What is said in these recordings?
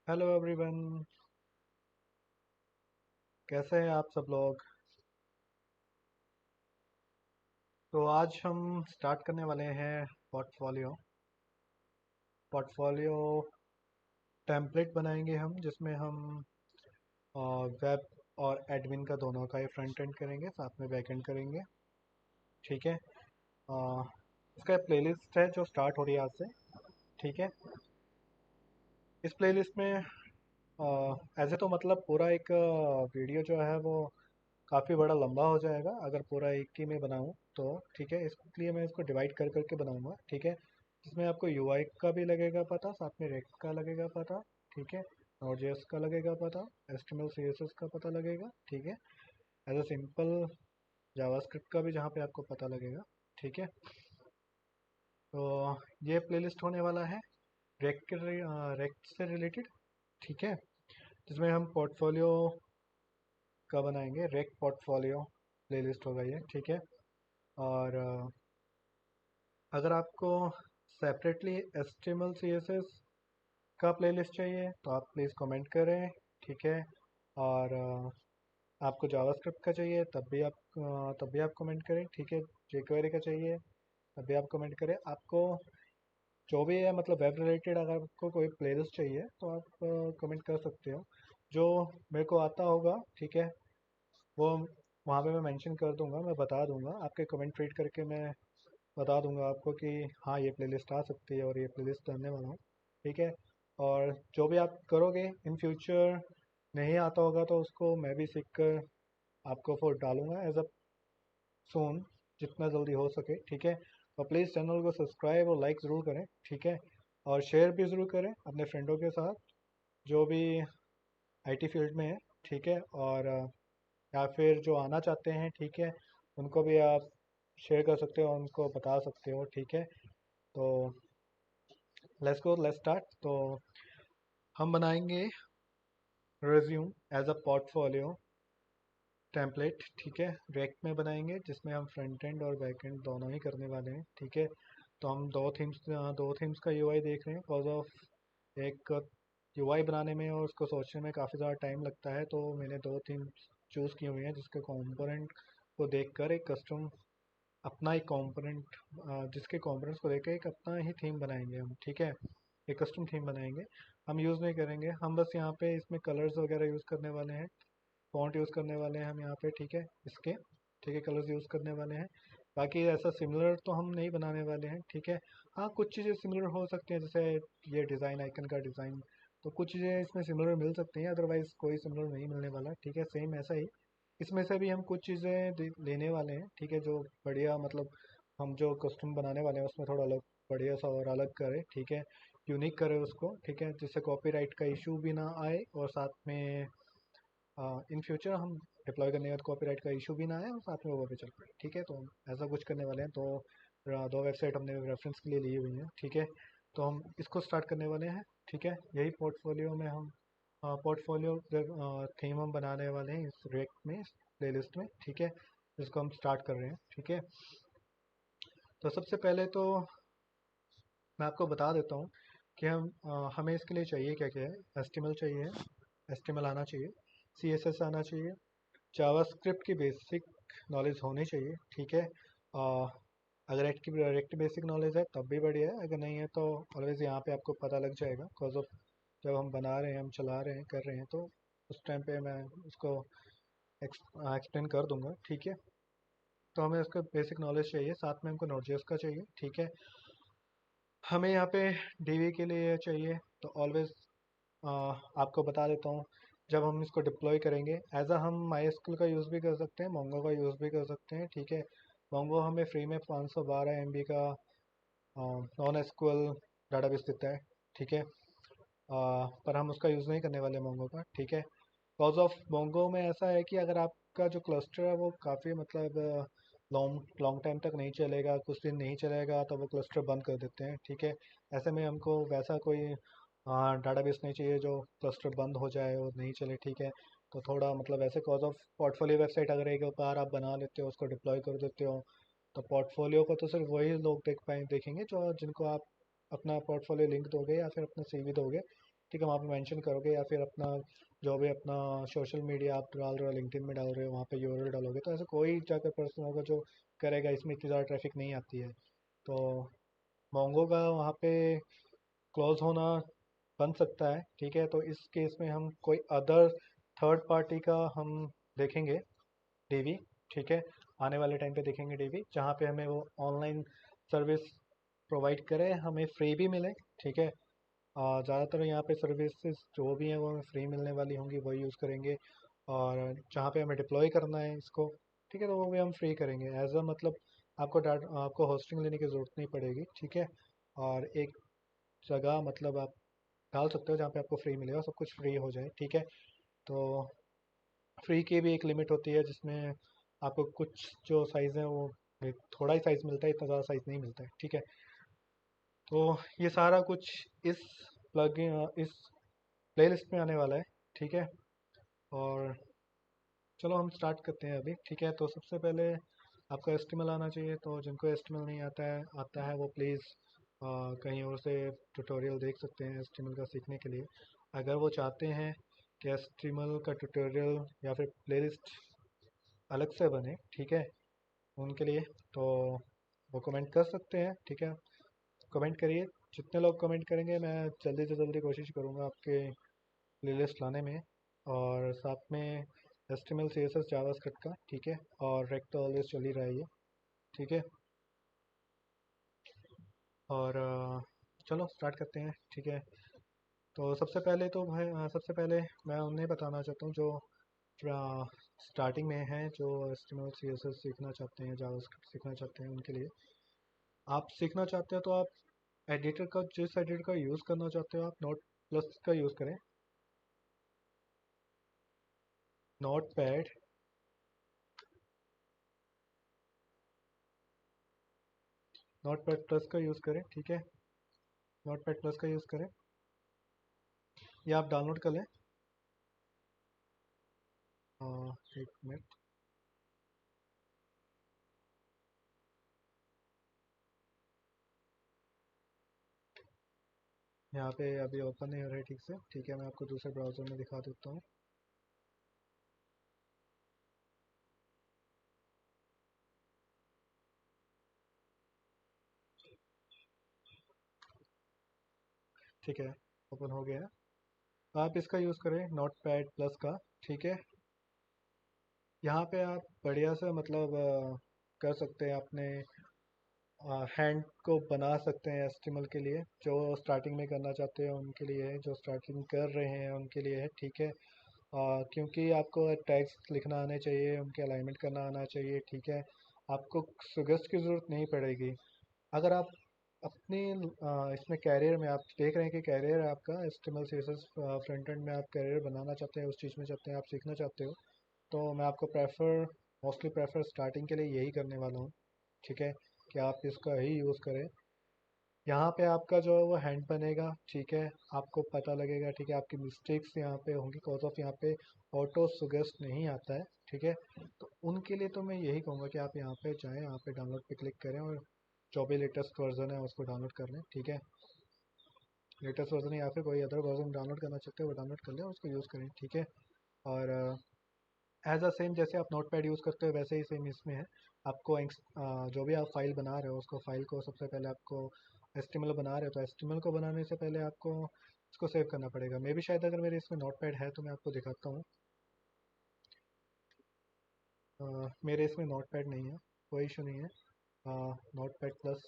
Hello everyone. कैसे हैं आप सब लोग। तो आज हम स्टार्ट करने वाले हैं पोर्टफोलियो पोर्टफोलियो टेम्पलेट बनाएंगे हम, जिसमें हम वेब और एडमिन का दोनों का ही फ्रंट एंड करेंगे, साथ में बैक एंड करेंगे। ठीक है। अ, इसका प्लेलिस्ट है जो स्टार्ट हो रही है आज से। ठीक है। इस प्लेलिस्ट में ऐसे तो मतलब पूरा एक वीडियो जो है वो काफ़ी बड़ा लंबा हो जाएगा अगर पूरा एक ही में बनाऊँ तो। ठीक है, इसलिए मैं इसको डिवाइड कर करके बनाऊँगा। ठीक है, जिसमें आपको यूआई का भी लगेगा पता, साथ में रेक्ट का लगेगा पता। ठीक है, नोड जेएस का लगेगा पता, एचटीएमएल सीएसएस का पता लगेगा। ठीक है, एज अ सिंपल जावास्क्रिप्ट का भी जहाँ पे आपको पता लगेगा। ठीक है। तो ये प्लेलिस्ट होने वाला है रेक्ट से रिलेटेड। ठीक है, जिसमें हम पोर्टफोलियो का बनाएंगे, रेक्ट पोर्टफोलियो प्लेलिस्ट होगा ये। ठीक है। और अगर आपको सेपरेटली HTML CSS का प्लेलिस्ट चाहिए तो आप प्लीज़ कमेंट करें। ठीक है। और आपको जावास्क्रिप्ट का चाहिए तब भी आप कमेंट करें। ठीक है, jQuery का चाहिए तब भी आप कमेंट करें। आपको जो भी है मतलब वेब रिलेटेड अगर आपको कोई प्लेलिस्ट चाहिए तो आप कमेंट कर सकते हो। जो मेरे को आता होगा, ठीक है, वो वहाँ पे मैं मेंशन कर दूंगा, मैं बता दूंगा, आपके कमेंट रीड करके मैं बता दूंगा आपको कि हाँ ये प्लेलिस्ट आ सकती है और ये प्लेलिस्ट करने वाला हूँ। ठीक है। और जो भी आप करोगे इन फ्यूचर नहीं आता होगा तो उसको मैं भी सीख कर आपको फिर डालूंगा एज अ सोन, जितना जल्दी हो सके। ठीक है। और प्लीज़ चैनल को सब्सक्राइब और लाइक ज़रूर करें। ठीक है। और शेयर भी ज़रूर करें अपने फ्रेंडों के साथ जो भी आईटी फील्ड में है। ठीक है। और या फिर जो आना चाहते हैं, ठीक है, उनको भी आप शेयर कर सकते हो, उनको बता सकते हो। ठीक है। तो लेट्स स्टार्ट। तो हम बनाएंगे resume as a portfolio template. ठीक है, रेक्ट में बनाएंगे, जिसमें हम फ्रंट एंड और बैक एंड दोनों ही करने वाले हैं। ठीक है। तो हम दो थीम्स का यूआई देख रहे हैं बिकॉज ऑफ एक यूआई बनाने में और उसको सोचने में काफ़ी ज़्यादा टाइम लगता है, तो मैंने दो थीम्स चूज़ की हुई हैं जिसके कंपोनेंट को देखकर एक कस्टम अपना एक कंपोनेंट जिसके कंपोनेंट्स को देख के एक अपना ही थीम बनाएंगे हम। ठीक है, एक कस्टम थीम बनाएंगे। हम यूज़ नहीं करेंगे, हम बस यहाँ पे इसमें कलर्स वगैरह यूज़ करने वाले हैं, फॉन्ट यूज़ करने वाले हैं हम यहाँ पे। ठीक है, इसके ठीक है कलर्स यूज़ करने वाले हैं। बाकी ऐसा सिमिलर तो हम नहीं बनाने वाले हैं। ठीक है। हाँ, कुछ चीज़ें सिमिलर हो सकती हैं, जैसे ये डिज़ाइन, आइकन का डिज़ाइन, तो कुछ चीज़ें इसमें सिमिलर मिल सकती हैं, अदरवाइज़ कोई सिमिलर नहीं मिलने वाला। ठीक है, सेम ऐसा ही इसमें से भी हम कुछ चीज़ें लेने वाले हैं। ठीक है, जो बढ़िया मतलब हम जो कस्टम बनाने वाले हैं उसमें थोड़ा अलग, बढ़िया सा और अलग करें। ठीक है, यूनिक करें उसको। ठीक है, जिससे कॉपीराइट का इशू भी ना आए और साथ में इन फ्यूचर हम डिप्लॉय करने के बाद कॉपीराइट का इशू भी ना आए और साथ में वो भी चल पड़े। ठीक है, तो हम ऐसा कुछ करने वाले हैं। तो दो वेबसाइट हमने रेफरेंस के लिए ली हुई हैं। ठीक है, तो हम इसको स्टार्ट करने वाले हैं। ठीक है, यही पोर्टफोलियो में हम पोर्टफोलियो थीम हम बनाने वाले हैं इस रेक में, इस प्लेलिस्ट में। ठीक है, जिसको हम स्टार्ट कर रहे हैं। ठीक है। तो सबसे पहले तो मैं आपको बता देता हूँ कि हमें इसके लिए चाहिए क्या क्या है। HTML चाहिए, HTML आना चाहिए, CSS आना चाहिए, जावास्क्रिप्ट की बेसिक नॉलेज होनी चाहिए। ठीक है। अगर रेक्ट बेसिक नॉलेज है तब भी बढ़िया है, अगर नहीं है तो ऑलवेज यहाँ पे आपको पता लग जाएगा, बिकॉज ऑफ जब हम बना रहे हैं, हम चला रहे हैं, कर रहे हैं, तो उस टाइम पे मैं उसको एक्सप्लेन कर दूंगा। ठीक है। तो हमें उसका बेसिक नॉलेज चाहिए, साथ में हमको नोट.जेएस का चाहिए। ठीक है। हमें यहाँ पे डीवी के लिए चाहिए, तो ऑलवेज आपको बता देता हूँ, जब हम इसको डिप्लॉय करेंगे एज अ हम MySQL का यूज़ भी कर सकते हैं, मोंगो का यूज़ भी कर सकते हैं। ठीक है, मोंगो हमें फ्री में 512 MB का नॉन एसक्यूएल डाटाबेस देता है। ठीक है। पर हम उसका यूज़ नहीं करने वाले मोंगो का। ठीक है, बिकॉज ऑफ मोंगो में ऐसा है कि अगर आपका जो क्लस्टर है वो काफ़ी मतलब लॉन्ग लॉन्ग टाइम तक नहीं चलेगा, कुछ दिन नहीं चलेगा, तो वो क्लस्टर बंद कर देते हैं। ठीक है, ऐसे में हमको वैसा कोई डाटाबेस नहीं चाहिए जो क्लस्टर बंद हो जाए और नहीं चले। ठीक है, तो थोड़ा मतलब ऐसे कॉज ऑफ पोर्टफोलियो वेबसाइट अगर एक बार आप बना लेते हो, उसको डिप्लॉय कर देते हो, तो पोर्टफोलियो को तो सिर्फ वही लोग देखेंगे जो जिनको आप अपना पोर्टफोलियो लिंक दोगे या फिर अपना CV दोगे, ठीक है, वहाँ पे मेंशन करोगे या फिर अपना जो भी अपना सोशल मीडिया आप डाल रहे हो, लिंक्डइन में डाल रहे हो, वहाँ पे यूआरएल डालोगे, तो ऐसा कोई जाकर पर्सन होगा जो करेगा, इसमें इतनी ज़्यादा ट्रैफिक नहीं आती है। तो मोंगो का वहाँ पे क्लोज होना बन सकता है, ठीक है। तो इस केस में हम कोई अदर थर्ड पार्टी का हम देखेंगे, डीवी, ठीक है। आने वाले टाइम पे देखेंगे डीवी, जहाँ पे हमें वो ऑनलाइन सर्विस प्रोवाइड करे, हमें फ्री भी मिले, ठीक है। ज़्यादातर यहाँ पे सर्विसेज जो भी हैं वो हमें फ्री मिलने वाली होंगी, वही यूज़ करेंगे। और जहाँ पे हमें डिप्लॉय करना है इसको, ठीक है, तो वो भी हम फ्री करेंगे एज अ, मतलब आपको आपको होस्टिंग लेने की ज़रूरत नहीं पड़ेगी, ठीक है। और एक जगह मतलब आप डाल सकते हो जहाँ पे आपको फ्री मिलेगा, सब कुछ फ्री हो जाए, ठीक है। तो फ्री की भी एक लिमिट होती है, जिसमें आपको कुछ जो साइज़ है वो थोड़ा ही साइज़ मिलता है, इतना ज़्यादा साइज़ नहीं मिलता है, ठीक है। तो ये सारा कुछ इस इस प्लेलिस्ट में आने वाला है, ठीक है। और चलो हम स्टार्ट करते हैं अभी, ठीक है। तो सबसे पहले आपको एस्टिमल आना चाहिए, तो जिनको एस्टिमल नहीं आता है वो प्लीज़ कहीं और से ट्यूटोरियल देख सकते हैं एस्टिमल का सीखने के लिए। अगर वो चाहते हैं कि एस्टिमल का ट्यूटोरियल या फिर प्लेलिस्ट अलग से बने, ठीक है, उनके लिए, तो वो कमेंट कर सकते हैं, ठीक है। कमेंट करिए, जितने लोग कमेंट करेंगे मैं जल्दी से जल्दी कोशिश करूँगा आपके प्लेलिस्ट लाने में। और साथ में HTML CSS जावास्क्रिप्ट का, ठीक है। और रेक्ट तो ऑलवेज चल ही रहा है ये, ठीक है। और चलो स्टार्ट करते हैं, ठीक है। तो सबसे पहले तो भाई सबसे पहले मैं उन्हें बताना चाहता हूँ जो स्टार्टिंग में हैं, जो HTML CSS सीखना चाहते हैं, जावास्क्रिप्ट सीखना चाहते हैं, उनके लिए आप सीखना चाहते हो तो आप एडिटर का, जिस एडिटर का यूज़ करना चाहते हो आप नोट प्लस का यूज़ करें। Note pad, note pad plus का यूज़ करें, ठीक है। नोट पैड प्लस का यूज़ करें, या आप डाउनलोड कर लें। एक मिनट, यहाँ पे अभी ओपन नहीं हो रहा है ठीक से, ठीक है। मैं आपको दूसरे ब्राउज़र में दिखा देता हूँ। ठीक है, ओपन हो गया है। आप इसका यूज़ करें नोट पैड प्लस का, ठीक है। यहाँ पे आप बढ़िया से मतलब कर सकते हैं, अपने हैंड को बना सकते हैं एस्टिमल के लिए। जो स्टार्टिंग में करना चाहते हैं उनके लिए है, जो स्टार्टिंग कर रहे हैं उनके लिए है, ठीक है। क्योंकि आपको टैग्स लिखना आने चाहिए, उनके अलाइनमेंट करना आना चाहिए, ठीक है। आपको सुगेस्ट की ज़रूरत नहीं पड़ेगी। अगर आप अपनी इसमें कैरियर में आप देख रहे हैं कि कैरियर है आपका HTML CSS फ्रंट एंड में, आप कैरियर बनाना चाहते हैं, उस चीज़ में चाहते हैं, आप सीखना चाहते हो, तो मैं आपको मोस्टली प्रेफर स्टार्टिंग के लिए यही करने वाला हूँ, ठीक है, कि आप इसका ही यूज़ करें। यहाँ पे आपका जो है वो हैंड बनेगा, ठीक है। आपको पता लगेगा, ठीक है, आपकी मिस्टेक्स यहाँ पे होंगी, कॉज ऑफ यहाँ पे ऑटो सुगेस्ट नहीं आता है, ठीक है। तो उनके लिए तो मैं यही कहूँगा कि आप यहाँ पे जाएँ, यहाँ पे डाउनलोड पे क्लिक करें और जो भी लेटेस्ट वर्जन है उसको डाउनलोड कर लें, ठीक है। लेटेस्ट वर्जन या फिर कोई अदर वर्जन डाउनलोड करना चाहते हो वो डाउनलोड कर लें और उसको यूज़ करें, ठीक है। और एज अ सेम जैसे आप नोट पैड यूज़ करते हो वैसे ही सेम इसमें है। आपको जो भी आप फाइल बना रहे हो, उसको फाइल को सबसे पहले आपको HTML बना रहे हो तो HTML को बनाने से पहले आपको इसको सेव करना पड़ेगा। मे भी शायद अगर मेरे इसमें नोट पैड है तो मैं आपको दिखाता हूँ। मेरे इसमें नोट पैड नहीं है, कोई इशू नहीं है। नोट पैड प्लस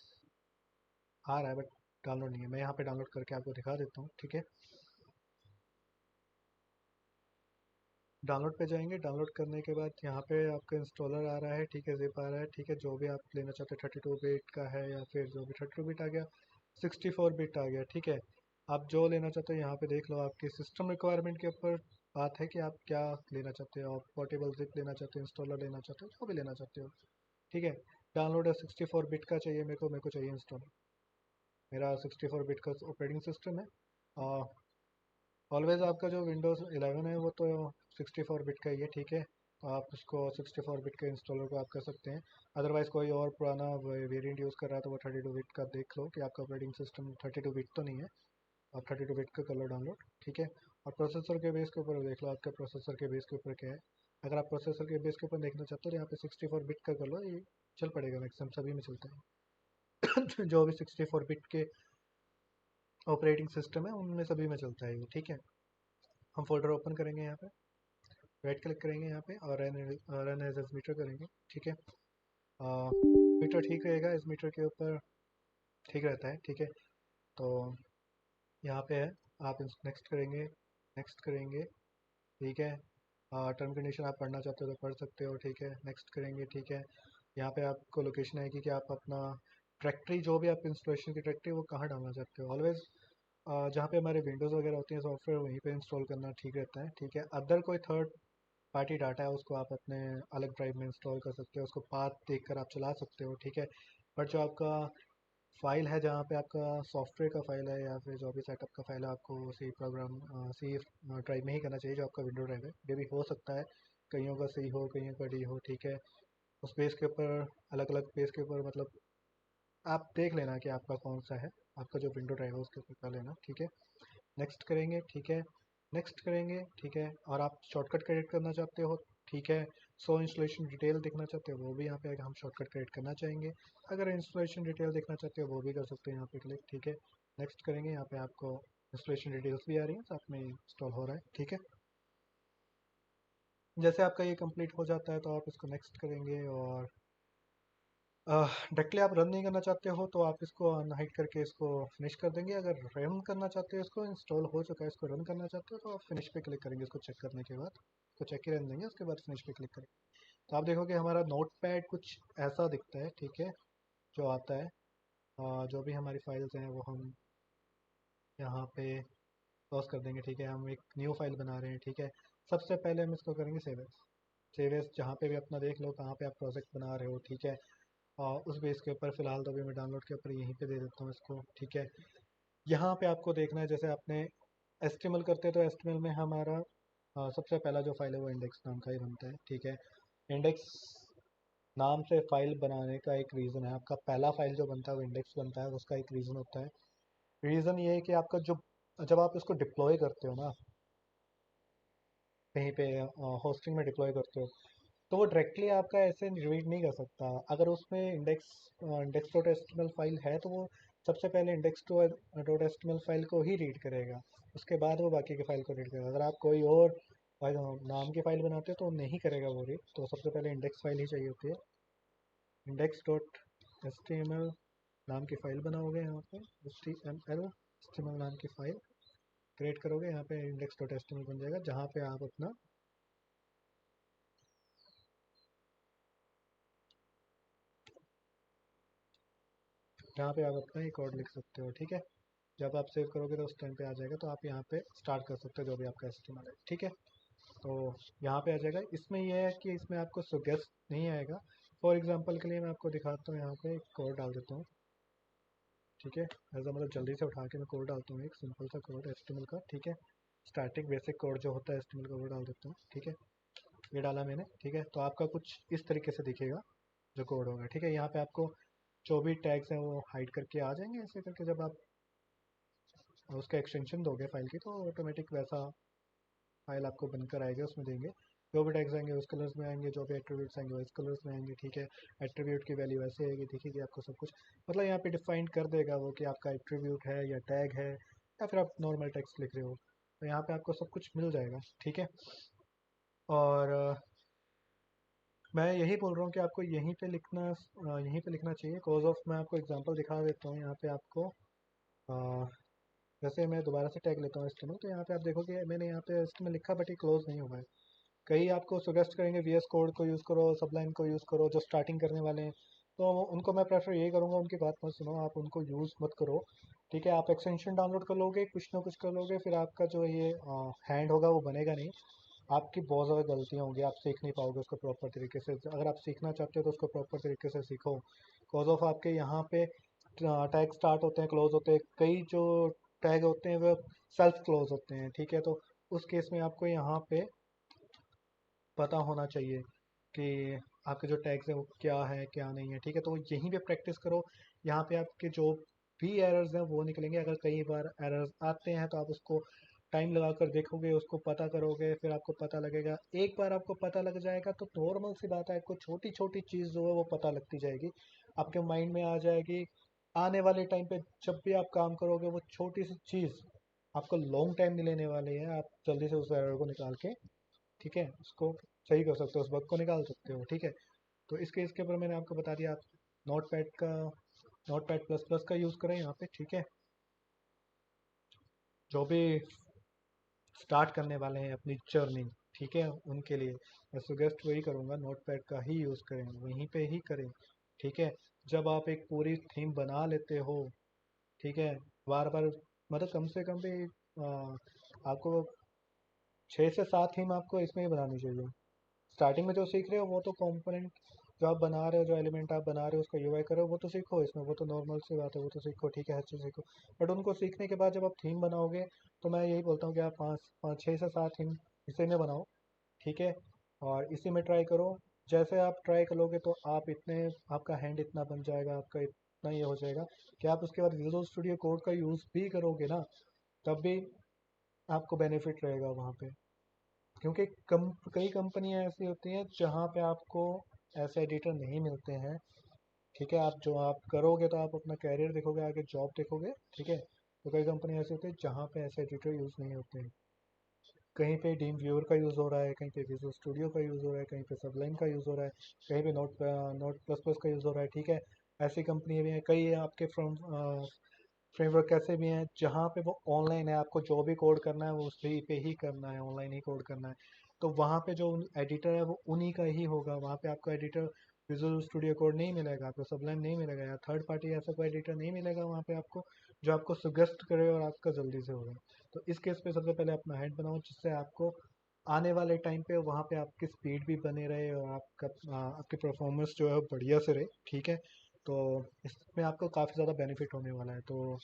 आ रहा है बट डाउनलोड नहीं है। मैं यहाँ पे डाउनलोड करके आपको दिखा देता हूँ, ठीक है। डाउनलोड पे जाएंगे, डाउनलोड करने के बाद यहाँ पे आपका इंस्टॉलर आ रहा है, ठीक है, जिप आ रहा है, ठीक है। जो भी आप लेना चाहते हैं 32 बिट का है या फिर जो भी 32 बिट आ गया, 64 बिट आ गया, ठीक है। आप जो लेना चाहते हो यहाँ पे देख लो, आपकी सिस्टम रिक्वायरमेंट के ऊपर बात है कि आप क्या लेना चाहते हो। आप पोर्टेबल जिप लेना चाहते हो, इंस्टॉलर लेना चाहते हो, जो भी लेना चाहते हो, ठीक है। डाउनलोड है 64 बिट का चाहिए मेरे को चाहिए इंस्टॉलर। मेरा 64 बिट का ऑपरेटिंग सिस्टम है। ऑलवेज आपका जो Windows 11 है वो तो 64 बिट का ही है, ठीक है। तो आप उसको 64 बिट के इंस्टॉलर को आप कर सकते हैं। अदरवाइज़ कोई और पुराना वेरिएंट यूज़ कर रहा है तो वो 32 बिट का देख लो कि आपका ऑपरेटिंग सिस्टम 32 बिट तो नहीं है। आप 32 बिट का कर लो डाउनलोड, ठीक है। और प्रोसेसर के बेस के ऊपर देख लो आपके प्रोसेसर के बेस के ऊपर क्या है। अगर आप प्रोसेसर के बेस के ऊपर देखना चाहते हो तो यहाँ पे 64 बिट का कर लो, ये चल पड़ेगा, मैक्सिमम सभी में चलता है। जो भी 64 बिट के ऑपरेटिंग सिस्टम है उनमें सभी में चलता है ये, ठीक है। हम फोल्डर ओपन करेंगे यहाँ पे, राइट क्लिक करेंगे यहाँ पे और रन एज मीटर करेंगे, ठीक है। मीटर ठीक रहेगा, इस मीटर के ऊपर ठीक रहता है, ठीक है। तो यहाँ पे है, आप नेक्स्ट करेंगे, नेक्स्ट करेंगे, ठीक है। टर्म कंडीशन आप पढ़ना चाहते हो तो पढ़ सकते हो, ठीक है। नेक्स्ट करेंगे, ठीक है। यहाँ पे आपको लोकेशन आएगी कि आप अपना ट्रैक्टरी, जो भी आप इंस्टॉलेशन की ट्रैक्टरी वो कहाँ डालना चाहते हो। ऑलवेज जहाँ पे हमारे विंडोज़ वगैरह होती हैं सॉफ्टवेयर, वहीं पे इंस्टॉल करना ठीक रहता है, ठीक है। अदर कोई थर्ड पार्टी डाटा है उसको आप अपने अलग ड्राइव में इंस्टॉल कर सकते हो, उसको पाथ देख कर आप चला सकते हो, ठीक है। बट जो आपका फाइल है, जहाँ पे आपका सॉफ्टवेयर का फाइल है या फिर जो भी सेटअप का फाइल है, आपको सी प्रोग्राम सी ड्राइव में ही करना चाहिए, जो आपका विंडो ड्राइव है। ये भी हो सकता है कईयों का सी हो, कईयों का डी हो, ठीक है। उस पेज के ऊपर, अलग अलग पेज के ऊपर, मतलब आप देख लेना कि आपका कौन सा है, आपका जो विंडो ड्राइव है उसके ऊपर कर लेना, ठीक है। नेक्स्ट करेंगे, ठीक है। नेक्स्ट करेंगे, ठीक है। और आप शॉर्टकट क्रिएट करना चाहते हो, ठीक है। सो इंस्टॉलेशन डिटेल देखना चाहते हो वो भी यहाँ पे हम शॉर्टकट क्रिएट करना चाहेंगे। अगर इंस्टॉलेशन डिटेल देखना चाहते हो वो भी कर सकते हैं यहाँ पे क्लिक, ठीक है। नेक्स्ट करेंगे, यहाँ पे आपको इंस्टॉलेशन डिटेल्स भी आ रही है, साथ में इंस्टॉल हो रहा है, ठीक है। जैसे आपका ये कंप्लीट हो जाता है तो आप इसको नेक्स्ट करेंगे और डायरेक्टली आप रन नहीं करना चाहते हो तो आप इसको अनहाइड करके इसको फिनिश कर देंगे। अगर रन करना चाहते हो, इसको इंस्टॉल हो चुका है, इसको रन करना चाहते हो तो आप फिनिश पे क्लिक करेंगे, इसको चेक करने के बाद इसको चेक ही रहने देंगे, उसके बाद फिनिश पे क्लिक करेंगे। तो आप देखोगे हमारा नोट पैड कुछ ऐसा दिखता है, ठीक है, जो आता है। जो भी हमारी फाइल्स हैं वो हम यहाँ पे क्लोज कर देंगे, ठीक है। हम एक न्यू फाइल बना रहे हैं, ठीक है। सबसे पहले हम इसको करेंगे सेव एज। सेव एज जहाँ पे भी अपना देख लो कहाँ पे आप प्रोजेक्ट बना रहे हो, ठीक है। और उस बेस के ऊपर फ़िलहाल तो अभी मैं डाउनलोड के ऊपर यहीं पे दे देता हूँ इसको, ठीक है। यहाँ पे आपको देखना है, जैसे आपने एस्टिमल करते हैं तो एस्टिमल में हमारा सबसे पहला जो फाइल है वो इंडेक्स नाम का ही बनता है, ठीक है। इंडेक्स नाम से फाइल बनाने का एक रीज़न है, आपका पहला फाइल जो बनता है वो इंडेक्स बनता है, उसका एक रीज़न होता है। रीज़न ये है कि आपका जो, जब आप इसको डिप्लॉय करते हो ना कहीं पे, होस्टिंग में डिप्लॉय करते हो, तो वो डायरेक्टली आपका ऐसे रीड नहीं कर सकता। अगर उसमें इंडेक्स डॉट एच फाइल है तो वो सबसे पहले इंडेक्स डॉट एच फाइल को ही रीड करेगा, उसके बाद वो बाकी के फाइल को रीड करेगा। अगर आप कोई और नाम की फाइल बनाते हो तो वो नहीं करेगा वो रीड, तो सबसे पहले इंडेक्स फाइल ही चाहिए होती है। इंडेक्स डॉट एच नाम की फ़ाइल बनाओगे, यहाँ पे HTML नाम की फ़ाइल क्रिएट करोगे, यहाँ पे इंडेक्स डॉट एच बन जाएगा, जहाँ पे आप अपना ये कोड लिख सकते हो, ठीक है। जब आप सेव करोगे तो उस टाइम पे आ जाएगा, तो आप यहाँ पे स्टार्ट कर सकते हो जो भी आपका HTML है, ठीक है। तो यहाँ पे आ जाएगा। इसमें यह है कि इसमें आपको सुगेस्ट नहीं आएगा। फॉर एग्जांपल के लिए मैं आपको दिखाता हूँ, यहाँ पे एक कोड डाल देता हूँ, ठीक है। ऐसा मतलब जल्दी से उठा के मैं कोड डालता हूँ, एक सिंपल सा कोड HTML का, ठीक है। स्टार्टिंग बेसिक कोड जो होता है HTML का वो डाल देता हूँ, ठीक है। ये डाला मैंने, ठीक है। तो आपका कुछ इस तरीके से दिखेगा जो कोड होगा, ठीक है। यहाँ पे आपको जो भी टैग्स हैं वो हाइड करके आ जाएंगे, ऐसे करके जब आप उसका एक्सटेंशन दोगे फाइल की तो ऑटोमेटिक वैसा फाइल आपको बनकर आएगा, उसमें देंगे। जो भी टैग्स आएंगे उस कलर्स में आएंगे, जो भी एट्रीब्यूट्स आएंगे वो इस कलर्स में आएंगे, ठीक है। एट्रीब्यूट की वैल्यू ऐसे आएगी, दिखेगी आपको सब कुछ, मतलब यहाँ पे डिफाइन कर देगा वो कि आपका एट्रीब्यूट है या टैग है, या फिर आप नॉर्मल टेक्स्ट लिख रहे हो, तो यहाँ पे आपको सब कुछ मिल जाएगा, ठीक है। और मैं यही बोल रहा हूँ कि आपको यहीं पे लिखना चाहिए। कॉज ऑफ, मैं आपको एग्जांपल दिखा देता हूँ यहाँ पे आपको। अ, जैसे मैं दोबारा से टैग लेता हूँ एस्टिमल, तो यहाँ पे आप देखोगे मैंने यहाँ पे एस्टिमल लिखा बट ये क्लोज नहीं हुआ है। कई आपको सजेस्ट करेंगे VS कोड को यूज़ करो, सबलाइन को यूज़ करो, जो स्टार्टिंग करने वाले हैं, तो उनको मैं प्रेफर यही करूँगा, उनकी बात मत सुनो, आप उनको यूज़ मत करो, ठीक है। आप एक्सटेंशन डाउनलोड कर लोगे, कुछ ना कुछ कर लोगे, फिर आपका जो ये हैंड होगा वो बनेगा नहीं, आपकी बहुत ज़्यादा गलतियाँ होंगी, आप सीख नहीं पाओगे उसको प्रॉपर तरीके से। अगर आप सीखना चाहते हो तो उसको प्रॉपर तरीके से सीखो। कॉज ऑफ आपके यहाँ पे टैग स्टार्ट होते हैं, क्लोज होते हैं, कई जो टैग होते हैं वो सेल्फ क्लोज होते हैं, ठीक है। तो उस केस में आपको यहाँ पे पता होना चाहिए कि आपके जो टैग्स हैं वो क्या है क्या नहीं है, ठीक है। तो यहीं पे प्रैक्टिस करो। यहाँ पे आपके जो भी एरर्स हैं वो निकलेंगे। अगर कई बार एरर्स आते हैं तो आप उसको टाइम लगा कर देखोगे, उसको पता करोगे, फिर आपको पता लगेगा। एक बार आपको पता लग जाएगा तो नॉर्मल सी बात है, आपको छोटी छोटी चीज़ जो है वो पता लगती जाएगी, आपके माइंड में आ जाएगी। आने वाले टाइम पे जब भी आप काम करोगे वो छोटी सी चीज़ आपको लॉन्ग टाइम नहीं लेने वाली है। आप जल्दी से उस एरर को निकाल के, ठीक है, उसको सही कर सकते हो, उस बग को निकाल सकते हो, ठीक है। तो इसके ऊपर मैंने आपको बता दिया। आप नोट पैड का, नोट पैड प्लस प्लस का यूज़ करें यहाँ पे, ठीक है। जो भी स्टार्ट करने वाले हैं अपनी जर्नी, ठीक है, उनके लिए मैं सजेस्ट वही करूँगा, नोट पैड का ही यूज़ करें, वहीं पे ही करें, ठीक है। जब आप एक पूरी थीम बना लेते हो, ठीक है, बार बार मतलब कम से कम भी आपको 6 से 7 थीम आपको इसमें ही बनानी चाहिए। स्टार्टिंग में जो सीख रहे हो वो तो कंपोनेंट जो आप बना रहे हो, जो एलिमेंट आप बना रहे हो उसका यूआई करो, वो तो सीखो इसमें, वो तो नॉर्मल सी बात है, वो तो सीखो, ठीक है, हर चीज़ सीखो। बट उनको सीखने के बाद जब आप थीम बनाओगे तो मैं यही बोलता हूँ कि आप 6 से 7 थीम इसी में बनाओ, ठीक है, और इसी में ट्राई करो। जैसे आप ट्राई करोगे तो आप इतने, आपका हैंड इतना बन जाएगा, आपका इतना ये हो जाएगा कि आप उसके बाद विजुअल स्टूडियो कोड का यूज़ भी करोगे ना, तब भी आपको बेनिफिट रहेगा वहाँ पे। क्योंकि कई कंपनियां ऐसी होती हैं जहाँ पे आपको ऐसे एडिटर नहीं मिलते हैं, ठीक है। आप जो आप करोगे तो आप अपना कैरियर देखोगे, आगे जॉब देखोगे, ठीक है। तो कई कंपनी ऐसी होती है जहाँ पे ऐसे एडिटर यूज़ नहीं होते हैं। कहीं पे ड्रीम व्यूअर का यूज़ हो रहा है, कहीं पे विजुअल स्टूडियो का यूज़ हो रहा है, कहीं पे सबलाइन का यूज़ हो रहा है, कहीं पे नोट प्लस प्लस का यूज़ हो रहा है, ठीक है। ऐसी कंपनी भी हैं कई, आपके फ्रॉम फ्रेमवर्क ऐसे भी हैं जहाँ पे वो ऑनलाइन है, आपको जो भी कोड करना है वो उसी पे ही करना है, ऑनलाइन ही कोड करना है। तो वहाँ पे जो एडिटर है वो उन्हीं का ही होगा, वहाँ पे आपको एडिटर विजुअल स्टूडियो कोड नहीं मिलेगा, आपको सबलाइन नहीं मिलेगा, या थर्ड पार्टी ऐसा कोई एडिटर नहीं मिलेगा वहाँ पे आपको, जो आपको सुगेस्ट करे और आपका जल्दी से होगा। तो इस केस पे सबसे पहले अपना हेड बनाओ, जिससे आपको आने वाले टाइम पे वहाँ पे आपकी स्पीड भी बनी रहे और आपका आपकी परफॉर्मेंस जो है वो बढ़िया से रहे, ठीक है। तो इसमें आपको काफ़ी ज़्यादा बेनिफिट होने वाला है। तो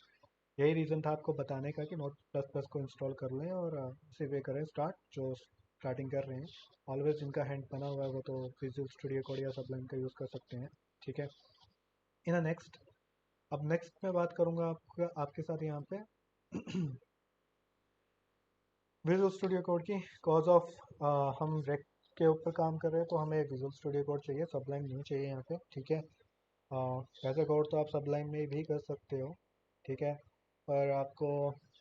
यही रीज़न था आपको बताने का कि नोट प्लस प्लस को इंस्टॉल कर लें और इसे वे करें स्टार्ट, जो स्टार्टिंग कर रहे हैं। ऑलवेज जिनका हैंड बना हुआ है वो तो विजुअल स्टूडियो कोड या सबलाइन का यूज़ कर सकते हैं, ठीक है। इन अ नेक्स्ट, अब नेक्स्ट मैं बात करूँगा आपके साथ यहाँ पे विजुअल स्टूडियो कोड की। कॉज ऑफ हम रेक के ऊपर काम कर रहे हैं तो हमें विजुअल स्टूडियो कोड चाहिए, सबलाइन नहीं चाहिए यहाँ पे, ठीक है। वैसे कोड तो आप सबलाइन में भी कर सकते हो, ठीक है, पर आपको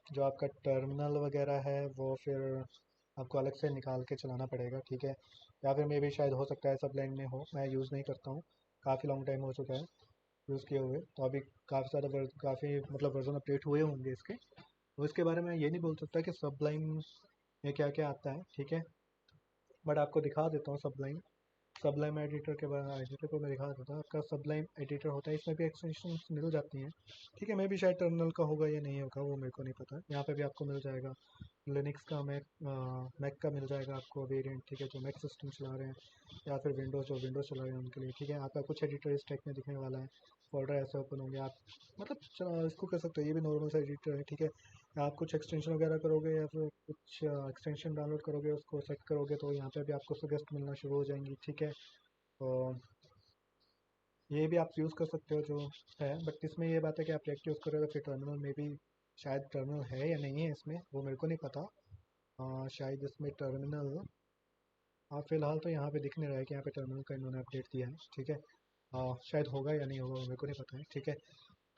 जो आपका टर्मिनल वगैरह है वो फिर आपको अलग से निकाल के चलाना पड़ेगा, ठीक है। या फिर मे भी शायद हो सकता है सबलाइन में हो, मैं यूज़ नहीं करता हूँ, काफ़ी लॉन्ग टाइम हो चुका है यूज़ किए हुए। तो अभी काफ़ी ज़्यादा काफ़ी मतलब वर्जन अपडेट हुए होंगे इसके, तो इसके बारे में ये नहीं बोल सकता कि सबलाइन में क्या क्या आता है, ठीक है। बट आपको दिखा देता हूँ सबलाइन, सबलाइम एडिटर के बारे, एडिटर को मैं दिखा देता हूँ। आपका सबलाइम एडिटर होता है, इसमें भी एक्सटेंशन मिल जाती हैं, ठीक है। मैं भी शायद टर्मिनल का होगा या नहीं होगा वो मेरे को नहीं पता। यहाँ पे भी आपको मिल जाएगा लिनक्स का, मैक का मिल जाएगा आपको वेरिएंट, ठीक है, जो मैक सिस्टम चला रहे हैं, या फिर विंडोज़ जो विंडोज़ चला रहे हैं उनके लिए, ठीक है। आपका कुछ एडिटर इस टाइप में दिखने वाला है, फोल्डर ऐसे ओपन होंगे, आप मतलब इसको कर सकते हो, ये भी नॉर्मल सा एडिटर है, ठीक है। आप कुछ एक्सटेंशन वगैरह करोगे या फिर कुछ एक्सटेंशन डाउनलोड करोगे, उसको सेट करोगे तो यहाँ पे भी आपको सजेस्ट मिलना शुरू हो जाएंगी, ठीक है। तो ये भी आप यूज़ कर सकते हो जो है। बट इसमें ये बात है कि आप रिएक्ट यूज़ करोगे तो फिर टर्मिनल में भी शायद टर्मिनल है या नहीं है इसमें, वो मेरे को नहीं पता। शायद इसमें टर्मिनल, हाँ फिलहाल तो यहाँ पे दिख नहीं रहा है कि यहाँ पे टर्मिनल का इन्होंने अपडेट दिया है, ठीक है। शायद होगा या नहीं होगा मेरे को नहीं पता है, ठीक है।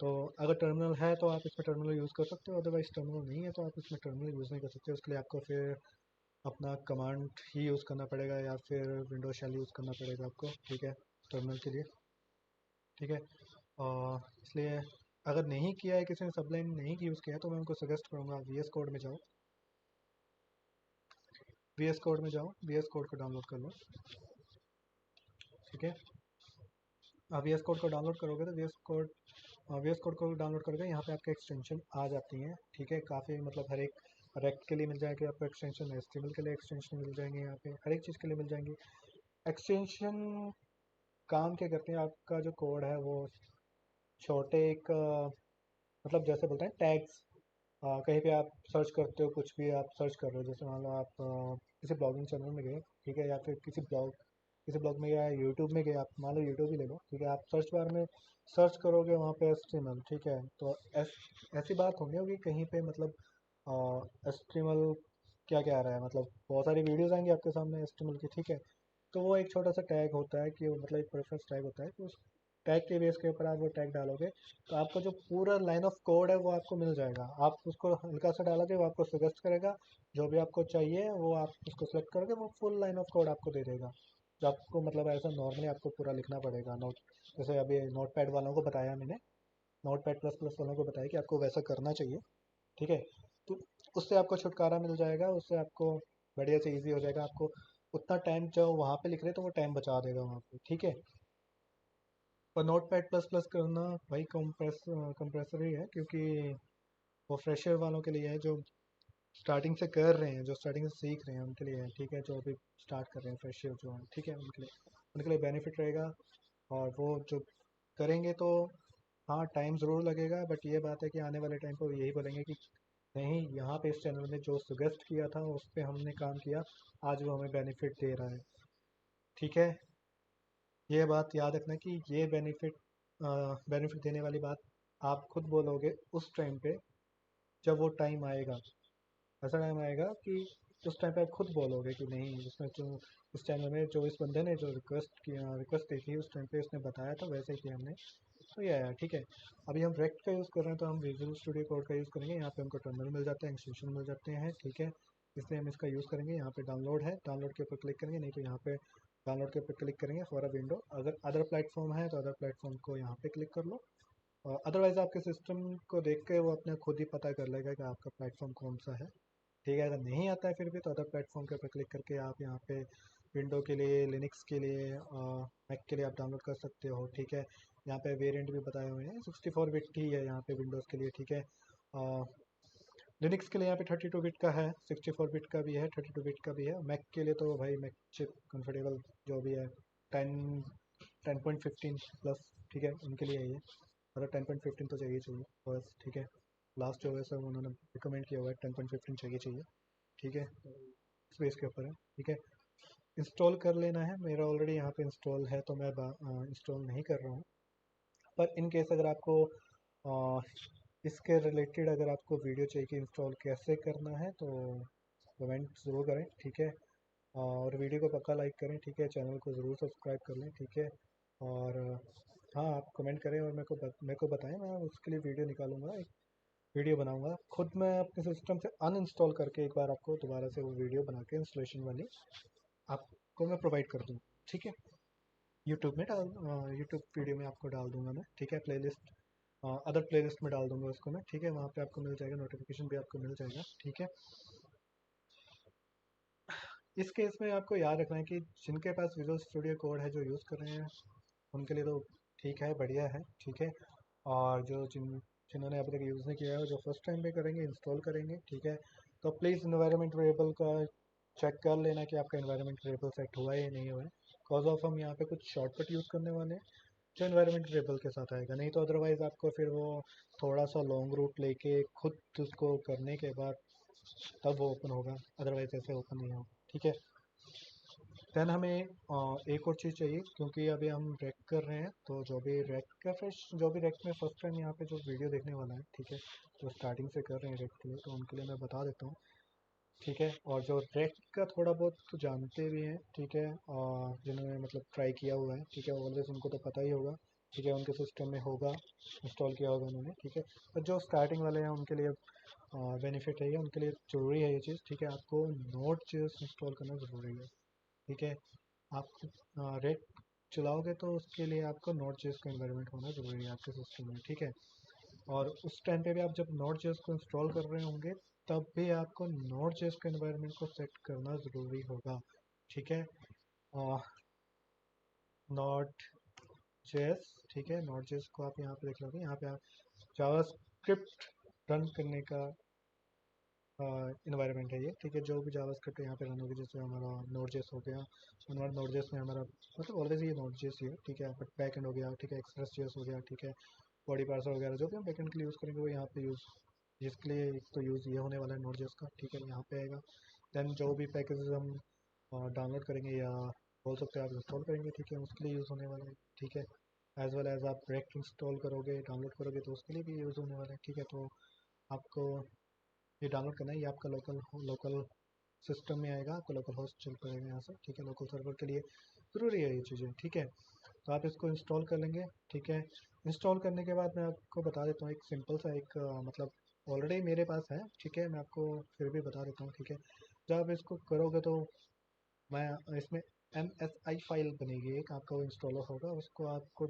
तो अगर टर्मिनल है तो आप इसमें टर्मिनल यूज़ कर सकते हो, अदरवाइज टर्मिनल नहीं है तो आप इसमें टर्मिनल यूज़ नहीं कर सकते। उसके लिए आपको फिर अपना कमांड ही यूज़ करना पड़ेगा या फिर विंडो शेल यूज़ करना पड़ेगा आपको, ठीक है, टर्मिनल के लिए, ठीक है। इसलिए अगर नहीं किया है किसी ने, सबलाइन नहीं यूज़ किया है, तो मैं उनको सजेस्ट करूँगा वी एस कोड में जाओ, वी एस कोड में जाओ, वी एस कोड को डाउनलोड कर लो, ठीक है। आप वी एस कोड को डाउनलोड करोगे तो वी एस कोड को डाउनलोड करोगे, यहाँ पे आपके एक्सटेंशन आ जाती हैं, ठीक है। काफ़ी मतलब हर एक रेक्ट के लिए मिल जाएगी आपको एक्सटेंशन, एचटीएमएल के लिए एक्सटेंशन मिल जाएंगे, यहाँ पे हर एक चीज़ के लिए मिल जाएंगी एक्सटेंशन। काम क्या करते हैं, आपका जो कोड है वो छोटे एक मतलब जैसे बोलते हैं टैग्स, कहीं पे आप सर्च करते हो, कुछ भी आप सर्च कर रहे हो, जैसे मान लो आप किसी ब्लॉगिंग चैनल में गए, ठीक है, या फिर किसी किसी ब्लॉग में गया, यूट्यूब में गया, आप मान लो यूट्यूब ही ले लो, ठीक है, आप सर्च बार में सर्च करोगे वहाँ पे HTML, ठीक है, तो ऐसी बात होगी होगी कहीं पे मतलब HTML क्या क्या आ रहा है, मतलब बहुत सारी वीडियोस आएंगी आपके सामने HTML की, ठीक है, तो वो एक छोटा सा टैग होता है कि मतलब एक प्रेफरेंस टैग होता है कि उस टैग के बेस के ऊपर आप वो टैग डालोगे तो आपका जो पूरा लाइन ऑफ कोड है वो आपको मिल जाएगा। आप उसको हल्का सा डालोगे वो आपको सजेस्ट करेगा, जो भी आपको चाहिए वो आप उसको सेलेक्ट करोगे, वो फुल लाइन ऑफ कोड आपको दे देगा। जो आपको मतलब ऐसा नॉर्मली आपको पूरा लिखना पड़ेगा नोट, जैसे अभी नोट पैड वालों को बताया मैंने, नोट पैड प्लस प्लस वालों को बताया कि आपको वैसा करना चाहिए, ठीक है, तो उससे आपको छुटकारा मिल जाएगा, उससे आपको बढ़िया से ईजी हो जाएगा। आपको उतना टाइम जो वहाँ पे लिख रहे तो वो टाइम बचा देगा वहाँ पे, ठीक है। और नोट पैड प्लस प्लस करना भाई कंप्रेसर ही है, क्योंकि वो फ्रेशर वालों के लिए है, जो स्टार्टिंग से कर रहे हैं, जो स्टार्टिंग से सीख रहे हैं उनके लिए है, ठीक है, जो अभी स्टार्ट कर रहे हैं फ्रेशर जो है, ठीक है, उनके लिए बेनिफिट रहेगा। और वो जो करेंगे तो हाँ टाइम ज़रूर लगेगा, बट ये बात है कि आने वाले टाइम पर यही बोलेंगे कि नहीं, यहाँ पे इस चैनल में जो सजेस्ट किया था उस पर हमने काम किया, आज वो हमें बेनिफिट दे रहा है, ठीक है। ये बात याद रखना कि ये बेनिफिट देने वाली बात आप खुद बोलोगे उस टाइम पे, जब वो टाइम आएगा, ऐसा टाइम आएगा कि उस टाइम पे आप खुद बोलोगे कि नहीं, इसमें जो इस चैनल में जो इस बंदे ने जो रिक्वेस्ट दी थी उस टाइम पे उसने बताया था वैसे ही हमने, तो ये आया, ठीक है। अभी हम रेक्ट का यूज़ कर रहे हैं तो हम विजुअल स्टूडियो कोड का यूज़ करेंगे, यहाँ पे हमको टर्मिनल मिल जाते हैं, एक्सटेंशन मिल जाते हैं, ठीक है, इसलिए हम इसका यूज़ करेंगे। यहाँ पे डाउनलोड है, डाउनलोड के ऊपर क्लिक करेंगे, नहीं तो यहाँ पे डाउनलोड के ऊपर क्लिक करेंगे फॉर अ विंडो। अगर अदर प्लेटफॉर्म है तो अदर प्लेटफॉर्म को यहाँ पे क्लिक कर लो, और अदरवाइज़ आपके सिस्टम को देख के वो अपने खुद ही पता कर लेगा कि आपका प्लेटफॉर्म कौन सा है, ठीक है। अगर नहीं आता है फिर भी तो अदर प्लेटफॉर्म के ऊपर क्लिक करके आप यहाँ पे विंडो के लिए, लिनक्स के लिए, मैक के लिए आप डाउनलोड कर सकते हो, ठीक है। यहाँ पे वेरिएंट भी बताए हुए हैं, 64 बिट ही है यहाँ पे विंडोज़ के लिए, ठीक है। लिनक्स के लिए यहाँ पे 32 बिट का है, 64 बिट का भी है, 32 बिट का भी है। मैक के लिए तो भाई मैक चिप कंफर्टेबल जो भी है 10.15 प्लस, ठीक है, उनके लिए है ये, मतलब 10.15 तो चाहिए चाहिए बस, ठीक है। लास्ट जो है सर उन्होंने रिकमेंड किया हुआ है 10.15 चाहिए चाहिए, ठीक है, स्पेस के ऊपर है, ठीक है। इंस्टॉल कर लेना है, मेरा ऑलरेडी यहाँ पे इंस्टॉल है तो मैं इंस्टॉल नहीं कर रहा हूँ, पर इन केस अगर आपको अ, इसके रिलेटेड अगर आपको वीडियो चाहिए कि इंस्टॉल कैसे करना है तो कमेंट ज़रूर करें, ठीक है, और वीडियो को पक्का लाइक करें, ठीक है, चैनल को ज़रूर सब्सक्राइब कर लें, ठीक है। और हाँ आप कमेंट करें और मेरे को बताएं, मैं उसके लिए वीडियो निकालूंगा, एक वीडियो बनाऊंगा खुद मैं अपने सिस्टम से अनइंस्टॉल करके, एक बार आपको दोबारा से वो वीडियो बना के इंस्टॉलेशन वाली आपको मैं प्रोवाइड कर दूँ, ठीक है। यूट्यूब में यूट्यूब वीडियो में आपको डाल दूंगा मैं, ठीक है, प्लेलिस्ट, अदर प्लेलिस्ट में डाल दूंगा उसको मैं, ठीक है, वहाँ पे आपको मिल जाएगा, नोटिफिकेशन भी आपको मिल जाएगा, ठीक है। इस केस में आपको याद रखना है कि जिनके पास विजुअल स्टूडियो कोड है जो यूज़ कर रहे हैं उनके लिए तो ठीक है, बढ़िया है, ठीक है। और जो जिन्होंने अभी तक यूज़ नहीं किया है, जो फर्स्ट टाइम पे करेंगे, इंस्टॉल करेंगे, ठीक है, तो प्लीज़ इन्वायरमेंट वेरिएबल का चेक कर लेना कि आपका इन्वायरमेंट वेरिएबल सेट हुआ है या नहीं हुआ है। कॉज ऑफ हम यहाँ पे कुछ शॉर्टकट यूज़ करने वाले हैं जो इन्वायरमेंट वेरिएबल के साथ आएगा, नहीं तो अदरवाइज़ आपको फिर वो थोड़ा सा लॉन्ग रूट लेके खुद उसको करने के बाद तब वो ओपन होगा, अदरवाइज़ ऐसे ओपन नहीं होगा, ठीक है। देन हमें एक और चीज़ चाहिए, क्योंकि अभी हम रैक कर रहे हैं तो जो भी रैक में फर्स्ट टाइम यहाँ पे जो वीडियो देखने वाला है, ठीक है, जो स्टार्टिंग से कर रहे हैं रैक के लिए तो उनके लिए मैं बता देता हूँ, ठीक है। और जो रैक का थोड़ा बहुत तो जानते भी हैं, ठीक है, और जिन्होंने मतलब ट्राई किया हुआ है, ठीक है, ऑलवेज उनको तो पता ही होगा, ठीक है, उनके सिस्टम में होगा, इंस्टॉल किया होगा उन्होंने, ठीक है। पर जो स्टार्टिंग वाले हैं उनके लिए बेनिफिट है ये, उनके लिए ज़रूरी है ये चीज़, ठीक है, आपको नोट जेएस इंस्टॉल करना ज़रूरी है, ठीक है। आप रेक चलाओगे तो उसके लिए आपको नोट जेएस का इन्वायरमेंट होना ज़रूरी है आपके सिस्टम में, ठीक है। और उस टाइम पे भी आप जब नोट जेएस को इंस्टॉल कर रहे होंगे तब भी आपको नोट जेएस के इन्वायरमेंट को सेट करना ज़रूरी होगा, ठीक है। नोट जेएस, ठीक है, नोट जेएस को आप यहाँ पे देख लोगे, यहाँ पे आप जावास्क्रिप्ट रन करने का इन्वायरमेंट है ये, ठीक है, जो भी जावास्क्रिप्ट यहाँ पे रन होगी, जैसे हमारा नोड जेएस हो गया, हमारा नोड जेएस में हमारा मतलब ऑलवेज ये नोड जेएस ही है, ठीक है, बट बैक एंड हो गया, ठीक है, एक्सप्रेस जेएस हो गया, ठीक है, बॉडी पार्सर वगैरह जो भी हम बैक एंड के लिए यूज़ करेंगे वो यहाँ पे यूज़, जिसके लिए एक तो यूज़ ये होने वाला है नोड जेएस का, ठीक है, यहाँ पे आएगा। देन जो भी पैकेजेस हम डाउनलोड करेंगे या बोल सकते हो आप इंस्टॉल करेंगे, ठीक है, उसके लिए यूज़ होने वाला है, ठीक है। एज वेल एज आप डायरेक्ट इंस्टॉल करोगे, डाउनलोड करोगे तो उसके लिए भी यूज़ होने वाला है, ठीक है। तो आपको ये डाउनलोड करना है, ये आपका लोकल लोकल सिस्टम में आएगा, आपको लोकल होस्ट चल पड़ेगा यहाँ से, ठीक है। लोकल सर्वर के लिए ज़रूरी है ये चीज़ें, ठीक है। तो आप इसको इंस्टॉल कर लेंगे, ठीक है। इंस्टॉल करने के बाद मैं आपको बता देता हूँ एक सिंपल सा एक मतलब ऑलरेडी मेरे पास है, ठीक है, मैं आपको फिर भी बता देता हूँ, ठीक है। जब आप इसको करोगे तो मैं इसमें MSI फाइल बनेगी एक, आपका वो इंस्टॉलर होगा, उसको आपको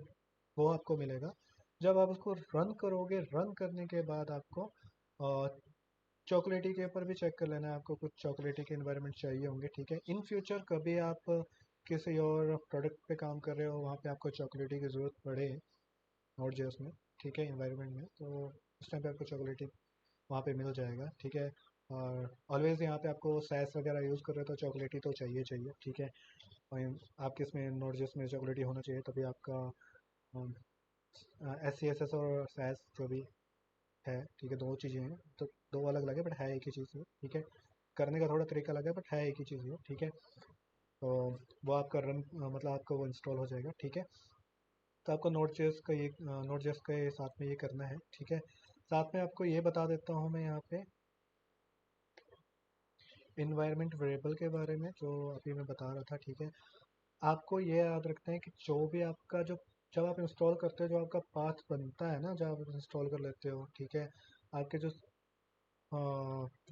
वो आपको मिलेगा। जब आप उसको रन करोगे, रन करने के बाद आपको चॉकलेटी के ऊपर भी चेक कर लेना है, आपको कुछ चॉकलेटी के इन्वायरमेंट चाहिए होंगे, ठीक है। इन फ्यूचर कभी आप किसी और प्रोडक्ट पे काम कर रहे हो, वहाँ पे आपको चॉकलेटी की ज़रूरत पड़े नोड जेएस में, ठीक है, इन्वायरमेंट में, तो उस टाइम पे आपको चॉकलेटी वहाँ पे मिल जाएगा, ठीक है। और ऑलवेज यहाँ पे आपको सैस वगैरह यूज़ कर रहे हो तो चॉकलेटी तो चाहिए चाहिए, ठीक है। और आपके इसमें नोड जेएस में चॉकलेटी होना चाहिए, तभी आपका SCSS और सैस जो भी है, ठीक है, दो चीज़ें हैं, तो दो अलग अलग है बट है एक ही चीज़ है, ठीक है। करने का थोड़ा तरीका अलग है बट है एक ही चीज़ है, ठीक है। तो वो आपका रन मतलब आपका वो इंस्टॉल हो जाएगा, ठीक है। तो आपको नोट जेएस के साथ में ये करना है, ठीक है। साथ में आपको ये बता देता हूँ मैं यहाँ पे इन्वायरमेंट वेरिएबल के बारे में, जो अभी मैं बता रहा था, ठीक है। आपको ये याद रखना है कि जो भी आपका जो जब आप इंस्टॉल करते हो, जो आपका पाथ बनता है ना, जब आप इंस्टॉल कर लेते हो, ठीक है, आपके जो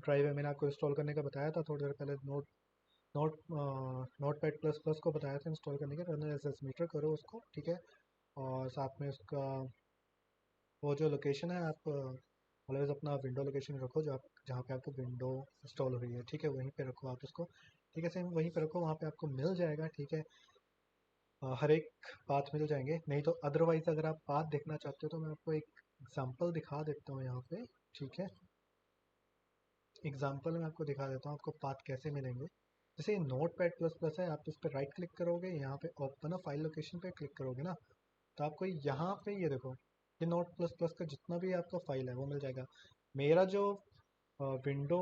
ड्राइव है, मैंने आपको इंस्टॉल करने का बताया था थोड़ी देर पहले, note note pad plus plus को बताया था इंस्टॉल करने के, रन एज एस मीटर करो उसको, ठीक है। और साथ में उसका वो जो लोकेशन है, आप ऑलवेज अपना विंडो लोकेशन रखो, जो आप जहाँ पे आपको विंडो इंस्टॉल हुई है, ठीक है, वहीं पे रखो आप उसको, ठीक है, सेम वहीं पे रखो, वहाँ पे आपको मिल जाएगा, ठीक है। हर एक पाथ मिल जाएंगे, नहीं तो अदरवाइज अगर आप पाथ देखना चाहते हो तो मैं आपको एक एग्जांपल दिखा देता हूँ यहाँ पे, ठीक है। एग्जांपल में आपको दिखा देता हूँ आपको पाथ कैसे मिलेंगे। जैसे ये नोट पैड प्लस प्लस है, आप इस पर राइट क्लिक करोगे, यहाँ पे ओपन अ फाइल लोकेशन पे क्लिक करोगे ना, तो आपको यहाँ पे ये देखो, ये नोट प्लस प्लस का जितना भी आपका फाइल है वो मिल जाएगा। मेरा जो विंडो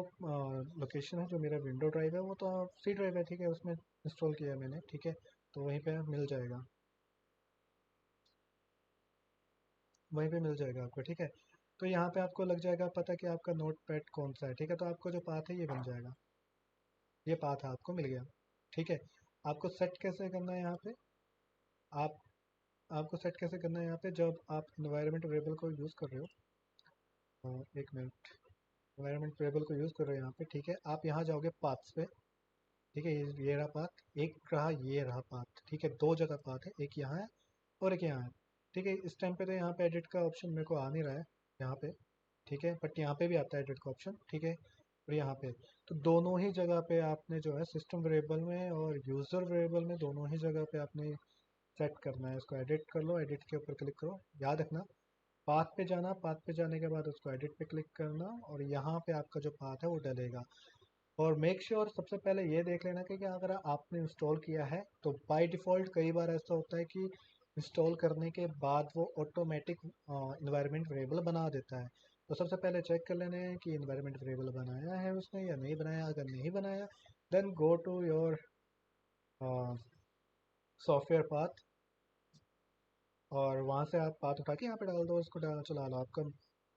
लोकेशन है, जो मेरा विंडो ड्राइव है, वो तो सी ड्राइव है, ठीक है, उसमें इंस्टॉल किया है मैंने, ठीक है। तो वहीं पे मिल जाएगा, वहीं पे मिल जाएगा आपको, ठीक है। तो यहाँ पे आपको लग जाएगा पता कि आपका नोट पैड कौन सा है, ठीक है। तो आपको जो पाथ है ये बन जाएगा, ये पाथ आपको मिल गया, ठीक है। आपको सेट कैसे करना है यहाँ पे, आप आपको सेट कैसे करना है यहाँ पे, जब आप इन्वायरमेंट वेरिएबल को यूज़ कर रहे हो, एक मिनट, इन्वायरमेंट वेरिएबल को यूज़ कर रहे हो यहाँ पे, ठीक है। आप यहाँ जाओगे पाथ्स पे, ठीक है, ये रहा पाथ, एक रहा, ये रहा पाथ, ठीक है, दो जगह पाथ है, एक यहाँ है और एक यहाँ है, ठीक है। इस टाइम पे तो यहाँ पे एडिट का ऑप्शन मेरे को आ नहीं रहा है यहाँ पे, ठीक है, बट यहाँ पे भी आता है एडिट का ऑप्शन, ठीक है। और यहाँ पे तो दोनों ही जगह पे आपने जो है सिस्टम वेरिएबल में और यूज़र वेरिएबल में, दोनों ही जगह पे आपने सेट करना है। इसको एडिट कर लो, एडिट के ऊपर क्लिक करो, याद रखना पाथ पे जाना, पाथ पे जाने के बाद उसको एडिट पे क्लिक करना, और यहाँ पे आपका जो पाथ है वो डलेगा। और मेक श्योर सबसे पहले ये देख लेना कि अगर आपने इंस्टॉल किया है तो बाय डिफ़ॉल्ट कई बार ऐसा होता है कि इंस्टॉल करने के बाद वो ऑटोमेटिक इन्वायरमेंट वेरिएबल बना देता है। तो सबसे पहले चेक कर लेना है कि इन्वायरमेंट वेरिएबल बनाया है उसने या नहीं बनाया। अगर नहीं बनाया, then go to your software path, और वहाँ से आप पाथ उठा के यहाँ पे डाल दो, उसको चला लो, आपका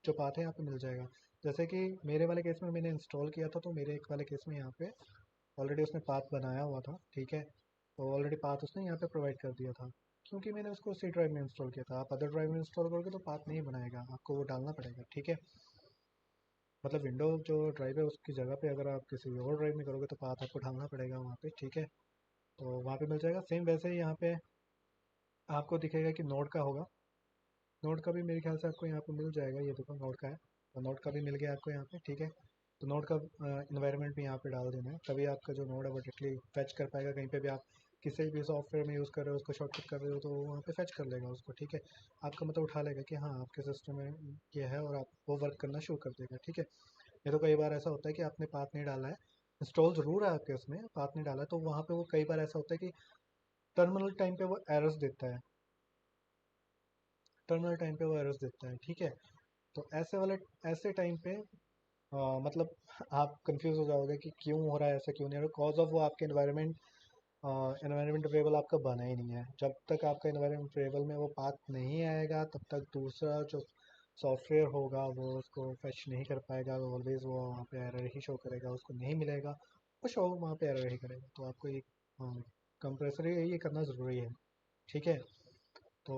जो पाथ है यहाँ पे मिल जाएगा। जैसे कि मेरे वाले केस में मैंने इंस्टॉल किया था, तो मेरे एक वाले केस में यहाँ पे ऑलरेडी उसने पाथ बनाया हुआ था, ठीक है। तो ऑलरेडी पाथ उसने यहाँ पे प्रोवाइड कर दिया था, क्योंकि मैंने उसको सी ड्राइव में इंस्टॉल किया था। आप अदर ड्राइव में इंस्टॉल करोगे तो पाथ नहीं बनाएगा, आपको वो डालना पड़ेगा, ठीक है। मतलब विंडो जो ड्राइव है उसकी जगह पे अगर आप किसी और ड्राइव में करोगे तो पाथ आपको डालना पड़ेगा वहाँ पे, ठीक है। तो वहाँ पे मिल जाएगा। सेम वैसे ही यहाँ पे आपको दिखेगा कि नोड का होगा, नोड का भी मेरे ख्याल से आपको यहाँ पे मिल जाएगा, ये देखो नोड का है, तो नोड का भी मिल गया आपको यहाँ पे, ठीक है। तो नोड का इन्वायरमेंट भी यहाँ पे डाल देना है, तभी आपका जो नोड है वो डायरेक्टली फैच कर पाएगा। कहीं पे भी आप किसी भी सॉफ्टवेयर में यूज़ कर रहे हो, उसको शॉर्टकट कर रहे हो, तो वो वहाँ पे फैच कर लेगा उसको, ठीक है। आपका मतलब उठा लेगा कि हाँ आपके सिस्टम में ये है, और आप वो वर्क करना शुरू कर देगा, ठीक है। ये तो कई बार ऐसा होता है कि आपने पाथ नहीं डाला है, इंस्टॉल ज़रूर है आपके उसमें, पाथ नहीं डाला है, तो वहाँ पे वो कई बार ऐसा होता है कि टर्मिनल टाइम पे वो एरर्स देता है, टर्मिनल टाइम पे वो एरर्स देता है, ठीक है। तो ऐसे टाइम पे मतलब आप कंफ्यूज हो जाओगे कि क्यों हो रहा है ऐसा, क्यों नहीं हो रहा, कॉज ऑफ वो आपके इन्वायरमेंट एनवायरनमेंट वेरिएबल आपका बना ही नहीं है। जब तक आपका एनवायरनमेंट वेरिएबल में वो पाथ नहीं आएगा तब तक दूसरा जो सॉफ्टवेयर होगा वो उसको फेच नहीं कर पाएगा। ऑलवेज वो वहाँ पे एरर ही शो करेगा, उसको नहीं मिलेगा, वो शो वहाँ पे एरर ही करेगा। तो आपको ये कंप्रेसरी ये करना ज़रूरी है, ठीक है। तो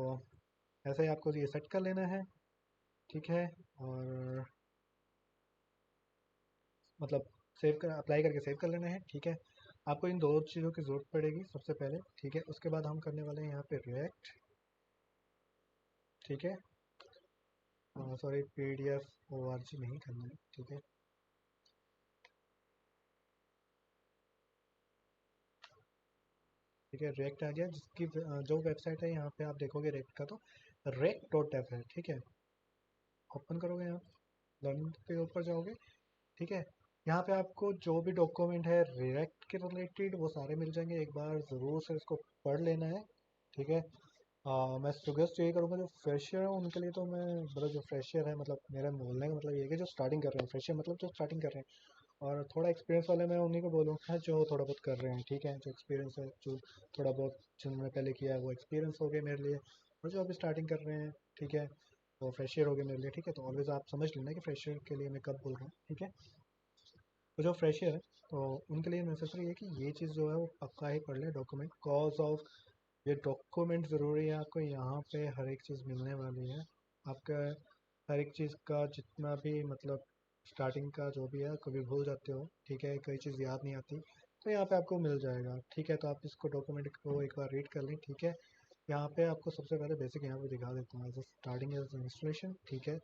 ऐसे ही आपको ये सेट कर लेना है, ठीक है। और मतलब सेव कर अप्लाई करके सेव कर लेना है, ठीक है। आपको इन दो चीज़ों की ज़रूरत पड़ेगी सबसे पहले, ठीक है। उसके बाद हम करने वाले हैं यहाँ पे रिएक्ट, ठीक है। सॉरी, PDF ORG नहीं करना है, ठीक है। ठीक है, रिएक्ट आ गया, जिसकी जो वेबसाइट है यहाँ पे आप देखोगे रिएक्ट का, तो react.dev है, ठीक है। ओपन करोगे यहाँ, लर्निंग के ऊपर जाओगे, ठीक है। यहाँ पे आपको जो भी डॉक्यूमेंट है रिएक्ट के रिलेटेड वो सारे मिल जाएंगे। एक बार ज़रूर से इसको पढ़ लेना है, ठीक है। मैं सजेस्ट यही करूँगा जो फ्रेशर है उनके लिए, तो मैं मतलब जो फ्रेशर है, मतलब मेरा बोलने का मतलब ये है कि जो स्टार्टिंग कर रहे हैं, फ्रेशर मतलब जो स्टार्टिंग कर रहे हैं, और थोड़ा एक्सपीरियंस वाले मैं उन्हीं को बोलूँगा जो थोड़ा बहुत कर रहे हैं, ठीक है। जो एक्सपीरियंस है, जो थोड़ा बहुत जिन्होंने पहले किया है वो एक्सपीरियंस हो गया मेरे लिए, और जो अभी स्टार्टिंग कर रहे हैं, ठीक है, वो फ्रेशर हो गया मेरे लिए, ठीक है। तो ऑलवेज आप समझ लेना कि फ्रेशर के लिए मैं कब बोल रहा हूँ, ठीक है। तो जो फ्रेशर है तो उनके लिए नेसेसरी है कि ये चीज़ जो है वो पक्का ही पढ़ ले, डॉक्यूमेंट कॉज ऑफ, ये डॉक्यूमेंट ज़रूरी है। आपको यहाँ पे हर एक चीज़ मिलने वाली है, आपका हर एक चीज़ का जितना भी मतलब स्टार्टिंग का जो भी है, कभी भूल जाते हो, ठीक है, कई चीज़ याद नहीं आती, तो यहाँ पे आपको मिल जाएगा, ठीक है। तो आप इसको डॉक्यूमेंट को एक बार रीड कर लें, ठीक है। यहाँ पे आपको सबसे पहले बेसिक यहाँ पे दिखा देता हूँ, एज स्टार्टिंग एज इंस्टॉलेशन, ठीक है।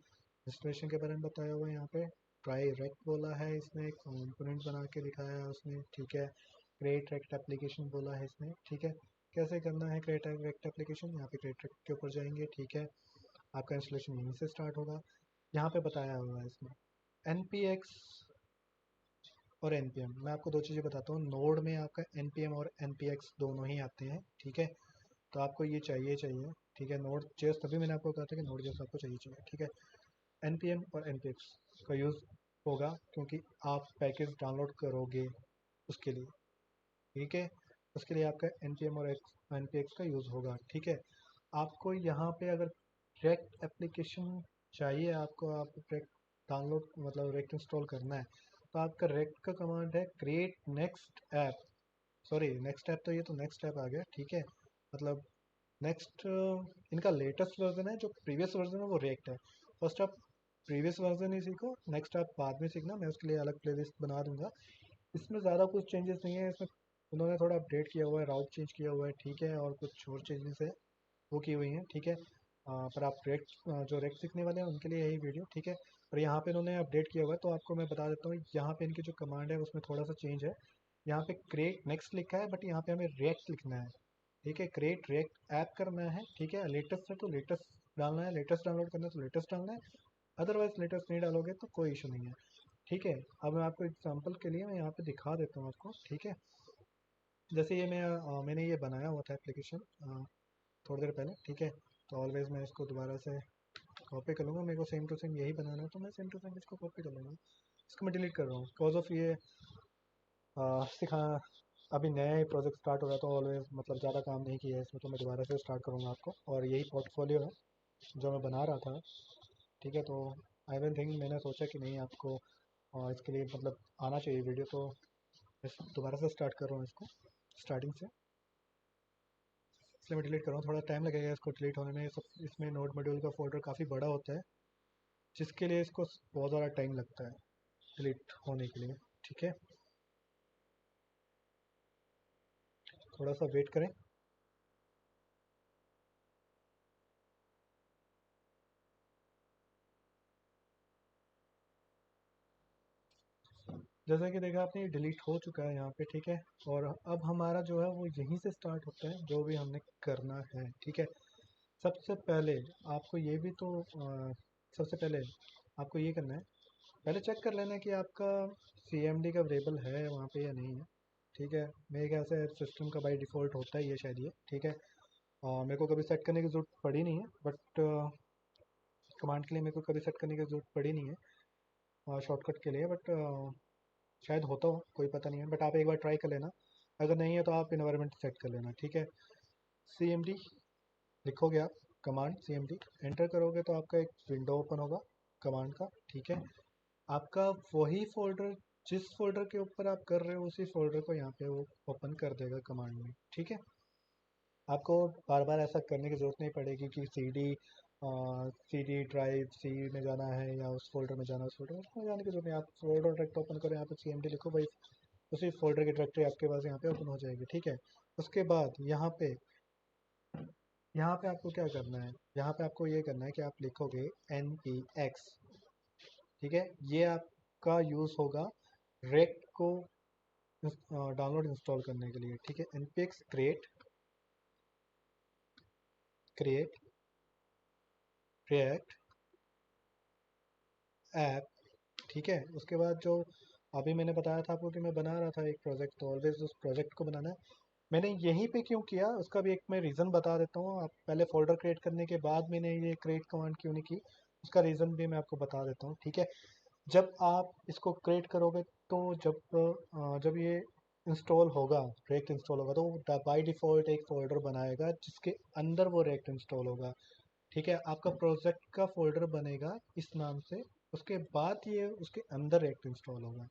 इंस्टॉलेशन के बारे में बताया हुआ है यहाँ पे। ट्राई रेक्ट बोला है इसमें, कंपोनेंट बना के दिखाया है उसने, ठीक है। क्रिएट रेक्ट एप्लीकेशन बोला है इसमें, ठीक है। कैसे करना है क्रिएट रेक्ट एप्लीकेशन, यहाँ पे क्रिएट रेक्ट के ऊपर जाएंगे, ठीक है। आपका इंस्टॉलेशन यहीं से स्टार्ट होगा। यहाँ पे बताया हुआ है इसमें npx और npm। मैं आपको दो चीज़ें बताता हूँ, नोड में आपका npm और npx दोनों ही आते हैं, ठीक है। तो आपको ये चाहिए चाहिए, ठीक है। नोड जेएस, तभी मैंने आपको कहा था कि नोड जेएस आपको चाहिए चाहिए, ठीक है। npm और npx का यूज़ होगा क्योंकि आप पैकेज डाउनलोड करोगे उसके लिए, ठीक है। उसके लिए आपका npm और npx का यूज़ होगा, ठीक है। आपको यहाँ पे अगर रेक्ट एप्लीकेशन चाहिए, आपको आप रेक्ट डाउनलोड मतलब रेक्ट इंस्टॉल करना है, तो आपका रेक्ट का कमांड है create next app. Sorry, next app तो ये तो नेक्स्ट ऐप आ गया, ठीक है। मतलब नेक्स्ट इनका लेटेस्ट वर्जन है, जो प्रीवियस वर्जन है वो रिएक्ट है। फर्स्ट आप प्रीवियस वर्जन ही सीखो, नेक्स्ट आप बाद में सीखना, मैं उसके लिए अलग प्लेलिस्ट बना दूंगा। इसमें ज़्यादा कुछ चेंजेस नहीं है, इसमें उन्होंने थोड़ा अपडेट किया हुआ है, राउट चेंज किया हुआ है, ठीक है, और कुछ और चेंजेस है वो की हुई हैं, ठीक है। पर आप रेक्ट जो रेक्ट सीखने वाले हैं उनके लिए यही वीडियो, ठीक है। और यहाँ पे इन्होंने अपडेट किया हुआ है, तो आपको मैं बता देता हूँ, यहाँ पे इनकी जो कमांड है उसमें थोड़ा सा चेंज है। यहाँ पे क्रिएट नेक्स्ट लिखा है, बट यहाँ पे हमें रिएक्ट लिखना है, ठीक है। क्रिएट रिएक्ट ऐप करना है, ठीक है। लेटेस्ट है तो लेटेस्ट डालना है, लेटेस्ट डाउनलोड करना है तो लेटेस्ट डालना है, अदरवाइज लेटेस्ट नहीं डालोगे तो कोई इशू नहीं है, ठीक है। अब मैं आपको एग्जांपल के लिए मैं यहाँ पे दिखा देता हूँ आपको, ठीक है। जैसे ये मैंने ये बनाया हुआ था एप्लीकेशन थोड़ी देर पहले, ठीक है। तो ऑलवेज मैं इसको दोबारा से कॉपी कर लूँगा, मेरे को सेम टू सेम यही बनाना है, तो मैं सेम टू सेम इसको कॉपी कर लूँगा। इसको मैं डिलीट कर रहा हूँ बिकॉज ऑफ ये सिखा, अभी नया ही प्रोजेक्ट स्टार्ट हो रहा है, तो ऑलवेज मतलब ज़्यादा काम नहीं किया है इसमें, तो मैं दोबारा से स्टार्ट करूँगा आपको। और यही पोर्टफोलियो है जो मैं बना रहा था, ठीक है। तो आई विल थिंक, मैंने सोचा कि नहीं आपको इसके लिए मतलब आना चाहिए वीडियो, तो दोबारा से स्टार्ट कर रहा हूँ इसको स्टार्टिंग से, इसलिए मैं डिलीट कर रहा हूँ। थोड़ा टाइम लगेगा इसको डिलीट होने में, ये सब इसमें नोड मॉड्यूल का फोल्डर काफ़ी बड़ा होता है, जिसके लिए इसको बहुत ज़्यादा टाइम लगता है डिलीट होने के लिए, ठीक है। थोड़ा सा वेट करें। जैसा कि देखा आपने, ये डिलीट हो चुका है यहाँ पे, ठीक है। और अब हमारा जो है वो यहीं से स्टार्ट होता है, जो भी हमने करना है, ठीक है। सबसे पहले आपको ये भी तो सबसे पहले आपको ये करना है, पहले चेक कर लेना कि आपका CMD का वेरिएबल है वहाँ पे या नहीं है, ठीक है। मेरे ख्याल से सिस्टम का बाई डिफ़ॉल्ट होता ही है शायद ये, ठीक है। मेरे को कभी सेट करने की ज़रूरत पड़ी नहीं है, बट कमांड के लिए मेरे को कभी सेट करने की ज़रूरत पड़ी नहीं है शॉर्टकट के लिए, बट शायद होता हो, कोई पता नहीं है, बट आप एक बार ट्राई कर लेना। अगर नहीं है तो आप इन्वायरमेंट सेट कर लेना, ठीक है। CMD लिखोगे आप, कमांड CMD एंटर करोगे तो आपका एक विंडो ओपन होगा कमांड का, ठीक है। आपका वही फोल्डर, जिस फोल्डर के ऊपर आप कर रहे हो उसी फोल्डर को यहाँ पे वो ओपन कर देगा कमांड में, ठीक है। आपको बार बार ऐसा करने की ज़रूरत नहीं पड़ेगी कि CD ड्राइव सी में जाना है या उस फोल्डर में जाना है, उस फोल्डर में जाने की जरूरत नहीं। आप फोल्डर डायरेक्ट ओपन करो, यहाँ पे CMD लिखो भाई, उसी फोल्डर की डायरेक्टरी आपके पास यहाँ पे ओपन हो जाएगी, ठीक है। उसके बाद यहाँ पे आपको क्या करना है, यहाँ पे आपको ये करना है कि आप लिखोगे npx, ठीक है। ये आपका यूज़ होगा रेक्ट को डाउनलोड इंस्टॉल करने के लिए, ठीक है। npx create create react app, ठीक है। उसके बाद जो अभी मैंने बताया था आपको कि मैं बना रहा था एक प्रोजेक्ट, तो ऑलवेज उस प्रोजेक्ट को बनाना है। मैंने यहीं पे क्यों किया उसका भी एक मैं रीज़न बता देता हूँ। आप पहले फोल्डर क्रिएट करने के बाद मैंने ये क्रिएट कमांड क्यों नहीं की, उसका रीज़न भी मैं आपको बता देता हूँ, ठीक है। जब आप इसको क्रिएट करोगे तो जब ये इंस्टॉल होगा, रेक्ट इंस्टॉल होगा, तो बाय डिफ़ॉल्ट एक फ़ोल्डर बनाएगा जिसके अंदर वो रेक्ट इंस्टॉल होगा, ठीक है। आपका प्रोजेक्ट का फोल्डर बनेगा इस नाम से, उसके बाद ये उसके अंदर रेक्ट इंस्टॉल होगा,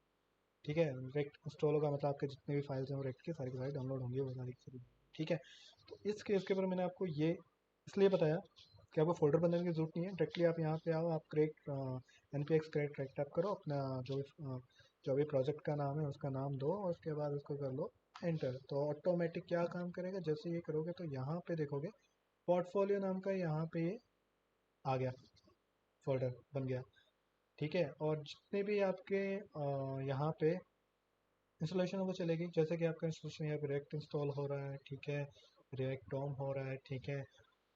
ठीक है। रेक्ट इंस्टॉल होगा मतलब आपके जितने भी फाइल्स हैं वो रेक्ट की सारी डाउनलोड होंगी, वो सारी की सारी, ठीक है। तो इस केस के ऊपर मैंने आपको ये इसलिए बताया कि आपको फोल्डर बनाने की जरूरत नहीं है, डायरेक्टली आप यहाँ पे आओ, आप create npx create react type करो, अपना जो भी प्रोजेक्ट का नाम है उसका नाम दो, और उसके बाद उसको कर लो एंटर। तो ऑटोमेटिक क्या काम करेगा, जैसे ये करोगे तो यहाँ पे देखोगे पोर्टफोलियो नाम का यहाँ पे ये आ गया, फोल्डर बन गया, ठीक है। और जितने भी आपके यहाँ पे इंस्टॉलेशन वो चलेगी, जैसे कि आपका इंस्टॉलेशन यहाँ पे रिएक्ट इंस्टॉल हो रहा है, ठीक है, रिएक्ट डॉम हो रहा है, ठीक है,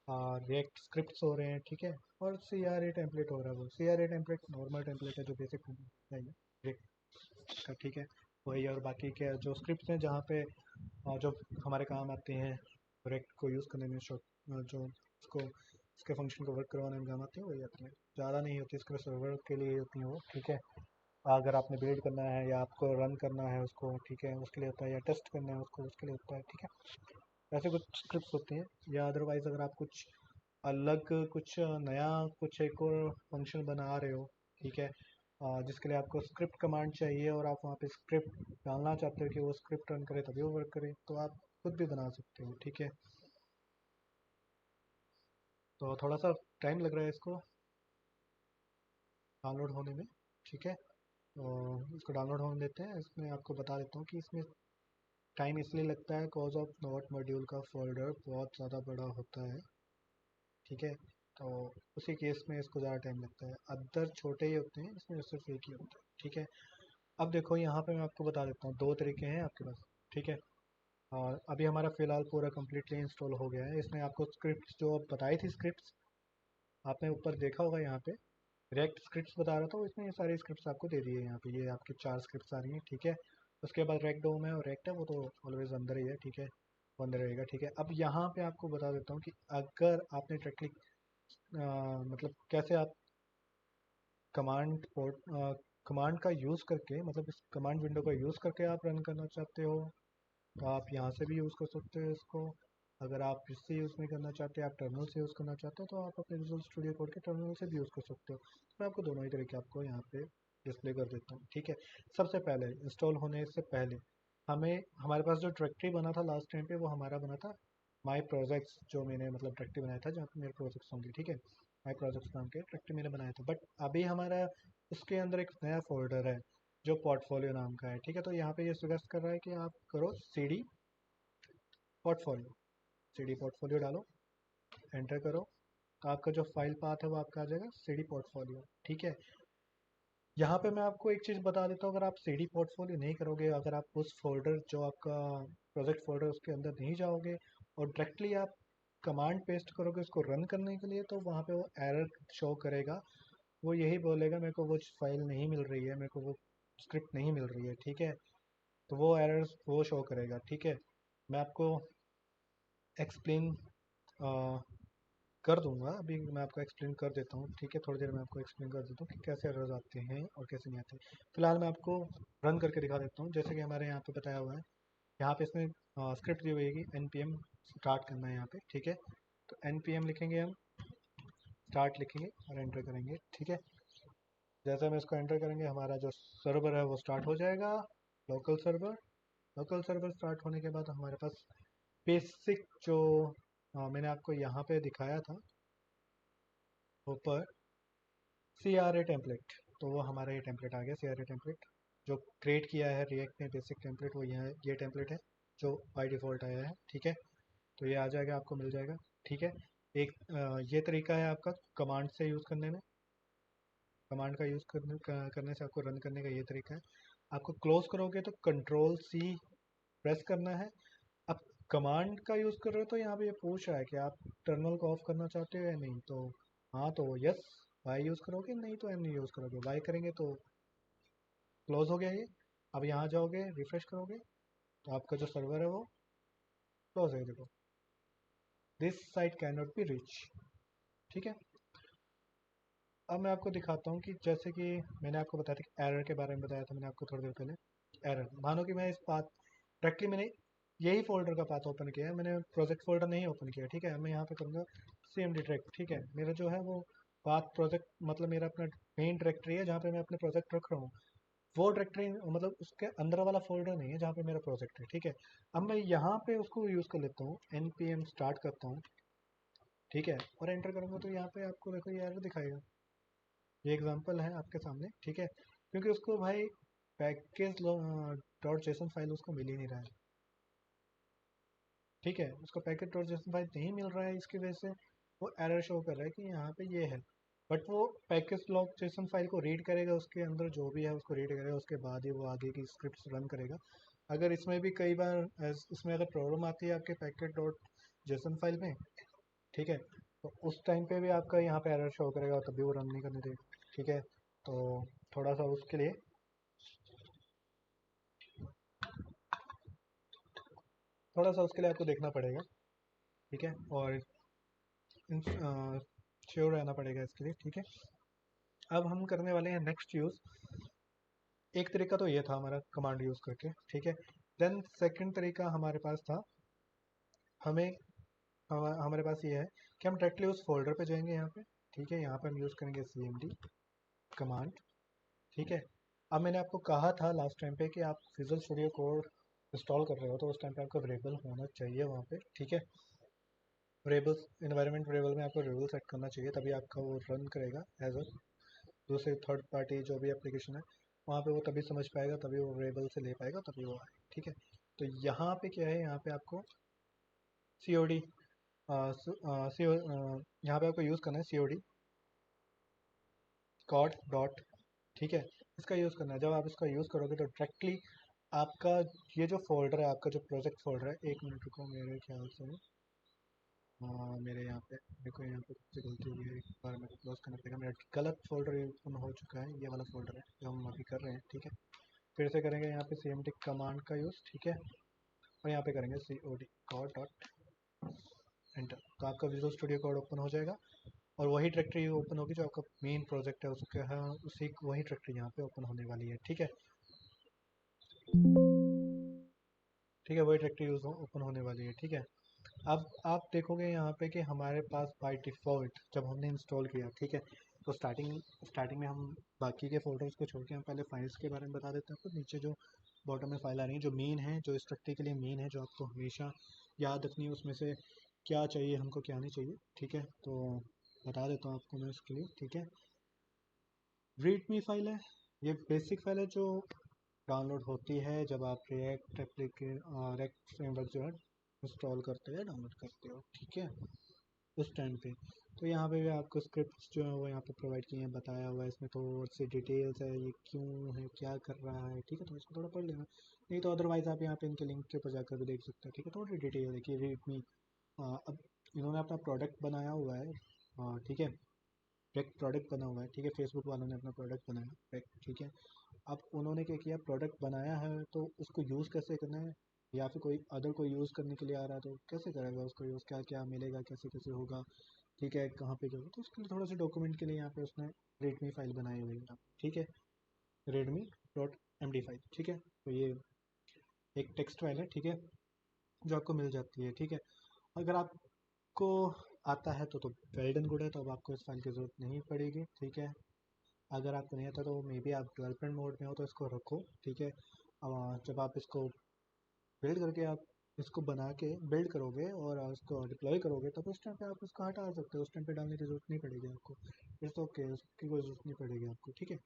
रिएक्ट स्क्रिप्ट्स हो रहे हैं, ठीक है, और CRA टेम्पलेट हो रहा है। वो CRA टेम्पलेट नॉर्मल टेम्पलेट है जो बेसिक है रिएक्ट का, ठीक है, वही। और बाकी के जो स्क्रिप्ट्स हैं जहाँ पे जो हमारे काम आते हैं रिएक्ट को यूज़ करने में, जो इसको इसके फंक्शन को वर्क करवाने में काम आती है, वही आती है। ज़्यादा नहीं होती, इसके सर्वर के लिए होती है वो, ठीक है। अगर आपने बिल्ड करना है या आपको रन करना है उसको, ठीक है, उसके लिए होता है, या टेस्ट करना है उसको, उसके लिए होता है, ठीक है। ऐसे कुछ स्क्रिप्ट्स होती हैं। या अदरवाइज़ अगर आप कुछ अलग, कुछ नया, कुछ एक और फंक्शन बना रहे हो, ठीक है, जिसके लिए आपको स्क्रिप्ट कमांड चाहिए और आप वहाँ पे स्क्रिप्ट डालना चाहते हो कि वो स्क्रिप्ट रन करे तभी वो वर्क करे, तो आप खुद भी बना सकते हो, ठीक है। तो थोड़ा सा टाइम लग रहा है इसको डाउनलोड होने में, ठीक है। तो इसको डाउनलोड होने देते हैं। इसमें आपको बता देता हूँ कि इसमें टाइम इसलिए लगता है कॉज ऑफ नोट मॉड्यूल का फोल्डर बहुत ज़्यादा बड़ा होता है, ठीक है। तो उसी केस में इसको ज़्यादा टाइम लगता है, अदर छोटे ही होते हैं, इसमें सिर्फ एक ही होता है, ठीक है। अब देखो यहाँ पे मैं आपको बता देता हूँ, दो तरीके हैं आपके पास, ठीक है। और अभी हमारा फ़िलहाल पूरा कम्प्लीटली इंस्टॉल हो गया है। इसमें आपको स्क्रिप्ट जो बताई थी, स्क्रिप्ट आपने ऊपर देखा होगा यहाँ पे रिएक्ट स्क्रिप्ट्स बता रहा था, वो इसमें ये सारी स्क्रिप्ट्स आपको दे दी है यहाँ पे, ये आपकी 4 स्क्रिप्ट्स आ रही हैं, ठीक है। उसके बाद रेक्ट डोम है, और रेक्ट है वो तो ऑलवेज अंदर ही है, ठीक है, वो अंदर रहेगा, ठीक है। अब यहाँ पे आपको बता देता हूँ कि अगर आपने डायरेक्टली मतलब कैसे आप कमांड पोर्ट कमांड का यूज़ करके, मतलब इस कमांड विंडो का यूज़ करके आप रन करना चाहते हो तो आप यहाँ से भी यूज़ कर सकते हो इसको। अगर आप इससे यूज़ नहीं करना चाहते, आप टर्मिनल से यूज़ करना चाहते हो, तो आप अपने विजुअल स्टूडियो कोड के टर्मिनल से भी यूज़ कर सकते हो। तो मैं आपको दोनों ही तरीके आपको यहाँ पे डिस्प्ले कर देता हूँ, ठीक है। सबसे पहले इंस्टॉल होने से पहले हमें, हमारे पास जो डायरेक्टरी बना था लास्ट टाइम पे, वो हमारा बना था माई प्रोजेक्ट्स, जो मैंने मतलब डायरेक्टरी बनाया था जहाँ पे मेरे प्रोजेक्ट्स होंगे, ठीक है। माई प्रोजेक्ट्स नाम के डायरेक्टरी मैंने बनाया था, बट अभी हमारा उसके अंदर एक नया फोल्डर है जो पोर्टफोलियो नाम का है, ठीक है। तो यहाँ पे ये सजेस्ट कर रहा है कि आप करो पोर्टफोलियो CD पोर्टफोलियो डालो, एंटर करो, तो आपका जो फाइल पाथ है वो आपका आ जाएगा CD पोर्टफोलियो, ठीक है। यहाँ पे मैं आपको एक चीज़ बता देता हूँ, अगर आप CD पोर्टफोलियो नहीं करोगे, अगर आप उस फोल्डर जो आपका प्रोजेक्ट फोल्डर उसके अंदर नहीं जाओगे और डायरेक्टली आप कमांड पेस्ट करोगे उसको रन करने के लिए, तो वहाँ पे वो एरर शो करेगा। वो यही बोलेगा मेरे को वो फाइल नहीं मिल रही है, मेरे को वो स्क्रिप्ट नहीं मिल रही है, ठीक है। तो वो एरर्स वो शो करेगा, ठीक है। मैं आपको एक्सप्लेन कर दूंगा, अभी मैं आपको एक्सप्लेन कर देता हूँ, ठीक है। थोड़ी देर में आपको एक्सप्लेन कर देता हूँ कि कैसे एरर्स आते हैं और कैसे नहीं आते। फिलहाल मैं आपको रन करके दिखा देता हूँ, जैसे कि हमारे यहाँ पे बताया हुआ है यहाँ पे इसमें स्क्रिप्ट दी हुई है कि npm स्टार्ट करना है यहाँ पे, ठीक है। तो npm लिखेंगे हम, स्टार्ट लिखेंगे और एंटर करेंगे, ठीक है। जैसे हम इसको एंटर करेंगे हमारा जो सर्वर है वो स्टार्ट हो जाएगा, local server. Local server start होने के बाद हमारे पास बेसिक जो मैंने आपको यहाँ पे दिखाया था ऊपर, CRA टेम्पलेट, तो वो हमारा ये टेम्पलेट आ गया। CRA टेम्पलेट जो क्रिएट किया है रिएक्ट ने, बेसिक टेम्पलेट, वो यहाँ ये टेम्पलेट है जो बाय डिफ़ॉल्ट आया है, ठीक है। तो ये आ जाएगा, आपको मिल जाएगा, ठीक है। एक ये तरीका है आपका कमांड से यूज़ करने में, कमांड का यूज़ करने से आपको रन करने का ये तरीका है। आपको क्लोज करोगे तो कंट्रोल C प्रेस करना है। अब कमांड का यूज़ कर रहे हो तो यहाँ पे ये पूछ रहा है कि आप टर्मिनल को ऑफ करना चाहते हो या नहीं, तो हाँ तो यस वाई यूज़ करोगे, नहीं तो एम नहीं यूज़ करोगे। वाई करेंगे तो क्लोज हो गया ये। अब यहाँ जाओगे, रिफ्रेश करोगे तो आपका जो सर्वर है वो क्लोज है, देखो this site can not be reach, ठीक है। अब मैं आपको दिखाता हूँ कि जैसे कि मैंने आपको बताया था कि एरर के बारे में बताया था मैंने आपको थोड़ी देर पहले। एरर मानो कि मैं इस पाथ डायरेक्टली मैंने यही फोल्डर का पाथ ओपन किया है, मैंने प्रोजेक्ट फोल्डर नहीं ओपन किया, ठीक है। मैं यहाँ पे करूँगा CMD डायरेक्ट, ठीक है। मेरा जो है वो पाथ प्रोजेक्ट मतलब मेरा अपना मेन डायरेक्टरी है जहाँ पे मैं अपने प्रोजेक्ट रख रहा हूँ, वो डायरेक्टरी मतलब उसके अंदर वाला फोल्डर नहीं है जहाँ पे मेरा प्रोजेक्ट है, ठीक है। अब मैं यहाँ पे उसको यूज़ कर लेता हूँ, npm स्टार्ट करता हूँ, ठीक है, और एंटर करूँगा तो यहाँ पे आपको देखो ये एरर दिखाएगा। ये एग्जांपल है आपके सामने, ठीक है, क्योंकि उसको भाई पैकेज डॉट जेसन फाइल उसको मिल ही नहीं रहा है, ठीक है। उसको पैकेज डॉट जेसन फाइल नहीं मिल रहा है, इसकी वजह से वो एरर शो कर रहा है कि यहाँ पे ये है। बट वो पैकेज डॉट जेसन फाइल को रीड करेगा, उसके अंदर जो भी है उसको रीड करेगा, उसके बाद ही वो आगे की स्क्रिप्ट रन करेगा। अगर इसमें भी कई बार इसमें अगर प्रॉब्लम आती है आपके पैकेज डॉट जेसन फाइल में, ठीक है, तो उस टाइम पे भी आपका यहाँ पे एरर शो करेगा और तभी वो रन नहीं करने देगा, ठीक है। तो थोड़ा सा उसके लिए आपको देखना पड़ेगा, ठीक है, और श्योर रहना पड़ेगा इसके लिए, ठीक है। अब हम करने वाले हैं नेक्स्ट यूज़। एक तरीका तो ये था हमारा कमांड यूज़ करके, ठीक है। देन सेकंड तरीका हमारे पास था, हमें हमारे पास ये है कि हम डायरेक्टली उस फोल्डर पे जाएंगे यहाँ पे, ठीक है। यहाँ पे हम यूज़ करेंगे CMD कमांड, ठीक है। अब मैंने आपको कहा था लास्ट टाइम पे कि आप विजुअल स्टूडियो कोड इंस्टॉल कर रहे हो तो उस टाइम पे आपका वेरिएबल होना चाहिए वहाँ पे, ठीक है। वेरिएबल्स इन्वायरमेंट वेरिएबल में आपको वेरिएबल सेट करना चाहिए, तभी आपका वो रन करेगा एज अ दूसरे थर्ड पार्टी जो भी एप्लीकेशन है वहाँ पे वो तभी समझ पाएगा, तभी वो वेरिएबल से ले पाएगा, तभी वो आए, ठीक है। तो यहाँ पे क्या है, यहाँ पे आपको COD यहाँ पे आपको यूज़ करना है COD कॉड डॉट, ठीक है। इसका यूज़ करना है। जब आप इसका यूज़ करोगे तो डायरेक्टली आपका ये जो फोल्डर है, आपका जो प्रोजेक्ट फोल्डर है, एक मिनट रुको, मेरे ख्याल से मेरे यहाँ पे देखो, यहाँ पे कुछ गलती हुई है, एक बार मेरे क्लोज करना पड़ेगा, मेरा गलत फोल्डर ओपन हो चुका है, ये वाला फोल्डर है जो हम अभी कर रहे हैं, ठीक है। फिर से करेंगे यहाँ पे CMD कमांड का यूज़, ठीक है, और यहाँ पे करेंगे COD कोड डॉट एंटर, तो आपका विजुअल स्टूडियो कोड ओपन हो जाएगा और वही डायरेक्टरी ओपन होगी जो आपका मेन प्रोजेक्ट है उसका है, उसी वही डायरेक्टरी यहाँ पे ओपन होने वाली है, ठीक है। ठीक है, वही डायरेक्टरी यूज ओपन होने वाली है, ठीक है। अब आप देखोगे यहाँ पे कि हमारे पास बाय डिफ़ॉल्ट जब हमने इंस्टॉल किया, ठीक है, तो स्टार्टिंग में हम बाकी के फोल्डर्स को छोड़ के हम पहले फाइल्स के बारे में बता देते हैं आपको। नीचे जो बॉटम में फाइल आ रही है जो मेन है, जो इस डायरेक्टरी के लिए मेन है, जो आपको हमेशा याद रखनी है, उसमें से क्या चाहिए हमको क्या नहीं चाहिए, ठीक है। तो बता देता हूँ आपको मैं उसके लिए, ठीक है। रीडमी फाइल है, ये बेसिक फाइल है जो डाउनलोड होती है जब आप रिएक्ट फ्रेमवर्क जो है इंस्टॉल करते हैं, डाउनलोड करते हो, ठीक है, उस टाइम पे। तो यहाँ पे भी आपको स्क्रिप्ट्स जो है वो यहाँ पे प्रोवाइड किए हैं, बताया हुआ है इसमें थोड़ी सी डिटेल्स है, ये क्यों है क्या कर रहा है, ठीक है। तो इसको थोड़ा पढ़ लेना, नहीं तो अदरवाइज़ आप यहाँ पे इनके लिंक के ऊपर जाकर भी देख सकते हैं, ठीक है। थोड़ी डिटेल है कि रेडमी अब इन्होंने अपना प्रोडक्ट बनाया हुआ है, ठीक है, एक प्रोडक्ट बना हुआ है, ठीक है। फेसबुक वालों ने अपना प्रोडक्ट बनाया, ठीक है। अब उन्होंने क्या किया, प्रोडक्ट बनाया है तो उसको यूज़ कैसे करना है, या फिर कोई अदर कोई यूज़ करने के लिए आ रहा है तो कैसे करेगा उसको यूज़, क्या क्या मिलेगा, कैसे कैसे होगा, ठीक है, कहाँ पे जाएगा, तो उसके लिए थोड़ा सा डॉक्यूमेंट के लिए यहाँ पे उसने रेडमी फाइल बनाई हुई है, ठीक है, रेडमी डॉट MD फाइल, ठीक है। तो ये एक टेक्स्ट फाइल है, ठीक है, जो आपको मिल जाती है, ठीक है। अगर आपको आता है तो वेल एंड गुड है, तो अब आपको इस फाइल की ज़रूरत नहीं पड़ेगी, ठीक है। अगर आपको नहीं आता तो मे बी आप डेवलपमेंट मोड में हो तो इसको रखो, ठीक है। जब आप इसको बिल्ड करके आप इसको बना के बिल्ड करोगे और उसको डिप्लॉय करोगे, तब उस टाइम पे आप उसको हटा सकते हो, उस टाइम पे डालने की ज़रूरत नहीं पड़ेगी आपको। इट्स ओके, उसकी कोई ज़रूरत नहीं पड़ेगी आपको, ठीक है।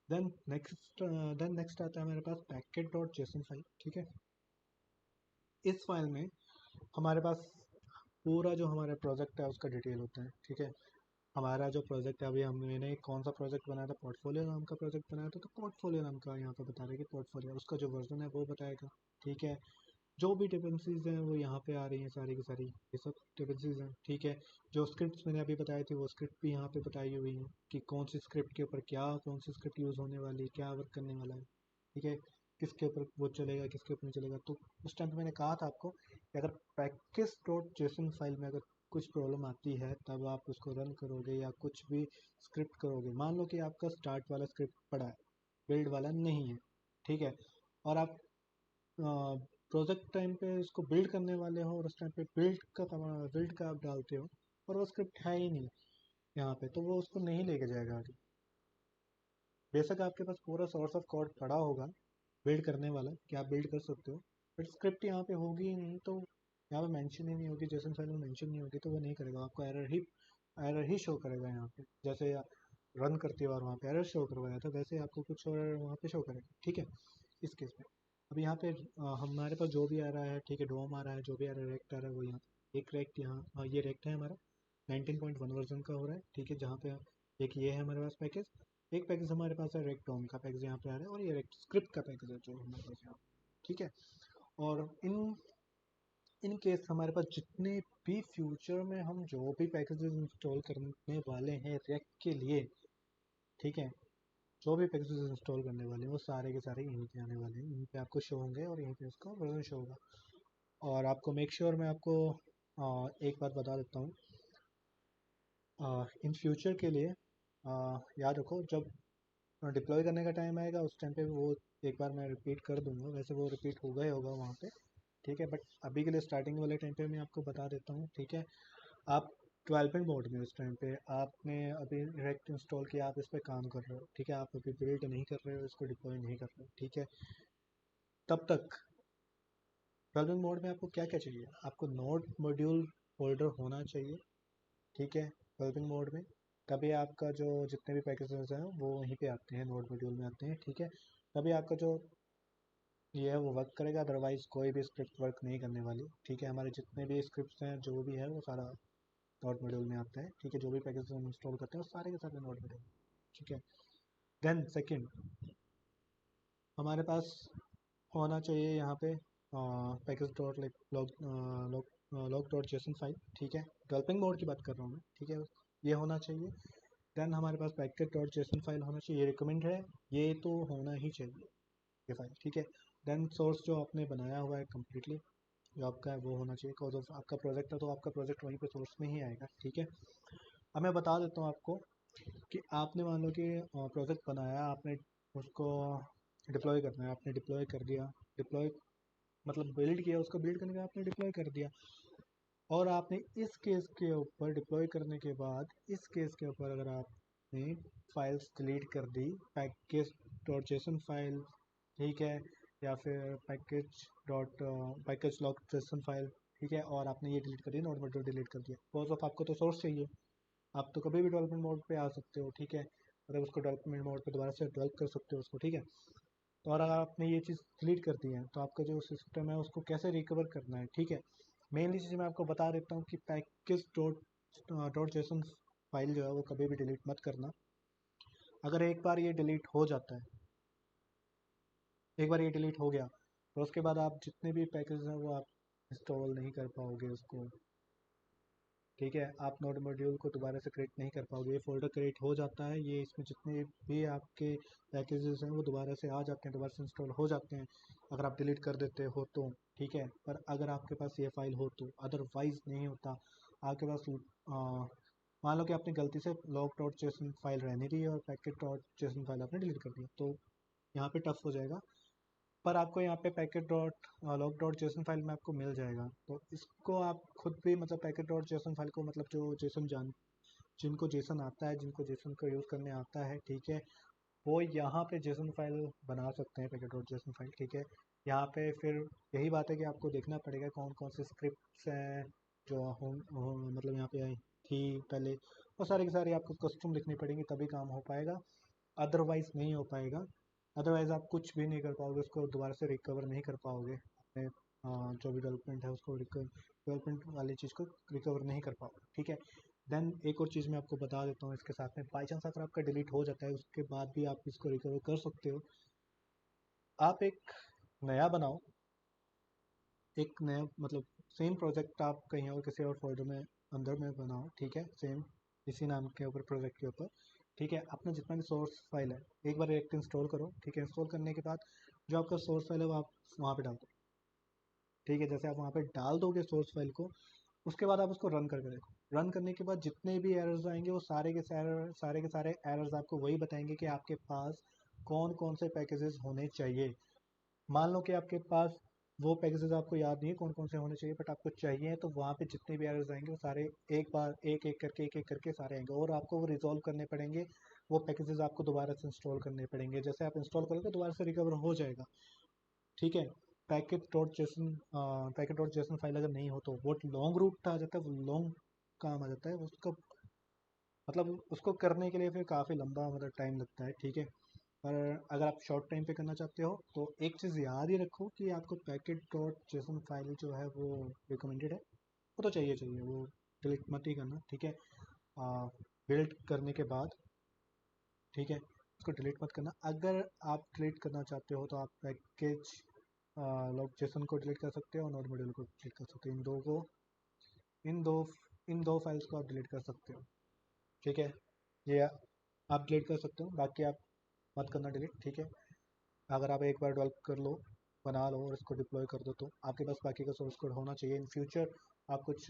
देन नेक्स्ट आता है हमारे पास पैकेट डॉट जेसन फाइल, ठीक है। इस फाइल में हमारे पास पूरा जो हमारा प्रोजेक्ट है उसका डिटेल होता है, ठीक है। हमारा जो प्रोजेक्ट है, अभी मैंने कौन सा प्रोजेक्ट बनाया था, पोर्टफोलियो नाम का प्रोजेक्ट बनाया था, तो पोर्टफोलियो नाम का यहाँ पे बता रहे हैं कि पोर्टफोलियो, उसका जो वर्जन है वो बताएगा, ठीक है। जो भी डिपेंडेंसीज हैं वो यहाँ पे आ रही हैं, सारी की सारी ये सब डिपेंडेंसीज हैं, ठीक है। जो स्क्रिप्ट्स मैंने अभी बताई थी वो स्क्रिप्ट भी यहाँ पे बताई हुई हैं कि कौन सी स्क्रिप्ट के ऊपर क्या, कौन सी स्क्रिप्ट यूज़ होने वाली है, क्या वर्क करने वाला है, ठीक है। किसके ऊपर वो चलेगा, किसके ऊपर नहीं चलेगा। तो उस टाइम पे मैंने कहा था आपको कि अगर पैकेज डॉट जेसन फाइल में अगर कुछ प्रॉब्लम आती है तब आप उसको रन करोगे या कुछ भी स्क्रिप्ट करोगे, मान लो कि आपका स्टार्ट वाला स्क्रिप्ट पड़ा है, बिल्ड वाला नहीं है, ठीक है। और आप प्रोजेक्ट टाइम पे इसको बिल्ड करने वाले हो और उस टाइम पे बिल्ड का आप डालते हो और वो स्क्रिप्ट है ही नहीं यहाँ पे, तो वो उसको नहीं लेके जाएगा आगे। बेशक आपके पास पूरा सोर्स ऑफ कोड पड़ा होगा बिल्ड करने वाला कि आप बिल्ड कर सकते हो, बट स्क्रिप्ट यहाँ पे होगी ही नहीं, तो यहाँ पे मेंशन ही नहीं होगी, जेसन फाइल में मेंशन नहीं होगी, तो वो नहीं करेगा, आपको एरर ही शो करेगा यहाँ पे। जैसे रन करते हो और वहाँ पे एरर शो करवाया था, वैसे आपको कुछ और वहाँ पे शो करेगा, ठीक है। इस केस में अब यहाँ पे हमारे पास जो भी आ रहा है, ठीक है, डोम आ रहा है, जो भी आ रहा है, रेक्ट आ रहा है, वो यहाँ पे एक रेक्ट यहाँ ये रेक्ट है हमारा 19.1 वर्जन का हो रहा है, ठीक है। जहाँ पे एक ये है हमारे पास पैकेज, एक पैकेज हमारे पास है रेक्ट डोम का पैकेज यहाँ पे आ रहा है, और ये रेक्ट स्क्रिप्ट का पैकेज है जो हमारे पास यहाँ, ठीक है। और इन केस हमारे पास जितने भी फ्यूचर में हम जो भी पैकेजेस इंस्टॉल करने वाले हैं रेक्ट के लिए, ठीक है, जो भी पैकेजेस इंस्टॉल करने वाले हैं वो सारे के सारे यहीं पे आने वाले हैं, यहीं पे आपको शो होंगे और यहीं पे उसका वर्जन शो होगा। और आपको मेक श्योर मैं आपको एक बात बता देता हूँ, इन फ्यूचर के लिए याद रखो, जब डिप्लॉय करने का टाइम आएगा उस टाइम पे वो एक बार मैं रिपीट कर दूंगा, वैसे वो रिपीट होगा ही होगा वहाँ पे, ठीक है। बट अभी के लिए स्टार्टिंग वाले टाइम पे मैं आपको बता देता हूँ, ठीक है। आप डेवलपमेंट मोड में उस टाइम पे आपने अभी रेक्ट इंस्टॉल किया, आप इस पर काम कर रहे हो, ठीक है, आप अभी बिल्ड नहीं कर रहे हो, इसको डिप्लॉय नहीं कर रहे हो, ठीक है। तब तक डेवलपमेंट मोड में आपको क्या क्या चाहिए, आपको नोड मॉड्यूल फोल्डर होना चाहिए, ठीक है, डेवलपिंग मोड में। तभी आपका जो जितने भी पैकेजेस हैं वो वहीं पे आते हैं, नोड मॉड्यूल में आते हैं, ठीक है। तभी आपका जो ये है वो वर्क करेगा, अदरवाइज कोई भी स्क्रिप्ट वर्क नहीं करने वाली, ठीक है। हमारे जितने भी स्क्रिप्ट्स हैं जो भी है वो सारा नोड मॉड्यूल में आता है, ठीक है। जो भी पैकेज हम इंस्टॉल करते हैं वो सारे के सारे नोड मॉड्यूल, ठीक है। देन सेकंड हमारे पास होना चाहिए यहाँ पे package dot log log dot JSON file, ठीक है। डेवलपिंग मोड की बात कर रहा हूँ मैं, ठीक है, ये होना चाहिए। देन हमारे पास पैकेज डॉट जेसन फाइल होना चाहिए, ये रिकमेंड है, ये तो होना ही चाहिए ये फाइल, ठीक है। देन सोर्स जो आपने बनाया हुआ है कम्प्लीटली जो आपका है वो होना चाहिए, बिकॉज ऑफ आपका प्रोजेक्ट है तो आपका प्रोजेक्ट वहीं पे सोर्स में ही आएगा, ठीक है। अब मैं बता देता हूँ आपको कि आपने मान लो कि प्रोजेक्ट बनाया, आपने उसको डिप्लॉय करना है, आपने डिप्लॉय कर दिया, डिप्लॉय मतलब बिल्ड किया, उसको बिल्ड करने के बाद आपने डिप्लॉय कर दिया, और आपने इस केस के ऊपर डिप्लॉय करने के बाद इस केस के ऊपर अगर आपने फाइल्स डिलीट कर दी, पैकेज डॉट जेसन फाइल, ठीक है, या फिर पैकेज लॉग जेसन फाइल, ठीक है, और आपने ये डिलीट कर दिया, नोड मॉड्यूल डिलीट कर दिया, बिकॉज ऑफ आपको तो सोर्स चाहिए, आप तो कभी भी डेवलपमेंट मोड पे आ सकते हो, ठीक है। अगर उसको डेवलपमेंट मोड पे दोबारा से डेवलप कर सकते हो उसको, ठीक है। तो और अगर आपने ये चीज़ डिलीट कर दी है तो आपका जो सिस्टम है उसको कैसे रिकवर करना है, ठीक है। मेनली चीज़ मैं आपको बता देता हूँ कि package dot dot JSON file जो है वो कभी भी डिलीट मत करना। अगर एक बार ये डिलीट हो जाता है, एक बार ये डिलीट हो गया तो उसके बाद आप जितने भी पैकेज हैं वो आप इंस्टॉल नहीं कर पाओगे उसको, ठीक है। आप नोड मॉड्यूल को दोबारा से क्रिएट नहीं कर पाओगे, ये फोल्डर क्रिएट हो जाता है, ये इसमें जितने भी आपके पैकेजेस हैं वो दोबारा से आ जाते हैं, दोबारा से इंस्टॉल हो जाते हैं अगर आप डिलीट कर देते हो तो, ठीक है। पर अगर आपके पास ये फाइल हो तो, अदरवाइज नहीं होता। आपके पास मान लो कि आपने गलती से लॉग डॉट जेसन फाइल रहने दी और पैकेट डॉट जेसन फाइल आपने डिलीट कर दिया, तो यहाँ पे टफ हो जाएगा। पर आपको यहाँ पे packet dot log dot JSON file में आपको मिल जाएगा। तो इसको आप खुद भी मतलब पैकेट डॉट जेसन फाइल को मतलब जो जेसन जान जिनको जेसन आता है, जिनको जेसन का यूज़ करने आता है, ठीक है, वो यहाँ पे जेसन फाइल बना सकते हैं, पैकेट डॉट जेसन फाइल, ठीक है। यहाँ पे फिर यही बात है कि आपको देखना पड़ेगा कौन कौन से स्क्रिप्ट्स हैं जो मतलब यहाँ पे आई थी पहले, वो सारे के सारे आपको कस्टम लिखनी पड़ेंगी, तभी काम हो पाएगा, अदरवाइज़ नहीं हो पाएगा। अदरवाइज़ आप कुछ भी नहीं कर पाओगे, उसको दोबारा से रिकवर नहीं कर पाओगे अपने जो भी डेवलपमेंट है उसको डेवलपमेंट वाली चीज़ को रिकवर नहीं कर पाओगे, ठीक है। देन एक और चीज़ मैं आपको बता देता हूँ इसके साथ में, बाई चांस अगर आपका डिलीट हो जाता है उसके बाद भी आप इसको रिकवर कर सकते हो। आप एक नया बनाओ, एक नया मतलब सेम प्रोजेक्ट आप कहीं और किसी और फोल्डर में अंदर में बनाओ, ठीक है, सेम इसी नाम के ऊपर प्रोजेक्ट के ऊपर, ठीक है। अपना जितना भी सोर्स फाइल है एक बार रिएक्ट इंस्टॉल करो, ठीक है। इंस्टॉल करने के बाद जो आपका सोर्स फाइल है वो आप वहाँ पे डाल दो, ठीक है। जैसे आप वहाँ पे डाल दोगे सोर्स फाइल को, उसके बाद आप उसको रन करके देखो। रन करने के बाद जितने भी एरर्स आएंगे वो सारे के सारे एरर्स आपको वही बताएंगे कि आपके पास कौन कौन से पैकेजेस होने चाहिए। मान लो कि आपके पास वो पैकेजेस आपको याद नहीं है कौन कौन से होने चाहिए, बट आपको चाहिए, तो वहाँ पे जितने भी एरर्स आएंगे वो सारे एक बार एक एक करके सारे आएंगे, और आपको वो रिजॉल्व करने पड़ेंगे। वो पैकेजेस आपको दोबारा से इंस्टॉल करने पड़ेंगे, जैसे आप इंस्टॉल करोगे दोबारा से रिकवर हो जाएगा, ठीक है। पैकेट डॉट जेसन फाइल अगर नहीं हो तो वो लॉन्ग रूट आ जाता है, वो लॉन्ग काम आ जाता है उसका, मतलब उसको करने के लिए फिर काफ़ी लंबा मतलब टाइम लगता है, ठीक है। पर अगर आप शॉर्ट टाइम पे करना चाहते हो तो एक चीज़ याद ही रखो कि आपको पैकेट डॉट जेसन फाइल जो है वो रिकमेंडेड है, वो तो चाहिए चाहिए, वो डिलीट मत ही करना, ठीक है। बिल्ड करने के बाद, ठीक है, उसको डिलीट मत करना। अगर आप डिलीट करना चाहते हो तो आप पैकेज लॉग जेसन को डिलीट कर सकते हो और नोड मॉड्यूल को डिलीट कर सकते हो, इन दो इन दो फाइल्स को आप डिलीट कर सकते हो, ठीक है। ये आप डिलीट कर सकते हो, बाकी आप मत करना डिलीट, ठीक है। अगर आप एक बार डेवलप कर लो, बना लो और इसको डिप्लॉय कर दो, तो आपके पास बाकी का सोर्स कोड होना चाहिए। इन फ्यूचर आप कुछ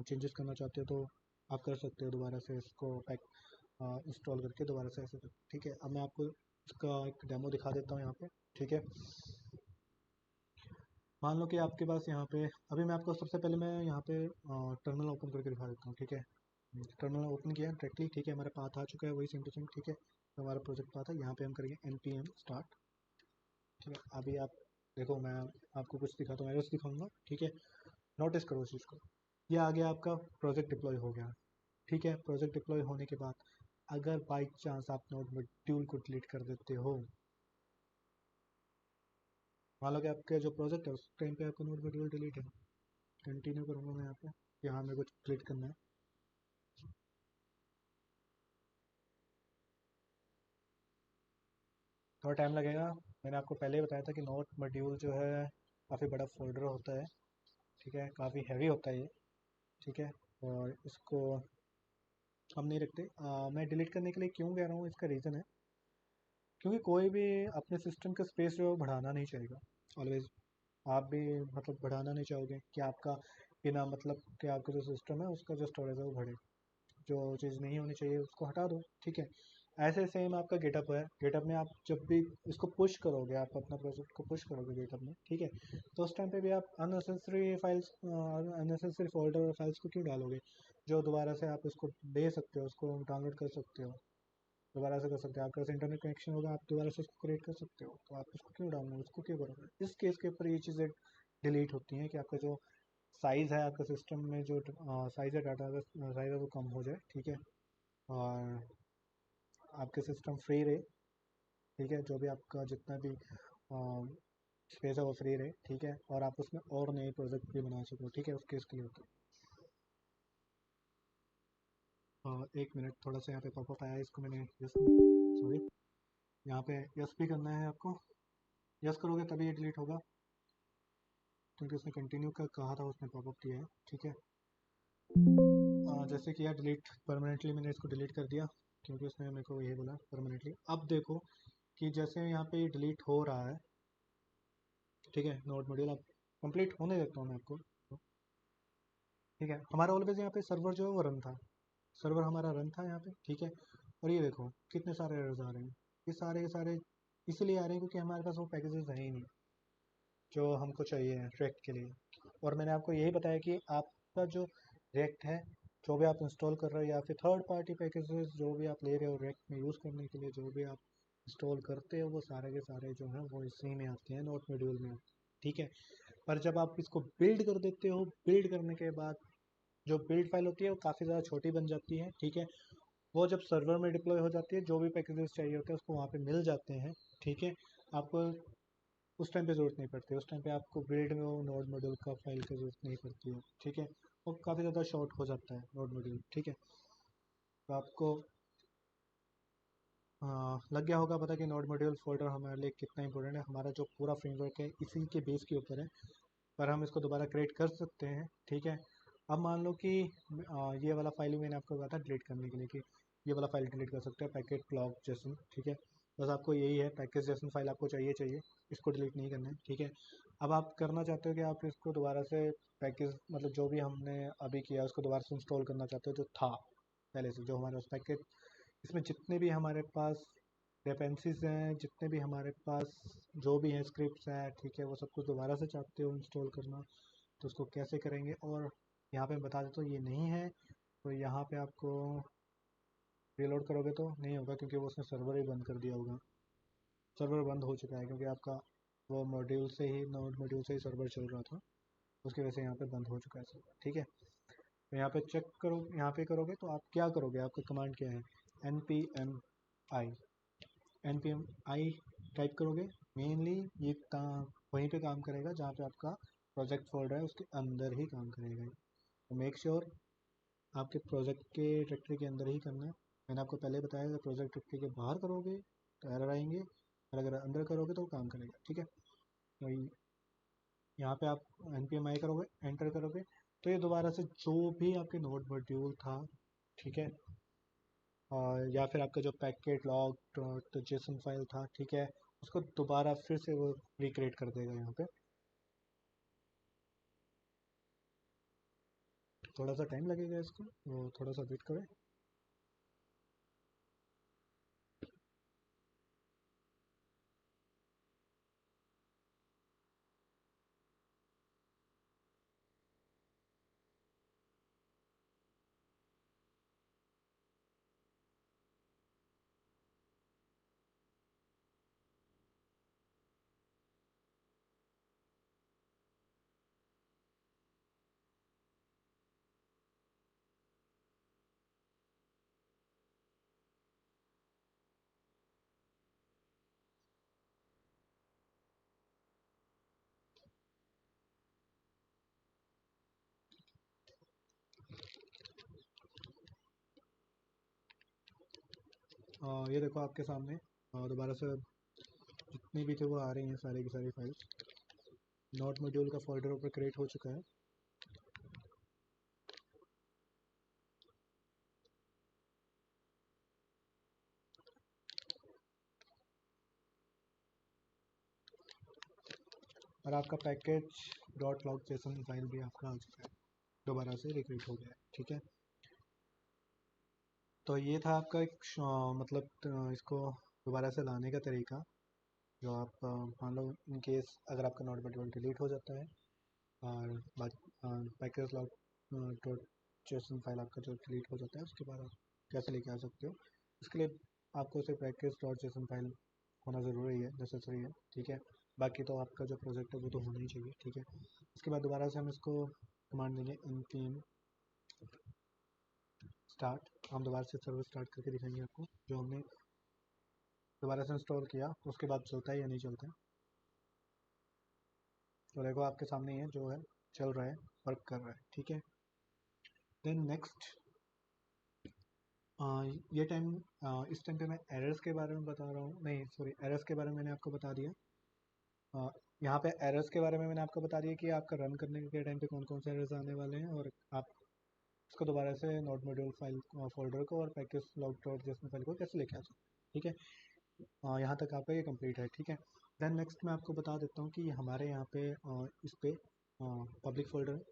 चेंजेस करना चाहते हो तो आप कर सकते हो दोबारा से इसको पैक इंस्टॉल करके दोबारा से ऐसे, ठीक है। अब मैं आपको इसका एक डेमो दिखा देता हूँ यहाँ पे, ठीक है। मान लो कि आपके पास यहाँ पे, अभी मैं आपको सबसे पहले मैं यहाँ पे टर्मिनल ओपन करके दिखा देता हूँ, ठीक है। टर्मिनल ओपन किया डायरेक्टली, ठीक है, हमारा पाथ आ चुका है वही सेम टू सेम, ठीक है। तो हमारा प्रोजेक्ट पाथ है, यहाँ पे हम करेंगे npm स्टार्ट, ठीक है। अभी आप देखो, मैं आपको कुछ दिखाता हूँ, एरर्स दिखाऊंगा, ठीक है। नोटिस करो उस चीज़ को, ये आ गया आपका प्रोजेक्ट डिप्लॉय हो गया, ठीक है। प्रोजेक्ट डिप्लॉय होने के बाद अगर बाई चांस आप नोड मॉड्यूल को डिलीट कर देते हो, मान लो कि आपका जो प्रोजेक्ट है उस टाइम पे आपका नोड मॉड्यूल डिलीट है, कंटिन्यू करूँगा मैं यहाँ पे, यहाँ मेरे को डिलीट करना है। थोड़ा टाइम लगेगा, मैंने आपको पहले ही बताया था कि नोट मॉड्यूल जो है काफ़ी बड़ा फोल्डर होता है, ठीक है, काफ़ी हैवी होता है ये, ठीक है। और इसको हम नहीं रखते। मैं डिलीट करने के लिए क्यों कह रहा हूँ, इसका रीज़न है क्योंकि कोई भी अपने सिस्टम का स्पेस जो है वो बढ़ाना नहीं चाहेगा ऑलवेज। आप भी मतलब बढ़ाना नहीं चाहोगे कि आपका बिना मतलब कि आपका जो सिस्टम है उसका जो स्टोरेज है वो बढ़े, जो चीज़ नहीं होनी चाहिए उसको हटा दो, ठीक है। ऐसे सेम आपका गेटअप है, गेटअप में आप जब भी इसको पुश करोगे, आप अपना प्रोजेक्ट को पुश करोगे गेटअप में, ठीक है, तो उस टाइम पे भी आप unnecessary files, unnecessary folder files को क्यों डालोगे, जो दोबारा से आप उसको दे सकते हो, उसको डाउनलोड कर सकते हो, दोबारा से कर सकते हो। आपके पास इंटरनेट कनेक्शन होगा, आप दोबारा से उसको क्रिएट कर सकते हो, तो आप उसको क्यों डाउनलोड, उसको क्यों करोगे। इस केस के ऊपर ये चीज़ें डिलीट होती हैं कि आपका जो साइज़ है आपका सिस्टम में, जो साइज़ है डाटा का साइज़ है वो कम हो जाए, ठीक है। और आपके सिस्टम फ्री रहे, ठीक है, जो भी आपका जितना भी स्पेस है वो फ्री रहे, ठीक है। और आप उसमें और नए प्रोजेक्ट भी बना सको, ठीक है, उसके इसके लिए होता है। एक मिनट, थोड़ा सा यहाँ पे पॉपअप आया, इसको मैंने यस, सॉरी, यहाँ पे यस भी करना है आपको। यस करोगे तभी ये डिलीट होगा, क्योंकि उसने कंटिन्यू का कहा था, उसने पॉपअप किया है, ठीक है। जैसे कि यार डिलीट परमानेंटली, मैंने इसको डिलीट कर दिया क्योंकि उसने मेरे को यही बोला परमानेंटली। अब देखो कि जैसे यहाँ पे डिलीट हो रहा है, ठीक है, नोड मॉड्यूल अब कंप्लीट होने देता हूँ मैं आपको, ठीक है। हमारा ऑलवेज यहाँ पे सर्वर जो है वो रन था, सर्वर हमारा रन था यहाँ पे, ठीक है। और ये देखो कितने सारे एरर्स आ रहे हैं, ये सारे के सारे इसलिए आ रहे हैं क्योंकि हमारे पास वो पैकेजेस है ही नहीं, जो हमको चाहिए रिएक्ट के लिए। और मैंने आपको यही बताया कि आपका जो रिएक्ट है, जो भी आप इंस्टॉल कर रहे हो या फिर थर्ड पार्टी पैकेजेस जो भी आप ले रहे हो रिएक्ट में यूज़ करने के लिए, जो भी आप इंस्टॉल करते हो वो सारे के सारे जो हैं वो इसी में आते हैं, नोट मॉड्यूल में। ठीक है। पर जब आप इसको बिल्ड कर देते हो, बिल्ड करने के बाद जो बिल्ड फाइल होती है वो काफ़ी ज़्यादा छोटी बन जाती है। ठीक है। वो जब सर्वर में डिप्लॉय हो जाती है, जो भी पैकेजेस चाहिए होते हैं उसको वहाँ पे मिल जाते हैं। ठीक है। आपको उस टाइम पे ज़रूरत नहीं पड़ती, उस टाइम पे आपको बिल्ड में वो नोड मॉड्यूल का फाइल की ज़रूरत नहीं पड़ती है। ठीक है। वो काफ़ी ज़्यादा शॉर्ट हो जाता है नोड मॉड्यूल। ठीक है। तो आपको लग गया होगा पता कि नोड मॉड्यूल फोल्डर हमारे लिए कितना इंपॉर्टेंट है। हमारा जो पूरा फ्रेमवर्क है इसी के बेस के ऊपर है, पर हम इसको दोबारा क्रिएट कर सकते हैं। ठीक है। अब मान लो कि ये वाला फाइल भी मैंने आपको कहा था डिलीट करने के लिए कि ये वाला फाइल डिलीट कर सकते हैं, पैकेट लॉग जेसन। ठीक है। बस आपको यही है, पैकेज जेसन फाइल आपको चाहिए, इसको डिलीट नहीं करना है। ठीक है। अब आप करना चाहते हो कि आप इसको दोबारा से पैकेज मतलब जो भी हमने अभी किया उसको दोबारा से इंस्टॉल करना चाहते हो, जो था पहले से जो हमारे पास पैकेज, इसमें जितने भी हमारे पास डिपेंडेंसीज हैं, जितने भी हमारे पास जो भी हैं स्क्रिप्ट्स हैं, ठीक है, वो सब कुछ दोबारा से चाहते हो इंस्टॉल करना, तो उसको कैसे करेंगे। और यहाँ पे मैं बता देता हूँ ये नहीं है तो यहाँ पे आपको रीलोड करोगे तो नहीं होगा, क्योंकि वो उसने सर्वर ही बंद कर दिया होगा। सर्वर बंद हो चुका है क्योंकि आपका वो मॉड्यूल से ही, नोड मॉड्यूल से ही सर्वर चल रहा था, उसकी वजह से यहाँ पे बंद हो चुका है सर्वर। ठीक है। तो यहाँ पे चेक करो, यहाँ पे करोगे तो आप क्या करोगे, आपका कमांड क्या है, npm आई टाइप करोगे। मेनली ये वहीं पे काम करेगा जहाँ पे आपका प्रोजेक्ट फोल्डर है, उसके अंदर ही काम करेगा। तो मेक श्योर आपके प्रोजेक्ट के डायरेक्टरी के अंदर ही करना है। मैंने आपको पहले बताया अगर प्रोजेक्ट डायरेक्टरी के बाहर करोगे तो एरर आएंगे, और अगर अंदर करोगे तो वो काम करेगा। ठीक है। तो यहाँ पे आप npm करोगे, एंटर करोगे, तो ये दोबारा से जो भी आपके नोड मॉड्यूल था, ठीक है, और या फिर आपका जो पैकेट लॉग तो जेसन फाइल था, ठीक है, उसको दोबारा फिर से वो रिक्रिएट कर देगा। यहाँ पे थोड़ा सा टाइम लगेगा, इसको वो थोड़ा सा वेट करें। ये देखो आपके सामने दोबारा से जितनी भी थे वो आ रही हैं, सारी की सारी फाइल्स नोट मॉड्यूल का फोल्डर ऊपर क्रिएट हो चुका है। और आपका package dot log JSON file भी आपका आ चुका है, दोबारा से रिक्रिएट हो गया है। ठीक है। तो ये था आपका एक मतलब इसको दोबारा से लाने का तरीका। जो आप मान लो इन केस अगर आपका नोट मॉड्यूल डिलीट हो जाता है और package log dot JSON file आपका जो डिलीट हो जाता है, उसके बाद आप कैसे लेके आ सकते हो, इसके लिए आपको सिर्फ पैकेज डॉट जेसन फाइल होना ज़रूरी है, नेसेसरी है। ठीक है। बाकी तो आपका जो प्रोजेक्ट है वो तो होना ही चाहिए। ठीक है। उसके बाद दोबारा से हम इसको कमांड देंगे npm स्टार्ट। हम दोबारा से सर्वर स्टार्ट करके दिखाएंगे आपको जो हमने दोबारा से इंस्टॉल किया उसके बाद चलता है या नहीं चलता है। तो देखो आपके सामने ही है, जो है चल रहा है, वर्क कर रहा है। ठीक है। देन नेक्स्ट ये टाइम इस टाइम पे मैं एरर्स के बारे में बता रहा हूँ, नहीं सॉरी, एरर्स के बारे में मैंने आपको बता दिया। यहाँ पे एरर्स के बारे में मैंने आपको बता दिया कि आपका रन करने के टाइम पे कौन कौन से एरर्स आने वाले हैं, और आप इसको दोबारा से नोट मॉड्यूल फाइल फोल्डर को और package log dot JSON file को कैसे लेके आ सकते हैं। ठीक है। यहाँ तक आपका ये कंप्लीट है। ठीक है। देन नेक्स्ट मैं आपको बता देता हूँ कि हमारे यहाँ पे इस पे पब्लिक फोल्डर है।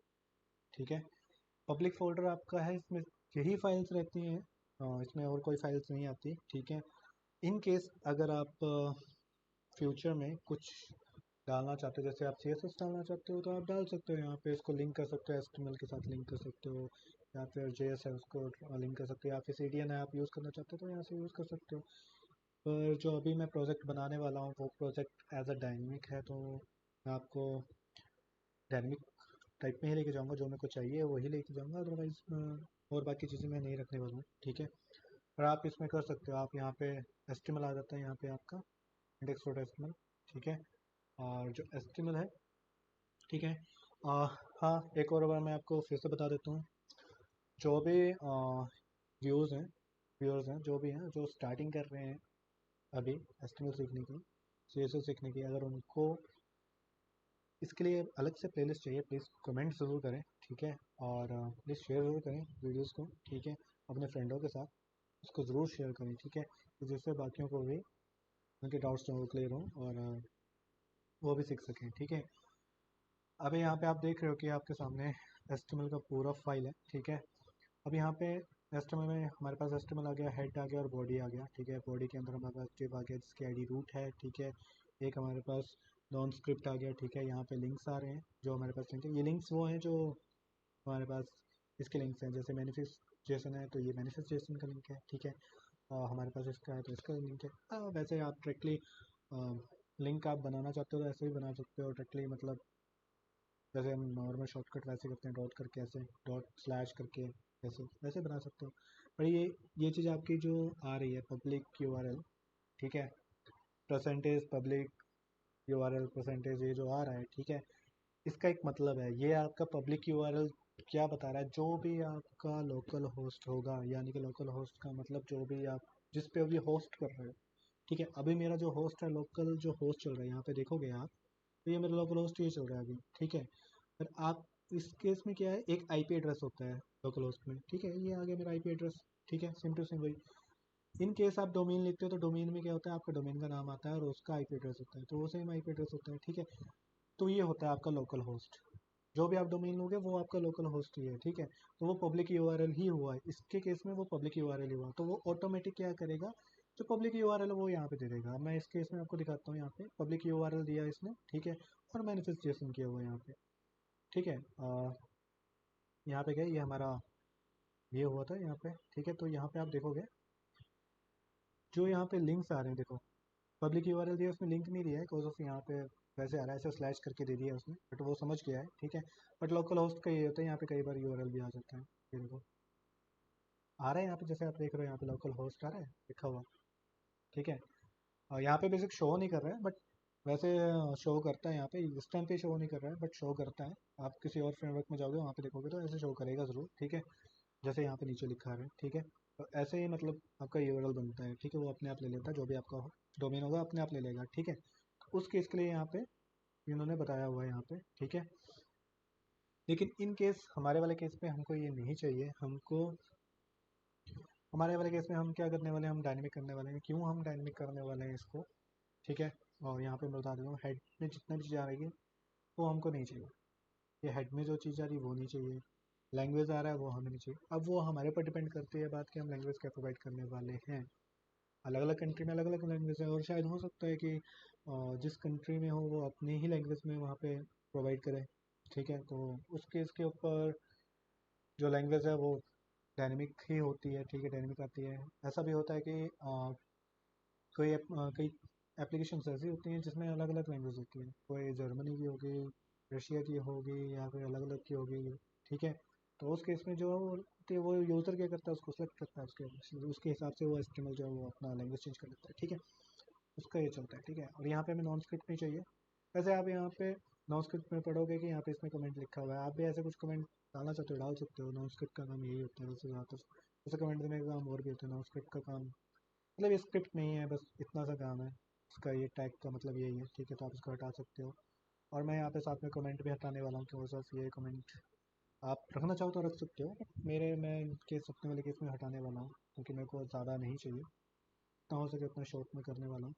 ठीक है। पब्लिक फोल्डर आपका है, इसमें यही फाइल्स रहती हैं, इसमें और कोई फाइल्स नहीं आती। ठीक है। इन केस अगर आप फ्यूचर में कुछ डालना चाहते हो, जैसे आप CSS डालना चाहते हो तो आप डाल सकते हो यहाँ पे, इसको लिंक कर सकते हो, HTML के साथ लिंक कर सकते हो, या फिर JS है उसको लिंक कर सकते हो, या फिर CDN है आप यूज़ करना चाहते हो तो यहाँ से यूज़ कर सकते हो। पर जो अभी मैं प्रोजेक्ट बनाने वाला हूँ वो प्रोजेक्ट एज अ डायनेमिक है, तो मैं आपको डायनेमिक टाइप में ही लेके जाऊँगा, जो मेरे को चाहिए वही लेके जाऊँगा, अदरवाइज़ और बाकी चीज़ें मैं नहीं रखने वाला हूँ, ठीक है। और आप इसमें कर सकते हो, आप यहाँ पे HTML आ जाता है यहाँ पे आपका index.html, ठीक है। और जो HTML है, ठीक है। हाँ, एक और बार मैं आपको फिर से बता देता हूँ, जो भी व्यूज़ हैं व्यूअर्स हैं, जो भी हैं जो स्टार्टिंग कर रहे हैं अभी HTML सीखने की, CSS सीखने की, अगर उनको इसके लिए अलग से प्लेलिस्ट चाहिए, प्लीज़ कमेंट ज़रूर करें, ठीक है। और प्लीज़ शेयर ज़रूर करें वीडियोस को, ठीक है, अपने फ्रेंडों के साथ उसको ज़रूर शेयर करें, ठीक है, तो जिससे बाकियों को भी उनके डाउट्स जो वो क्लियर हों और वो भी सीख सकें, ठीक है। अभी यहाँ पे आप देख रहे हो कि आपके सामने HTML का पूरा फाइल है, ठीक है। अब यहाँ पे HTML में हमारे पास HTML आ गया, हेड आ गया और बॉडी आ गया, ठीक है। बॉडी के अंदर हमारे पास div आ गया जिसकी आईडी रूट है, ठीक है। एक हमारे पास नॉन स्क्रिप्ट आ गया, ठीक है। यहाँ पे लिंक्स आ रहे हैं जो हमारे पास लिंक है, ये लिंक्स वो हैं जो हमारे पास इसके लिंक्स हैं, जैसे मैनिफेस्ट जेसन है तो ये मैनिफेस्ट जेसन का लिंक है, ठीक है। हमारे पास इसका है तो इसका लिंक है। वैसे आप डायरेक्टली लिंक आप बनाना चाहते हो तो ऐसे भी बना सकते हो डायरेक्टली, मतलब जैसे हम नॉर्मल शॉर्टकट वैसे करते हैं, डॉट करके ऐसे, डॉट स्लैश करके ऐसे वैसे बना सकते हो। पर ये चीज़ आपकी जो आ रही है पब्लिक URL, ठीक है, परसेंटेज पब्लिक URL परसेंटेज, ये जो आ रहा है, ठीक है, इसका एक मतलब है, ये आपका पब्लिक URL क्या बता रहा है, जो भी आपका लोकल होस्ट होगा, यानी कि लोकल होस्ट का मतलब जो भी आप जिस पे अभी होस्ट कर रहे हो, ठीक है। अभी मेरा जो होस्ट है, लोकल जो होस्ट चल रहा है, यहाँ पे देखोगे आप तो ये मेरा लोकल होस्ट ये चल रहा है अभी, ठीक है। पर आप इस केस में क्या है, एक IP एड्रेस होता है लोकल होस्ट में, ठीक है, ये आ गया मेरा IP एड्रेस, ठीक है, सिम टू सिम वही। इन केस आप डोमेन लिखते हो तो डोमेन में क्या होता है, आपका डोमेन का नाम आता है और उसका IP एड्रेस होता है, तो वो सेम IP एड्रेस होता है, ठीक है। तो ये होता है आपका लोकल होस्ट, जो भी आप डोमेन लोगे वो आपका लोकल होस्ट ही है, ठीक है। तो वो पब्लिक URL ही हुआ है, इसके केस में वो पब्लिक URL ही हुआ, तो वो ऑटोमेटिक क्या करेगा, जो पब्लिक URL है वो यहाँ पे दे देगा। मैं इस केस में आपको दिखाता हूँ, यहाँ पे पब्लिक URL दिया है इसने, ठीक है, और मैनिफेस्टेशन किया हुआ है यहाँ पे, ठीक है। यहाँ पे क्या है, ये हमारा ये हुआ था यहाँ पे, ठीक है। तो यहाँ पे आप देखोगे जो यहाँ पे लिंक्स आ रहे हैं, देखो पब्लिक URL दिया, उसमें लिंक नहीं दिया है, बिकॉज ऑफ यहाँ पे वैसे आ रहा है ऐसे स्लैश करके दे दिया उसने, बट वो समझ गया है, ठीक है। बट लोकल होस्ट का ये होता है, यहाँ पे कई बार URL भी आ जाता है, ये देखो आ रहा है यहाँ पे, जैसे आप देख रहे हो यहाँ पे लोकल होस्ट आ रहा है लिखा हुआ, ठीक है। और यहाँ पे बेसिक शो नहीं कर रहा है, बट वैसे शो करता है, यहाँ पे इस टाइम पे शो नहीं कर रहा है बट शो करता है। आप किसी और फ्रेमवर्क में जाओगे वहाँ पे देखोगे तो ऐसे शो करेगा ज़रूर, ठीक है, जैसे यहाँ पे नीचे लिखा है, ठीक है। तो ऐसे ही मतलब आपका URL बनता है, ठीक है, वो अपने आप ले लेता है, जो भी आपका डोमेन होगा अपने आप ले लेगा, ठीक है। उस केस के लिए यहाँ पे इन्होंने बताया हुआ है यहाँ पे, ठीक है। लेकिन इन केस हमारे वाले केस में हमको ये नहीं चाहिए, हमको हमारे वाले केस में हम क्या करने वाले हैं, हम डायनेमिक करने वाले हैं। क्यों हम डायनेमिक करने वाले हैं इसको, ठीक है। और यहाँ पे मैं बता देता हूँ, हेड में जितना भी चीज़ आ रही है वो हमको नहीं चाहिए, ये हेड में जो चीज़ आ रही है वो नहीं चाहिए, लैंग्वेज आ रहा है वो हमें नहीं चाहिए। अब वो हमारे पर डिपेंड करती है बात कि हम लैंग्वेज क्या प्रोवाइड करने वाले हैं। अलग अलग कंट्री में अलग अलग लैंग्वेज है, और शायद हो सकता है कि जिस कंट्री में हो वो अपनी ही लैंग्वेज में वहाँ पे प्रोवाइड करे, ठीक है। तो उस केस के ऊपर जो लैंग्वेज है वो डायनेमिक ही होती है, ठीक है, डायनेमिक आती है। ऐसा भी होता है कि कई एप्लीकेशंस ऐसी होती हैं जिसमें अलग अलग लैंग्वेज होती है, कोई जर्मनी की होगी, रशिया की होगी, या फिर अलग अलग की होगी, ठीक है। तो उस केस में जो है वो यूज़र क्या करता है, उसको सेलेक्ट करता है, उसके हिसाब से वो HTML जो है वो अपना लैंग्वेज चेंज कर लेता है, ठीक है। उसका ये चलता है, ठीक है। और यहाँ पे हमें नॉन स्क्रिप्ट नहीं चाहिए। वैसे आप यहाँ पे नॉन स्क्रिप्ट में पढ़ोगे कि यहाँ पे इसमें कमेंट लिखा हुआ है, आप भी ऐसे कुछ कमेंट डालना चाहते हो डाल सकते हो, नॉन स्क्रिप्ट का काम यही होता है वैसे ज़्यादातर। वैसे कमेंट देने का काम और भी होता है, नॉन स्क्रिप्ट का काम मतलब ये स्क्रिप्ट नहीं है, बस इतना सा काम है इसका, ये टैग का मतलब यही है, ठीक है। तो आप इसको हटा सकते हो। और मैं यहाँ पे साथ में कमेंट भी हटाने वाला हूँ, कि वो सिर्फ ये कमेंट आप रखना चाहो तो रख सकते हो, बट मैं इनके सपने वाले केस में हटाने वाला हूँ, क्योंकि मेरे को ज़्यादा नहीं चाहिए, जितना हो सके उतना शॉर्ट में करने वाला हूँ।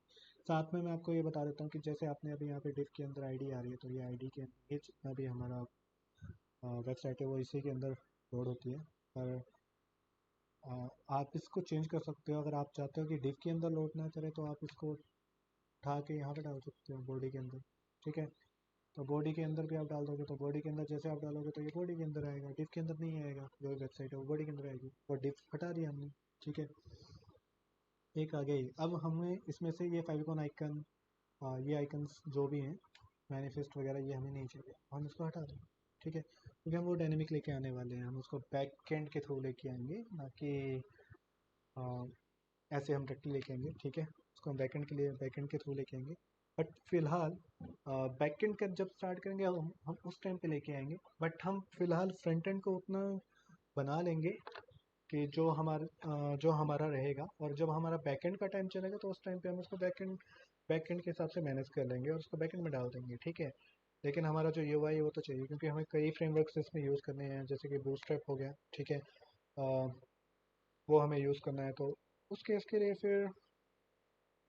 साथ में मैं आपको ये बता देता हूँ कि जैसे आपने अभी यहाँ पे डिव के अंदर आईडी आ रही है, तो ये आईडी के अंदर ये जितना भी हमारा वेबसाइट है वो इसी के अंदर लोड होती है। पर आप इसको चेंज कर सकते हो, अगर आप चाहते हो कि डिव के अंदर लोड ना करे तो आप इसको उठा के यहाँ पे डाल सकते हो बॉडी के अंदर, ठीक है। तो बॉडी के अंदर भी आप डाल दोगे तो बॉडी के अंदर जैसे आप डालोगे तो ये बॉडी के अंदर आएगा, डिव के अंदर नहीं आएगा। जो वेबसाइट है वो बॉडी के अंदर आएगी और डिव हटा दिया हमने। ठीक है, एक आ गई। अब हमें इसमें से ये फेविकॉन आइकन, ये आइकन्स जो भी हैं मैनिफेस्ट वगैरह, ये हमें नहीं चाहिए, हम इसको हटा दें। ठीक है, क्योंकि हम वो डायनेमिक लेके आने वाले हैं, हम उसको बैक एंड के थ्रू लेके आएंगे, ना कि ऐसे हम डायरेक्टली लेके आएंगे। ठीक है, उसको हम बैकएंड के लिए बैकएंड के थ्रू लेके आएंगे। बट फिलहाल बैकएंड का जब स्टार्ट करेंगे हम उस टाइम पे लेके आएंगे। बट हम फिलहाल फ्रंट एंड को उतना बना लेंगे कि जो हमारा रहेगा, और जब हमारा बैकएंड का टाइम चलेगा तो उस टाइम पे हम उसको बैकएंड के हिसाब से मैनेज कर लेंगे और उसको बैकएंड में डाल देंगे। ठीक है, लेकिन हमारा जो यूआई है वो तो चाहिए, क्योंकि हमें कई फ्रेमवर्क्स इसमें यूज़ करने हैं, जैसे कि बूटस्ट्रैप हो गया। ठीक है, वो हमें यूज़ करना है, तो उस केस के लिए फिर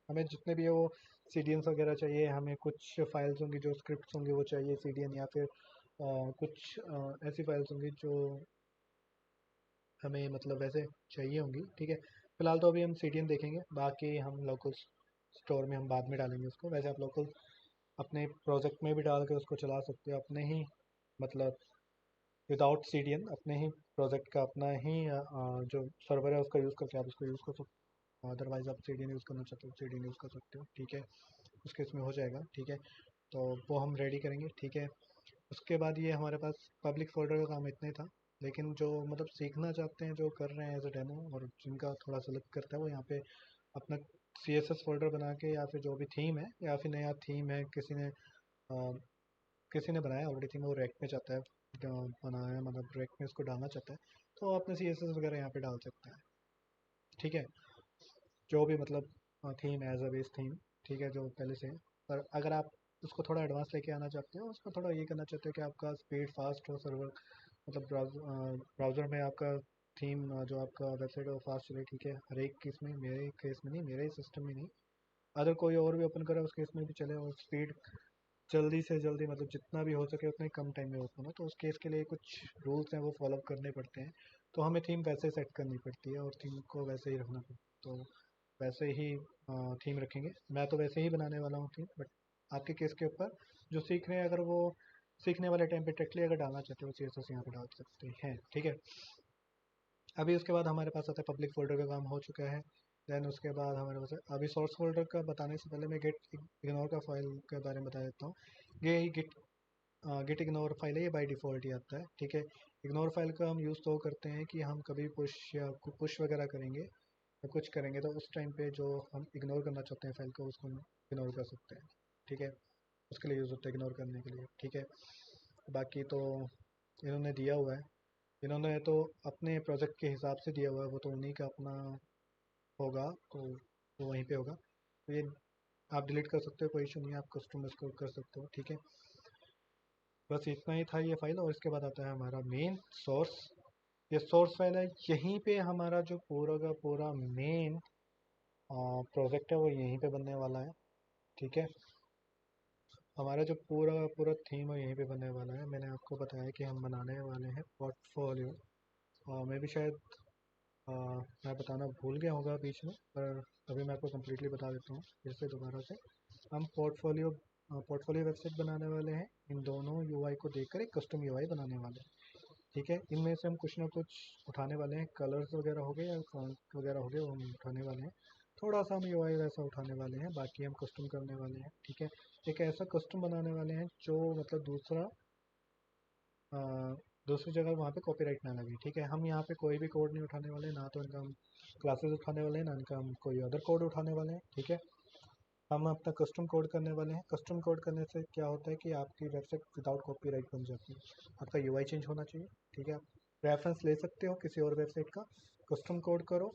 हमें जितने भी वो सीडीएन्स वगैरह चाहिए, हमें कुछ फाइल्स होंगी जो स्क्रिप्ट्स होंगी वो चाहिए सीडीएन, या फिर कुछ ऐसी फाइल्स होंगी जो हमें मतलब वैसे चाहिए होंगी। ठीक है, फिलहाल तो अभी हम सीडीएन देखेंगे, बाकी हम लोकल स्टोर में हम बाद में डालेंगे उसको। वैसे आप लोकल अपने प्रोजेक्ट में भी डाल के उसको चला सकते हो, अपने ही मतलब विदाउट सीडीएन, अपने ही प्रोजेक्ट का अपना ही जो सर्वर है उसका यूज़ करके आप उसको यूज़ कर सकते हो। अदरवाइज़ आप सीडीएन यूज़ करना चाहते हो सीडीएन यूज़ कर सकते हो। ठीक है, उसके इसमें हो जाएगा। ठीक है, तो वो हम रेडी करेंगे। ठीक है, उसके बाद ये हमारे पास पब्लिक फोल्डर का काम इतने था, लेकिन जो मतलब सीखना चाहते हैं, जो कर रहे हैं एज अ डेमो, और जिनका थोड़ा सा लग करता है, वो यहाँ पे अपना CSS फोल्डर बना के, या फिर जो भी थीम है, या फिर नया थीम है किसी ने बनाया ऑलरेडी थीम, वो रैक में चाहता है बनाया, मतलब रैक में उसको डालना चाहता है, तो वो अपने CSS वगैरह यहाँ पे डाल सकता है। ठीक है, जो भी मतलब theme as a base theme. ठीक है, जो पहले से है। पर अगर आप उसको थोड़ा एडवांस लेके आना चाहते हो, उसको थोड़ा ये करना चाहते हो कि आपका स्पीड फास्ट हो, सर्वर मतलब ब्राउज़र में आपका थीम जो आपका वेबसाइट है वो फास्ट चले। ठीक है, हर एक केस में, मेरे केस में नहीं, मेरे सिस्टम में नहीं, अगर कोई और भी ओपन करे उस केस में भी चले, और स्पीड जल्दी से जल्दी मतलब जितना भी हो सके उतने कम टाइम में ओपन हो, तो उस केस के लिए कुछ रूल्स हैं वो फॉलो करने पड़ते हैं। तो हमें थीम वैसे सेट करनी पड़ती है और थीम को वैसे ही रखना पड़ता है। तो वैसे ही थीम रखेंगे। मैं तो वैसे ही बनाने वाला हूँ थीम, बट आपके केस के ऊपर जो सीख रहे हैं, अगर वो सीखने वाले टाइम पे डायरेक्टली अगर डालना चाहते हो CSS यहाँ पे डाल सकते हैं। ठीक है, अभी उसके बाद हमारे पास आता है पब्लिक फोल्डर का काम हो चुका है। देन उसके बाद हमारे पास अभी सोर्स फोल्डर का बताने से पहले मैं गेट इग्नोर का फाइल के बारे में बता देता हूँ। ये गिट इग्नोर फाइल है, ये बाय डिफ़ॉल्ट ही आता है। ठीक है, इग्नोर फाइल का हम यूज़ तो करते हैं कि हम कभी पुश वगैरह करेंगे या कुछ करेंगे, तो उस टाइम पे जो हम इग्नोर करना चाहते हैं फाइल को, उसको हम इग्नोर कर सकते हैं। ठीक है, उसके लिए यूज़ होता है इग्नोर करने के लिए। ठीक है, बाकी तो इन्होंने दिया हुआ है, इन्होंने तो अपने प्रोजेक्ट के हिसाब से दिया हुआ है, वो तो उन्हीं का अपना होगा, तो वो वहीं पे होगा। तो ये आप डिलीट कर सकते हो, कोई इशू नहीं है, आप कस्टम इसको कर सकते हो। ठीक है, बस इतना ही था ये फाइल। और इसके बाद आता है हमारा मेन सोर्स। ये सोर्स फाइल है, यहीं पे हमारा जो पूरा का पूरा मेन प्रोजेक्ट है वो यहीं पे बनने वाला है। ठीक है, हमारा जो पूरा पूरा थीम है यहीं पे बनने वाला है। मैंने आपको बताया कि हम बनाने वाले हैं पोर्टफोलियो। मैं भी शायद अ, मैं बताना भूल गया होगा बीच में, पर अभी मैं आपको कम्प्लीटली बता देता हूँ फिर से दोबारा से। हम पोर्टफोलियो वेबसाइट बनाने वाले हैं। इन दोनों यूआई को देखकर एक कस्टम यूआई बनाने वाले हैं। ठीक है, इनमें से हम कुछ ना कुछ उठाने वाले हैं, कलर्स वगैरह हो गए या फॉन्ट वगैरह हो गए, वो हम उठाने वाले हैं। थोड़ा सा हम यूआई वैसा उठाने वाले हैं, बाकी हम कस्टम करने वाले हैं। ठीक है, एक ऐसा कस्टम बनाने वाले हैं जो मतलब अ, दूसरी जगह वहाँ पे कॉपीराइट ना लगे। ठीक है, हम यहाँ पे कोई भी कोड नहीं उठाने वाले, ना तो इनका हम क्लासेस उठाने वाले हैं, ना इनका हम कोई अदर कोड उठाने वाले हैं। ठीक है, हम अपना कस्टम कोड करने वाले हैं। कस्टम कोड करने से क्या होता है कि आपकी वेबसाइट विदाउट कॉपीराइट बन जाती है। आपका यूआई चेंज होना चाहिए। ठीक है, आप रेफरेंस ले सकते हो किसी और वेबसाइट का, कस्टम कोड करो,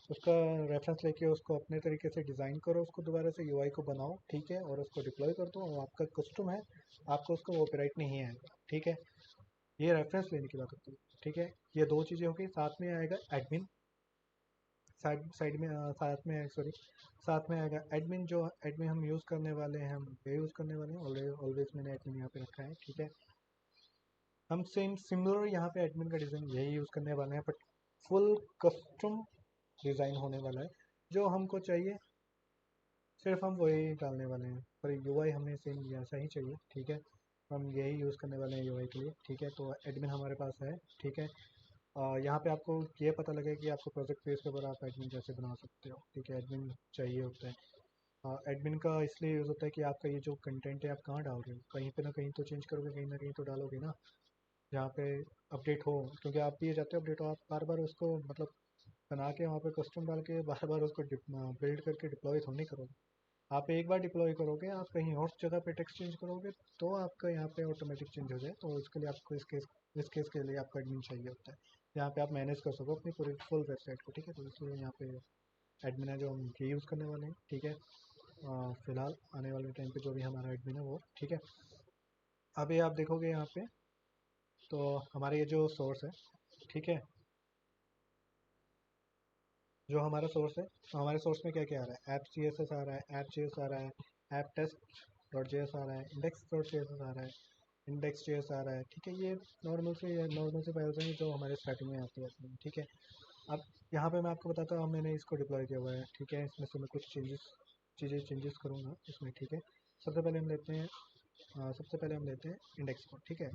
उसका रेफरेंस लेके उसको अपने तरीके से डिज़ाइन करो, उसको दोबारा से यूआई को बनाओ। ठीक है, और उसको डिप्लॉय कर दो, और आपका कस्टम है, आपको उसका कॉपीराइट नहीं आएगा। ठीक है, ये रेफरेंस लेने की बात होती है। ठीक है, ये दो चीज़ें हो गई। साथ में आएगा एडमिन, साइड में साथ में सॉरी साथ में आएगा एडमिन। जो एडमिन हम यूज़ करने वाले हैं, हम ये यूज़ करने वाले हैं ऑलरेडी, ऑलवेज मैंने एडमिन यहाँ पे रखा है। ठीक है, हम सेम सिमिलर यहाँ पे एडमिन का डिज़ाइन यही यूज़ करने वाले हैं, बट फुल कस्टम डिज़ाइन होने वाला है। जो हमको चाहिए सिर्फ हम वही डालने वाले हैं, पर यूआई हमें सेम ऐसा ही चाहिए, ठीक है। हम यही यूज़ करने वाले हैं यूआई के लिए, ठीक है। तो एडमिन हमारे पास है, ठीक है। यहाँ पे आपको ये पता लगे कि आपको प्रोजेक्ट पेज के ऊपर आप एडमिन कैसे बना सकते हो, ठीक है। एडमिन चाहिए होता है। एडमिन का इसलिए यूज़ होता है कि आपका ये जो कंटेंट है आप कहाँ डाल रहे हो, कहीं पे ना कहीं तो चेंज करोगे, कहीं ना कहीं तो डालोगे ना, जहाँ पे अपडेट हो। क्योंकि आप भी ये चाहते हो अपडेट हो, आप बार बार उसको मतलब बना के वहाँ पे कस्टम डाल के बार बार उसको बिल्ड करके डिप्लॉय थोड़ी नहीं करोगे। आप एक बार डिप्लॉय करोगे, आप कहीं और जगह पे टेक्स्ट चेंज करोगे तो आपका यहाँ पे ऑटोमेटिक चेंज हो जाए। तो उसके लिए आपको इस केस के लिए आपका एडमिन चाहिए होता है, यहाँ पे आप मैनेज कर सको अपनी पूरी फुल वेबसाइट को, ठीक है। तो इसलिए यहाँ पे एडमिन है जो हम ये यूज़ करने वाले हैं, ठीक है। फिलहाल आने वाले टाइम पे जो भी हमारा एडमिन है वो, ठीक है। अभी आप देखोगे यहाँ पे तो हमारे ये जो सोर्स है, ठीक है, जो हमारा सोर्स है, तो हमारे सोर्स में क्या क्या आ रहा है, ऐप सी एस एस आ रहा है, ऐप जी एस आ रहा है, app test dot J S आ रहा है, इंडेक्स डॉट जे एस आ रहा है, इंडेक्स जे एस आ रहा है, ठीक है। ये नॉर्मल से फाइल्स हैं जो हमारे स्टार्टिंग में आती है, ठीक है। अब यहाँ पे मैं आपको बताता हूँ, मैंने इसको डिप्लॉय किया हुआ है, ठीक है। इसमें से मैं कुछ चेंजेस करूँगा इसमें, ठीक है। सबसे पहले हम लेते हैं सबसे पहले हम लेते हैं इंडेक्स को, ठीक है।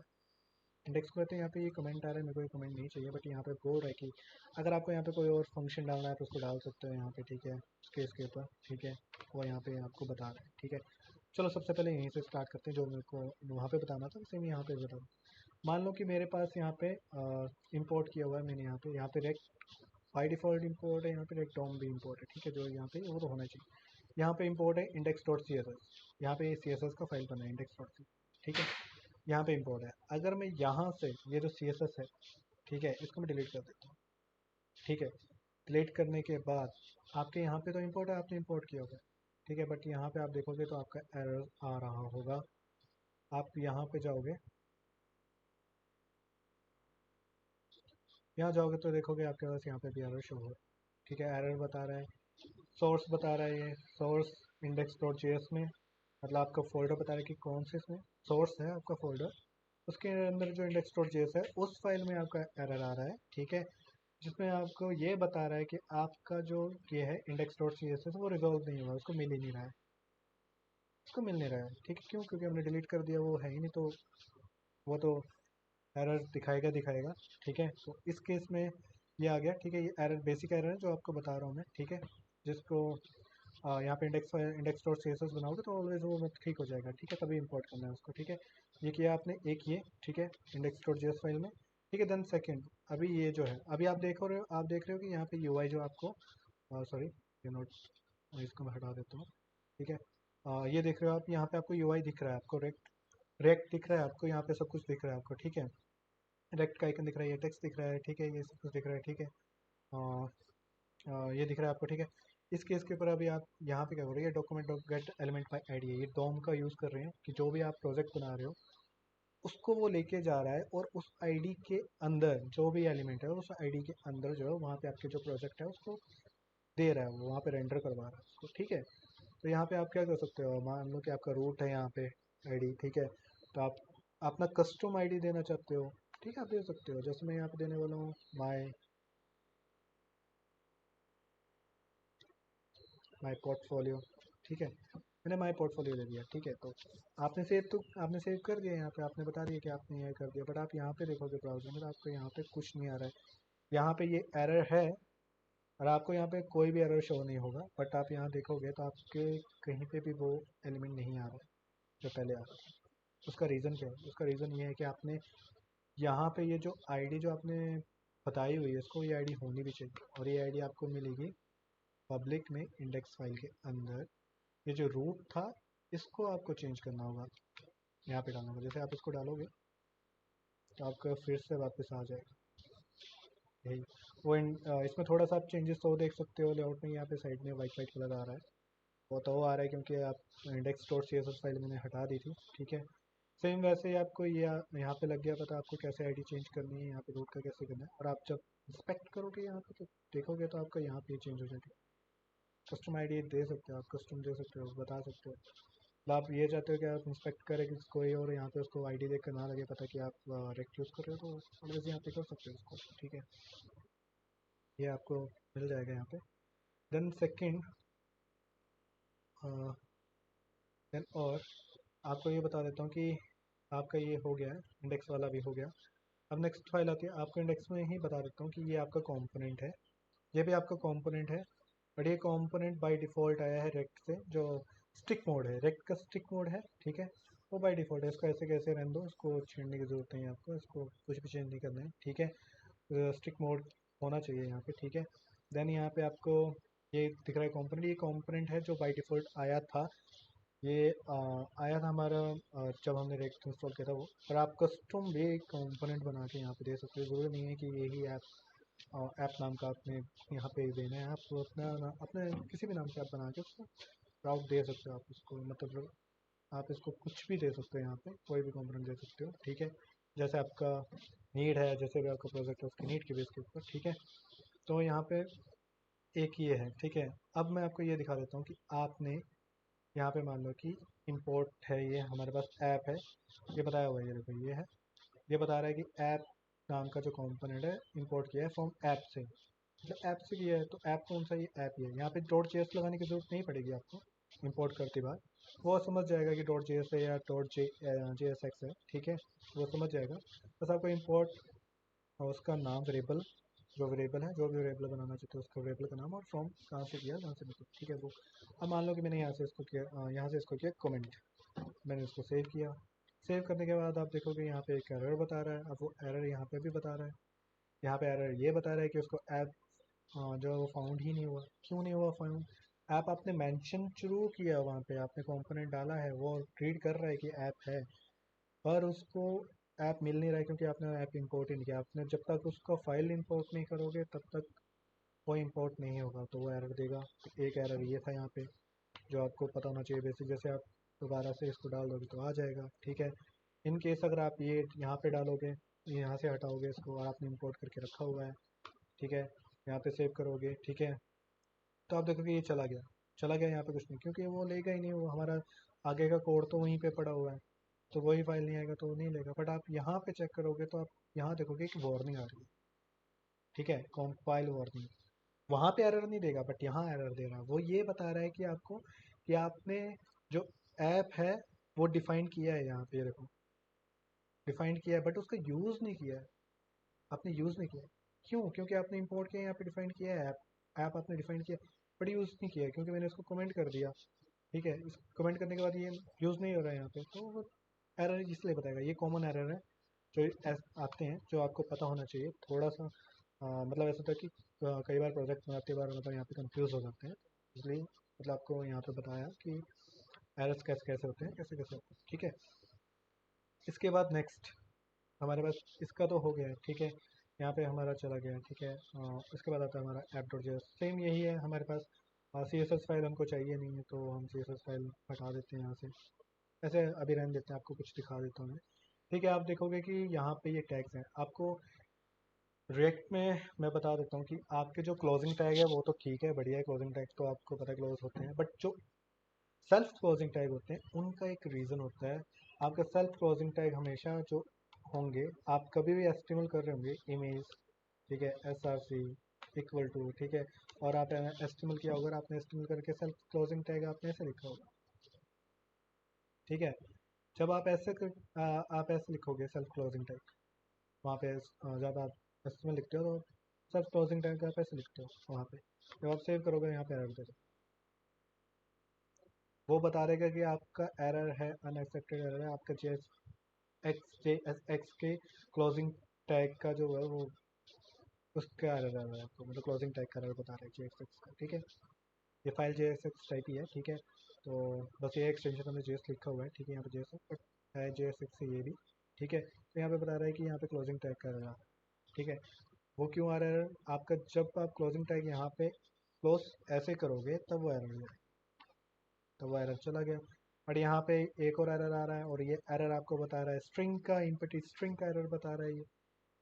इंडेक्स को लेते हैं, यहाँ पे ये कमेंट आ रहा है, मेरे को ये कमेंट नहीं चाहिए, बट यहाँ पे बोल रहा है कि अगर आपको यहाँ पे कोई और फंक्शन डालना है तो उसको डाल सकते हो यहाँ पे, ठीक है, उसके इसके ऊपर, ठीक है। वो यहाँ पे आपको बता रहा है, ठीक है। चलो सबसे पहले यहीं से स्टार्ट करते हैं, जो मेरे को वहाँ पे बताना था सेम यहाँ पे बता दूँ। मान लो कि मेरे पास यहाँ पे इंपोर्ट किया हुआ है मैंने, यहाँ पे रेक बाई डिफ़ॉल्ट इंपोर्ट है, यहाँ पे रेक डॉम भी इंपोर्ट है, ठीक है। जो यहाँ पे वो तो होना चाहिए। यहाँ पे इंपोर्ट है index dot C S S, यहाँ पे सी एस एस का फाइल बना है इंडेक्स डॉट सी, ठीक है। यहाँ पे इंपोर्ट है। अगर मैं यहाँ से ये जो सी एस एस है, ठीक है, इसको मैं डिलीट कर देता हूँ, ठीक है। डिलीट करने के बाद आपके यहाँ पे तो इंपोर्ट है, आपने इंपोर्ट किया होगा, ठीक है। बट यहाँ पे आप देखोगे तो आपका एरर आ रहा होगा। आप यहाँ पे जाओगे, यहाँ जाओगे तो देखोगे आपके पास यहाँ पे भी एरर शो हो रहा है, ठीक है। एरर बता रहा है, सोर्स बता रहा है, ये source index dot J S में, मतलब आपका फोल्डर बता रहा है कि कौन से इसमें सोर्स है आपका फोल्डर, उसके अंदर जो इंडेक्स डॉट जे एस है उस फाइल में आपका एरर आ रहा है, ठीक है। जिसमें आपको ये बता रहा है कि आपका जो ये है index dot C S S वो रिजॉल्व नहीं हुआ, उसको मिल ही नहीं रहा है, उसको मिल नहीं रहा है, ठीक है। क्यों? क्योंकि हमने डिलीट कर दिया, वो है ही नहीं, तो वो तो एरर दिखाएगा, ठीक है। तो इस केस में ये आ गया, ठीक है। ये एरर बेसिक एरर है जो आपको बता रहा हूँ मैं, ठीक है। जिसको यहाँ पे index dot C S S बनाओगे तो ऑलवेज वो मतलब ठीक हो जाएगा, ठीक है। तभी इंपोर्ट करना है उसको, ठीक है। ये किया आपने एक ये, ठीक है, index dot J S file में, ठीक है। देन सेकंड, अभी ये जो है, अभी आप देख रहे हो कि यहाँ पे यूआई जो आपको सॉरी, ये नोट, इसको मैं हटा देता हूँ, ठीक है। ये देख रहे हो आप, यहाँ पे आपको यूआई दिख रहा है, आपको रेक्ट दिख रहा है, आपको यहाँ पे सब कुछ दिख रहा है आपको, ठीक है। रेक्ट का आइकन दिख रहा है, ये टेक्स्ट दिख रहा है, ठीक है, ये सब कुछ दिख रहा है, ठीक है। ये दिख रहा है आपको, ठीक है। इस केस के ऊपर अभी आप यहाँ पे क्या करोगे, ये document gate element by ID है, ये डॉम का यूज़ कर रहे हैं कि जो भी आप प्रोजेक्ट बना रहे हो उसको वो लेके जा रहा है, और उस आईडी के अंदर जो भी एलिमेंट है उस आईडी के अंदर जो है वहाँ पे आपके जो प्रोजेक्ट है उसको दे रहा है, वो वहाँ पे रेंडर करवा रहा है उसको, ठीक है। तो यहाँ पे आप क्या कर सकते हो, मान लो कि आपका रूट है यहाँ पे आईडी, ठीक है। तो आप अपना कस्टम आईडी देना चाहते हो, ठीक है, आप दे सकते हो। जैसे मैं यहाँ पे देने वाला हूँ माई माई पोर्टफोलियो, ठीक है। मैंने माई पोर्टफोलियो दे दिया, ठीक है। तो आपने सेव कर दिया, यहाँ पे आपने बता दिया कि आपने ये कर दिया, बट आप यहाँ पे देखोगे ब्राउजर में तो आपको यहाँ पे कुछ नहीं आ रहा है, यहाँ पे ये एरर है, और आपको यहाँ पे कोई भी एरर शो नहीं होगा। बट आप यहाँ देखोगे तो आपके कहीं पे भी वो एलिमेंट नहीं आ रहा है जो पहले आ रहा था। उसका रीज़न क्या है? उसका रीज़न ये है कि आपने यहाँ पे ये जो आईडी जो आपने बताई हुई है इसको, ये आईडी होनी भी चाहिए, और ये आईडी आपको मिलेगी पब्लिक में इंडेक्स फाइल के अंदर। ये जो रूट था इसको आपको चेंज करना होगा, यहाँ पे डालना होगा। जैसे आप इसको डालोगे तो आपका फिर से वापस आ जाएगा यही। इसमें थोड़ा सा आप चेंजेस तो देख सकते हो लेआउट में, यहाँ पे साइड में वाइट वाइट कलर आ रहा है, वो तो वो आ रहा है क्योंकि आप index dot C S S file मैंने हटा दी थी, ठीक है। सेम वैसे ही आपको ये यहाँ पे लग गया पता आपको कैसे आईडी चेंज करनी है, यहाँ पे रूट का कैसे करना है, और आप जब इंस्पेक्ट करोगे यहाँ पे तो देखोगे तो आपका यहाँ पे चेंज हो जाएगा। कस्टम आईडी दे सकते हो, आप कस्टम दे सकते हो, बता सकते हो। मतलब आप ये चाहते हो कि आप इंस्पेक्ट करें कि कोई और यहाँ पे उसको आईडी देख कर ना लगे पता कि आप रेक्ट यूज़ कर रहे हो, तो ऑलवेज यहाँ पे कर सकते हो उसको, ठीक है। ये आपको मिल जाएगा यहाँ पे। देन सेकंड, देन और आपको ये बता देता हूँ कि आपका ये हो गया है, इंडेक्स वाला भी हो गया। अब नेक्स्ट फाइल आती है, आपको इंडेक्स में ही बता देता हूँ कि ये आपका कंपोनेंट है, ये भी आपका कंपोनेंट है। बट ये कंपोनेंट बाय डिफ़ॉल्ट आया है रेक्ट से, जो स्टिक मोड है, रेक्ट का स्टिक मोड है, ठीक है। वो बाय डिफ़ॉल्ट है, इसको ऐसे कैसे रहने दो, इसको छेड़ने की ज़रूरत नहीं है आपको, इसको कुछ भी चेंज नहीं करना है, ठीक है। स्टिक मोड होना चाहिए यहाँ पे, ठीक है। देन यहाँ पे आपको ये दिख रहा है कंपोनेंट, ये कंपोनेंट है जो बाय डिफ़ॉल्ट आया था। ये आया था हमारा जब हमने रेक्ट इंस्टॉल किया था वो। पर आप कस्टम भी कंपोनेंट बना के यहाँ पे दे सकते हो, ज़रूरी नहीं है कि यही ऐप नाम का आपने यहाँ पे देना है। आप अपने किसी भी नाम से आप बना के उसको राउट दे सकते हो, आप उसको मतलब आप इसको कुछ भी दे सकते हो, यहाँ पे कोई भी कंपोनेंट दे सकते हो, ठीक है। जैसे आपका नीड है, जैसे भी आपका प्रोजेक्ट है उसकी नीड के बेस के ऊपर, ठीक है। तो यहाँ पे एक ये है, ठीक है। अब मैं आपको ये दिखा देता हूँ कि आपने यहाँ पे मान लो कि इंपोर्ट है, ये हमारे पास ऐप है, ये बताया हुआ है, ये देखो ये है, ये बता रहा है कि ऐप नाम का जो कंपोनेंट है इंपोर्ट किया है फ्रॉम ऐप से, मतलब ऐप से किया है। तो ऐप कौन सा, ये ऐप ही है। यहाँ पे डॉट जेएस लगाने की जरूरत नहीं पड़ेगी आपको इंपोर्ट करते बाद, वो समझ जाएगा कि डॉट जेएस है या डॉट जेएसएक्स है, ठीक है, वो समझ जाएगा। बस आपको इंपोर्ट और उसका नाम वेरिएबल, जो वेरिएबल है, जो भी वेरिएबल बनाना चाहते हो उसका वेरिएबल का नाम, और फ्रॉम कहाँ से किया, कहाँ से निकला, ठीक है। वो अब मान लो कि मैंने यहाँ से इसको किया, यहाँ से इसको किया कमेंट, मैंने इसको सेव किया। सेव करने के बाद आप देखोगे यहाँ पे एक एरर बता रहा है। अब वो एरर यहाँ पे भी बता रहा है, यहाँ पे एरर ये बता रहा है कि उसको ऐप जो है वो फाउंड ही नहीं हुआ। क्यों नहीं हुआ फाउंड? ऐप आपने मेंशन शुरू किया, वहाँ पे आपने कंपोनेंट डाला है, वो रीड कर रहा है कि ऐप है, पर उसको ऐप मिल नहीं रहा है क्योंकि आपने ऐप इंपोर्ट ही नहीं किया। आपने जब तक उसका फाइल इंपोर्ट नहीं करोगे तब तक वो इंपोर्ट नहीं होगा, तो वो एरर देगा। एक एरर ये था यहाँ पे जो आपको पता होना चाहिए बेसिक। जैसे आप दोबारा से इसको डाल दोगे तो आ जाएगा, ठीक है। इन केस अगर आप ये यहाँ पे डालोगे, यहाँ से हटाओगे इसको और आपने इंपोर्ट करके रखा हुआ है, ठीक है, यहाँ पे सेव करोगे, ठीक है, तो आप देखोगे ये चला गया, चला गया, यहाँ पे कुछ नहीं, क्योंकि वो लेगा ही नहीं, वो हमारा आगे का कोड तो वहीं पे पड़ा हुआ है, तो वही फाइल नहीं आएगा तो वो नहीं लेगा। बट आप यहाँ पे चेक करोगे तो आप यहाँ देखोगे कि वार्निंग आ रही है, ठीक है, कंपाइल वार्निंग। वहाँ पे एरर नहीं देगा बट यहाँ एरर दे रहा है। वो ये बता रहा है कि आपको कि आपने जो ऐप है वो डिफाइन किया है, यहाँ पे ये देखो डिफाइन किया है, बट उसका यूज़ नहीं किया है, आपने यूज़ नहीं किया। क्यों? क्योंकि आपने इंपोर्ट किया, यहाँ पे डिफाइन किया है ऐप, ऐप आपने डिफाइन किया, बट यूज़ नहीं किया है क्योंकि मैंने इसको कमेंट कर दिया, ठीक है। इस कमेंट करने के बाद ये यूज़ नहीं हो रहा है यहाँ पे, तो वो एरर इसलिए बताएगा। ये कॉमन एरर है जो आते हैं, जो आपको पता होना चाहिए थोड़ा सा। मतलब ऐसा था कि कई बार प्रोजेक्ट बनाते बार मतलब यहाँ पे कंफ्यूज हो जाते हैं, इसलिए मतलब आपको यहाँ पे बताया कि एरर्स कैसे कैसे होते हैं, कैसे कैसे होते हैं, ठीक है। इसके बाद नेक्स्ट हमारे पास इसका तो हो गया है, ठीक है, यहाँ पे हमारा चला गया, ठीक है। इसके बाद आता है हमारा ऐप डॉट जेएस, सेम यही है हमारे पास। सी एस एस फाइल हमको चाहिए नहीं है तो हम सी एस एस फाइल हटा देते हैं यहाँ से, ऐसे अभी रहने देते हैं। आपको कुछ दिखा देता हूँ मैं, ठीक है। आप देखोगे कि यहाँ पे ये टैग्स हैं। आपको रिएक्ट में मैं बता देता हूँ कि आपके जो क्लोजिंग टैग है वो तो ठीक है, बढ़िया है, क्लोजिंग टैग तो आपको पता है क्लोज होते हैं, बट जो सेल्फ क्लोजिंग टैग होते हैं उनका एक रीज़न होता है। आपका सेल्फ क्लोजिंग टैग हमेशा जो होंगे, आप कभी भी एस्टिमल कर रहे होंगे इमेज, ठीक है, S R C equal to, ठीक है, और आप एस्टिमल किया होगा, आपने एस्टिमल करके सेल्फ क्लोजिंग टैग आपने ऐसे लिखा होगा, ठीक है। जब आप ऐसे आप ऐसे लिखोगे सेल्फ क्लोजिंग टैग वहाँ पे, जब आप एस्टिमल लिखते हो तो सेल्फ क्लोजिंग टैग आप ऐसे लिखते हो वहाँ पे। जब आप सेव करोगे यहाँ पे एरर देगा, वो बता देगा कि आपका एरर है, अनएक्सेप्टेड एरर है, आपका जे एस एक्स के क्लोजिंग टैग का जो है वो उसका एरर आ रहा है आपको, मतलब क्लोजिंग टैग का एरर बता रहा है जे एक्स एक्स का, ठीक है। ये file J S X type ही है, ठीक है। तो बस ये एक्सटेंशन हमने जे एस लिखा हुआ है, ठीक है, यहाँ पे जे एस बट है जे एस एक्स से ये भी, ठीक है। तो यहाँ पे बता रहा है कि यहाँ पे क्लोजिंग टैग का एरर आ रहा है, ठीक है। वो क्यों आ रहा है एरर? आपका जब आप क्लोजिंग टैग यहाँ पे क्लोज ऐसे करोगे तब वो एरर है, तो वो एरर चला गया। बट यहाँ पे एक और एरर आ रहा है, और ये एरर आपको बता रहा है स्ट्रिंग का, इम्पटी स्ट्रिंग का एरर बता रहा है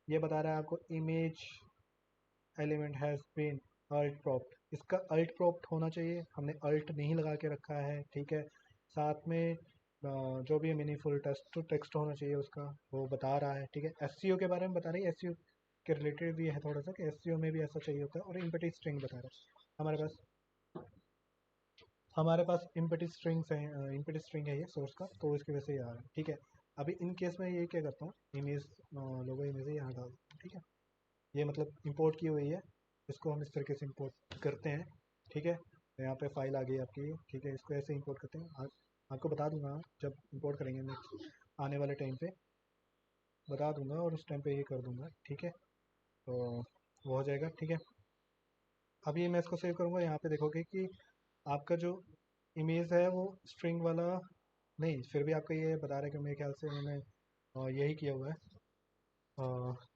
ये बता रहा है आपको image element has been alt prop. इसका अल्ट प्रॉप्ट होना चाहिए, हमने अल्ट नहीं लगा के रखा है, ठीक है। साथ में जो भी मीनिंगफुल टेक्स्ट टू टेक्स्ट होना चाहिए उसका, वो बता रहा है, ठीक है। एस के बारे में बता रही है, एस के रिलेटेड भी है थोड़ा सा कि एस में भी ऐसा चाहिए होता है, और इम्पटी स्ट्रिंग बता रहा है हमारे पास। हमारे पास इम्पटी स्ट्रिंग है ये सोर्स का, तो इसकी वजह से ये आ रहा है, ठीक है। अभी इन केस में ये क्या करता हूँ, इमेज लोगो इमेज है यहाँ डाल दूँ, ठीक है। ये मतलब इंपोर्ट की हुई है, इसको हम इस तरीके से इंपोर्ट करते हैं, ठीक है। तो यहाँ पे फाइल आ गई आपकी, ठीक है। इसको ऐसे इंपोर्ट करते हैं, आपको बता दूंगा जब इंपोर्ट करेंगे नेक्स्ट आने वाले टाइम पे बता दूंगा, और उस टाइम पे ये कर दूंगा, ठीक है। तो वो हो जाएगा, ठीक है। अभी मैं इसको सेव करूँगा, यहाँ पे देखोगे कि आपका जो इमेज है वो स्ट्रिंग वाला नहीं, फिर भी आपका ये बता रहा है कि मेरे ख्याल से उन्होंने यही किया हुआ है,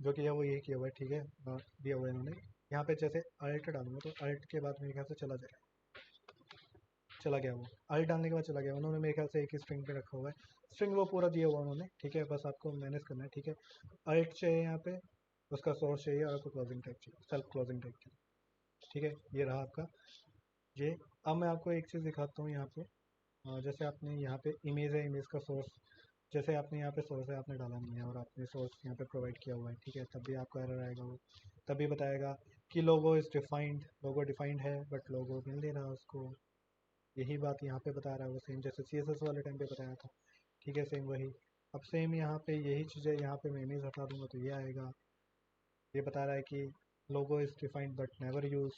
जो किया वो यही किया हुआ है, ठीक है। दिया हुआ है इन्होंने। यहाँ पे जैसे अल्ट डालूंगा तो अल्ट के बाद मेरे ख्याल से चला गया वो, अल्ट डालने के बाद चला गया। उन्होंने मेरे ख्याल से एक ही स्ट्रिंग पे रखा हुआ है, स्ट्रिंग वो पूरा दिया हुआ उन्होंने, ठीक है। बस आपको मैनेज करना है, ठीक है। अल्ट चाहिए यहाँ पे, उसका सोर्स चाहिए, और आपको क्लोजिंग टैग चाहिए, सेल्फ क्लोजिंग टैग चाहिए, ठीक है। ये रहा आपका ये। अब मैं आपको एक चीज़ दिखाता हूँ यहाँ पे, जैसे आपने यहाँ पे इमेज है, इमेज का सोर्स जैसे आपने यहाँ पे सोर्स है आपने डाला नहीं है, और आपने सोर्स यहाँ पे प्रोवाइड किया हुआ है, ठीक है। तब भी आपका एरर आएगा, वो तभी बताएगा कि logo is defined, logo defined है बट लोगो मिल नहीं रहा उसको। यही बात यहाँ पे बता रहा है वो, सेम जैसे CSS वाले टाइम पे बताया था, ठीक है। सेम वही, अब सेम यहाँ पे यही चीज़ है। यहाँ पे मैं इमेज हटा दूंगा तो ये आएगा, ये बता रहा है कि logo is defined but never use,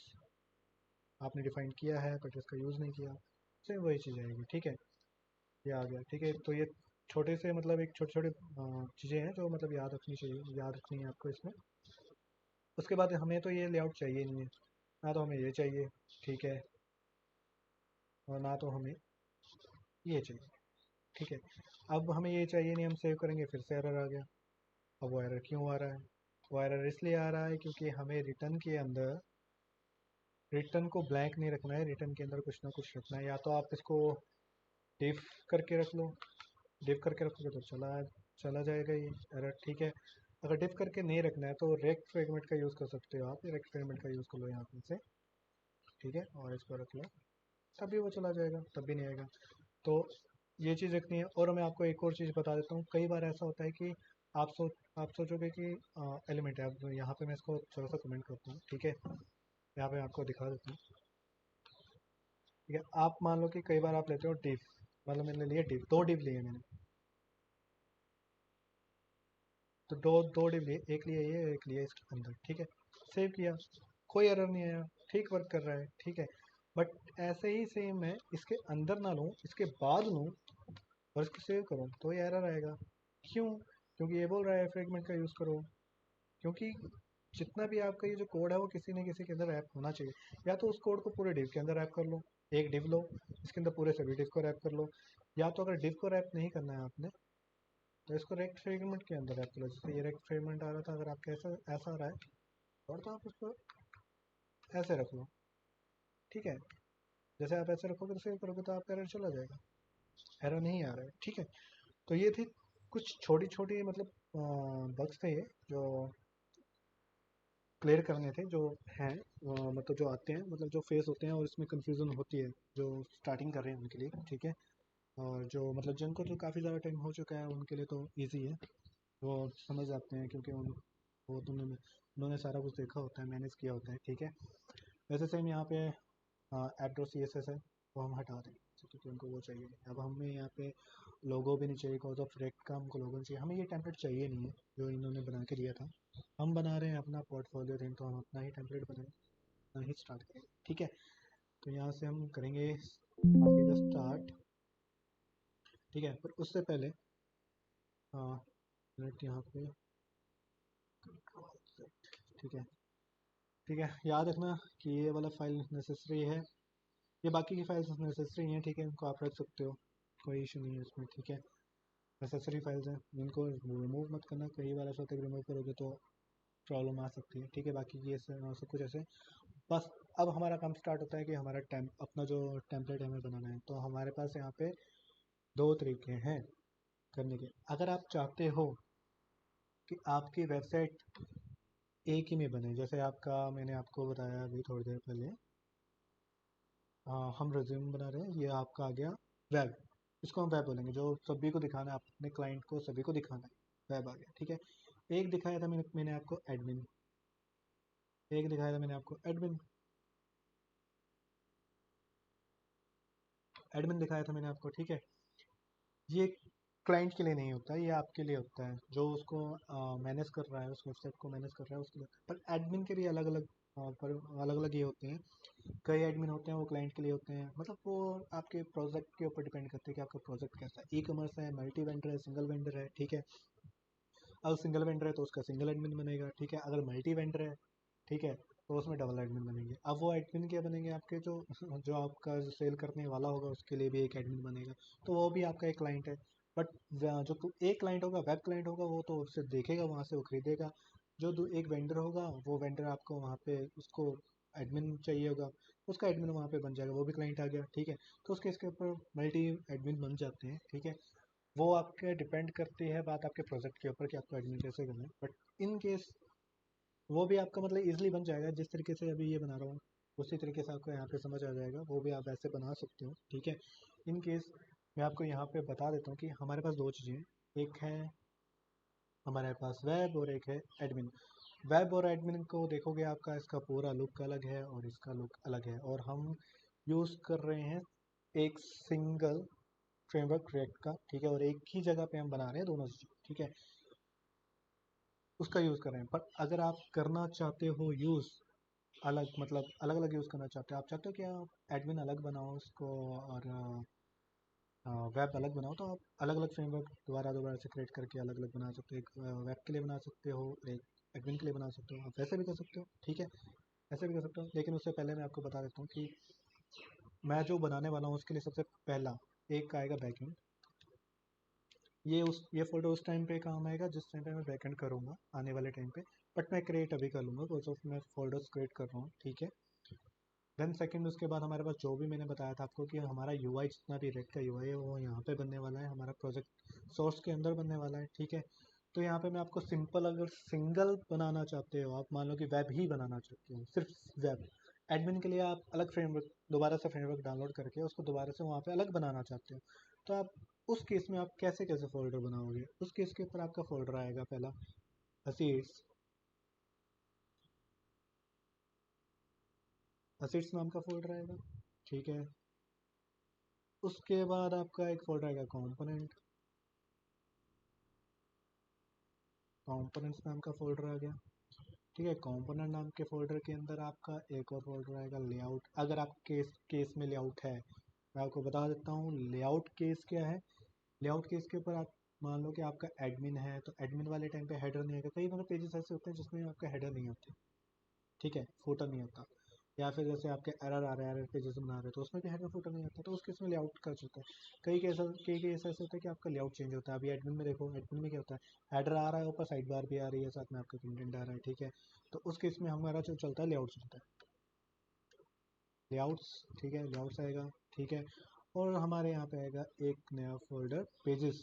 आपने डिफाइन किया है बट इसका यूज़ नहीं किया। सेम वही चीज़ आएगी, ठीक है। ये आ गया, ठीक है। तो ये छोटे से मतलब एक छोटे छोटे चीज़ें हैं जो मतलब याद रखनी चाहिए, याद रखनी है आपको इसमें। उसके बाद हमें तो ये लेआउट चाहिए नहीं है, ना तो हमें ये चाहिए, ठीक है, और ना तो हमें ये चाहिए, ठीक है। अब हमें ये चाहिए नहीं, हम सेव करेंगे फिर से एरर आ गया। अब वो एरर क्यों आ रहा है? वो एरर इसलिए आ रहा है क्योंकि हमें रिटर्न के अंदर, रिटर्न को ब्लैंक नहीं रखना है, रिटर्न के अंदर कुछ ना कुछ रखना है। या तो आप इसको डिफ करके रख लो, डिफ करके रखोगे तो चला जाएगा ये एरर, ठीक है। अगर डिफ करके नहीं रखना है तो रेक्ट फ्रेगमेंट का यूज़ कर सकते हो आप, रेक्ट फ्रेगमेंट का यूज़ कर लो यहाँ पे से, ठीक है, और इसको रख लो, तभी वो चला जाएगा, तब भी नहीं आएगा। तो ये चीज़ रखनी है। और मैं आपको एक और चीज़ बता देता हूँ, कई बार ऐसा होता है कि आप सोचोगे कि एलिमेंट है। अब यहाँ पे मैं इसको थोड़ा सा कमेंट करता हूँ, ठीक है। यहाँ पे मैं आपको दिखा देता हूँ, ठीक है। आप मान लो कि कई बार आप लेते हो डिफ, मतलब मैंने लिए डिफ, दो डिफ लिए मैंने, तो दो डिव लिए, एक लिए ये एक लिए इसके अंदर, ठीक है। सेव किया, कोई एरर नहीं आया, ठीक वर्क कर रहा है, ठीक है। बट ऐसे ही सेम मैं इसके अंदर ना लूँ, इसके बाद लूँ और इसको सेव करूँ तो ये एरर आएगा। क्यों? क्योंकि ये बोल रहा है फ्रेगमेंट का यूज़ करो। क्योंकि जितना भी आपका ये जो कोड है वो किसी न किसी के अंदर रैप होना चाहिए। या तो उस कोड को पूरे डिव के अंदर रैप कर लो, एक डिव लो, इसके अंदर पूरे सभी डिव को रैप कर लो। या तो अगर डिव को रैप नहीं करना है आपने, तो इसको रेक्ट फ्रेगमेंट के अंदर रख लो। जैसे ये रेक्ट फ्रेगमेंट आ रहा था, अगर आपका ऐसा ऐसा आ रहा है और तो आप उसको ऐसे रख लो, ठीक है। जैसे आप ऐसे रखोगे तो सेव करोगे तो आपका एरर चला जाएगा, एरर नहीं आ रहा है, ठीक है। तो ये थी कुछ छोटी छोटी मतलब बग्स थे ये, जो क्लियर करने थे, जो हैं मतलब जो आते हैं, मतलब जो फेस होते हैं और इसमें कंफ्यूजन होती है जो स्टार्टिंग कर रहे हैं उनके लिए, ठीक है। और जो मतलब जिनको तो काफ़ी ज़्यादा टाइम हो चुका है उनके लिए तो ईजी है, वो समझ जाते हैं, क्योंकि वो तो उन्होंने सारा कुछ देखा होता है, मैनेज किया होता है, ठीक है। वैसे सेम यहाँ पे एड्रो CSS है, वो हम हटा दें क्योंकि उनको वो चाहिए नहीं। अब हमें यहाँ पे लोगो भी नहीं चाहिए, कॉज ऑफ रेक का हमको लोगो नहीं चाहिए, हमें ये टेम्पलेट चाहिए नहीं है जो इन्होंने बना के दिया था। हम बना रहे हैं अपना पोर्टफोलियो दिन, तो हम अपना ही टेम्पलेट बनाएं, अपना ही स्टार्ट करेंगे, ठीक है। तो यहाँ से हम करेंगे आगे का स्टार्ट, ठीक है। पर उससे पहले मिनट यहाँ पे, ठीक है, ठीक है। याद रखना कि ये वाला फाइल नेसेसरी है, ये बाकी की फाइल्स नेसेसरी हैं, ठीक है, इनको आप रख सकते हो, कोई इशू नहीं है इसमें, ठीक है। नेसेसरी फाइल्स हैं, इनको रिमूव मत करना, कई बार ऐसा होता है रिमूव करोगे तो प्रॉब्लम आ सकती है, ठीक है। बाकी ये सब कुछ ऐसे। बस अब हमारा काम स्टार्ट होता है कि हमारा अपना जो टेम्पलेट हमें बनाना है। तो हमारे पास यहाँ पे दो तरीके हैं करने के। अगर आप चाहते हो कि आपकी वेबसाइट एक ही में बने, जैसे आपका मैंने आपको बताया अभी थोड़ी देर पहले, हम रिज्यूम बना रहे हैं, ये आपका आ गया वेब, इसको हम वेब बोलेंगे, जो सभी को दिखाना है, अपने क्लाइंट को सभी को दिखाना है, वेब आ गया, ठीक है। एक दिखाया था मैंने आपको एडमिन, एक दिखाया था मैंने आपको एडमिन, एडमिन दिखाया था मैंने आपको, ठीक है। ये क्लाइंट के लिए नहीं होता, ये आपके लिए होता है, जो उसको मैनेज कर रहा है, उस वेबसाइट को मैनेज कर रहा है उसके लिए। पर एडमिन के भी अलग अलग पर अलग अलग ये होते हैं। कई एडमिन होते हैं वो क्लाइंट के लिए होते हैं, मतलब वो आपके प्रोजेक्ट के ऊपर डिपेंड करते हैं कि आपका प्रोजेक्ट कैसा है। ई कॉमर्स है, मल्टी वेंडर है, सिंगल वेंडर है, ठीक है। अगर सिंगल वेंडर है तो उसका सिंगल एडमिन बनेगा, ठीक है। अगर मल्टी वेंडर है, ठीक है, तो उसमें डबल एडमिन बनेंगे। अब वो एडमिन क्या बनेंगे आपके, जो जो आपका जो सेल करने वाला होगा उसके लिए भी एक एडमिन बनेगा, तो वो भी आपका एक क्लाइंट है। बट जो एक क्लाइंट होगा, वेब क्लाइंट होगा, वो तो सिर्फ देखेगा, वहाँ से वो खरीदेगा। जो एक वेंडर होगा, वो वेंडर आपको वहाँ पे उसको एडमिन चाहिए होगा, उसका एडमिन वहाँ पे बन जाएगा, वो भी क्लाइंट आ गया, ठीक है। तो उस केस के ऊपर मल्टी एडमिन बन जाते हैं, ठीक है। वो आपके डिपेंड करती है बात आपके प्रोजेक्ट के ऊपर कि आपको एडमिन कैसे करना है। बट इन केस वो भी आपका मतलब इजीली बन जाएगा, जिस तरीके से अभी ये बना रहा हूँ उसी तरीके से आपको यहाँ पे समझ आ जाएगा, वो भी आप ऐसे बना सकते हो, ठीक है। इन केस मैं आपको यहाँ पे बता देता हूँ कि हमारे पास दो चीज़ें हैं। एक है हमारे पास वेब और एक है एडमिन। वेब और एडमिन को देखोगे आपका इसका पूरा लुक अलग है और इसका लुक अलग है, और हम यूज़ कर रहे हैं एक सिंगल फ्रेमवर्क रिएक्ट का, ठीक है। और एक ही जगह पे हम बना रहे हैं दोनों चीज़, ठीक है, उसका यूज़ कर रहे हैं। पर अगर आप करना चाहते हो यूज़ अलग, मतलब अलग अलग यूज़ करना चाहते हो, आप चाहते हो कि आप एडमिन अलग बनाओ उसको और वेब अलग बनाओ, तो आप अलग अलग फ्रेमवर्क दोबारा दोबारा से क्रिएट करके अलग अलग बना सकते हो। एक वेब के लिए बना सकते हो, एक एडमिन के लिए बना सकते हो, आप वैसे भी कर सकते हो, ठीक है, ऐसे भी कर सकते हो। लेकिन उससे पहले मैं आपको बता देता हूँ कि मैं जो बनाने वाला हूँ उसके लिए सबसे पहला एक आएगा बैकएंड। ये फोल्डर उस टाइम पे काम आएगा जिस टाइम पे मैं बैकएंड करूँगा आने वाले टाइम पे। बट मैं क्रिएट अभी कर लूँगा, बिकॉज ऑफ मैं फोल्डर्स क्रिएट कर रहा हूँ, ठीक है। देन सेकंड, उसके बाद हमारे पास जो भी मैंने बताया था आपको कि हमारा यूआई, जितना भी रेड का यूआई है वो यहाँ पे बनने वाला है, हमारा प्रोजेक्ट सोर्स के अंदर बनने वाला है, ठीक है। तो यहाँ पे मैं आपको सिंपल, अगर सिंगल बनाना चाहते हो, आप मान लो कि वेब ही बनाना चाहते हो, सिर्फ वेब, एडमिन के लिए आप अलग फ्रेमवर्क, दोबारा से फ्रेमवर्क डाउनलोड करके उसको दोबारा से वहाँ पे अलग बनाना चाहते हो, तो आप उस केस में आप कैसे कैसे फोल्डर बनाओगे। उस केस के ऊपर आपका फोल्डर आएगा पहला असीड्स, असीड्स नाम का फोल्डर आएगा, ठीक है। उसके बाद आपका एक फोल्डर आएगा कंपोनेंट, कंपोनेंट्स नाम का फोल्डर आ गया, ठीक है। कंपोनेंट नाम के फोल्डर के अंदर आपका एक और फोल्डर आएगा लेआउट। अगर आप केस में लेआउट है, मैं आपको बता देता हूँ लेआउट केस क्या है। लेआउट केस के ऊपर आप मान लो कि आपका एडमिन है, तो एडमिन वाले टाइम पे हेडर नहीं आएगा। कई मतलब पेजेस ऐसे होते हैं जिसमें आपका हेडर नहीं होते, ठीक है, फुटर नहीं होता। या फिर जैसे आपके एरर आ रहे हैं, एरर पेजेस बना रहे हैं, तो उसमें भी हेडर फुटर नहीं होता, तो उस केस में लेआउट कर चुका है। कई केस ऐसे होता है कि आपका लेआउट चेंज होता है। अभी एडमिन में देखो, एडमिन में क्या होता है, हेडर आ रहा है, ऊपर साइड बार भी आ रही है, साथ में आपका कंटेंट आ रहा है, ठीक है। तो उस केस में हमारा जो चलता है लेआउट चलता है, लेआउट्स, ठीक है, लेआउट्स आएगा, ठीक है। और हमारे यहाँ पे आएगा एक नया फोल्डर पेजेस,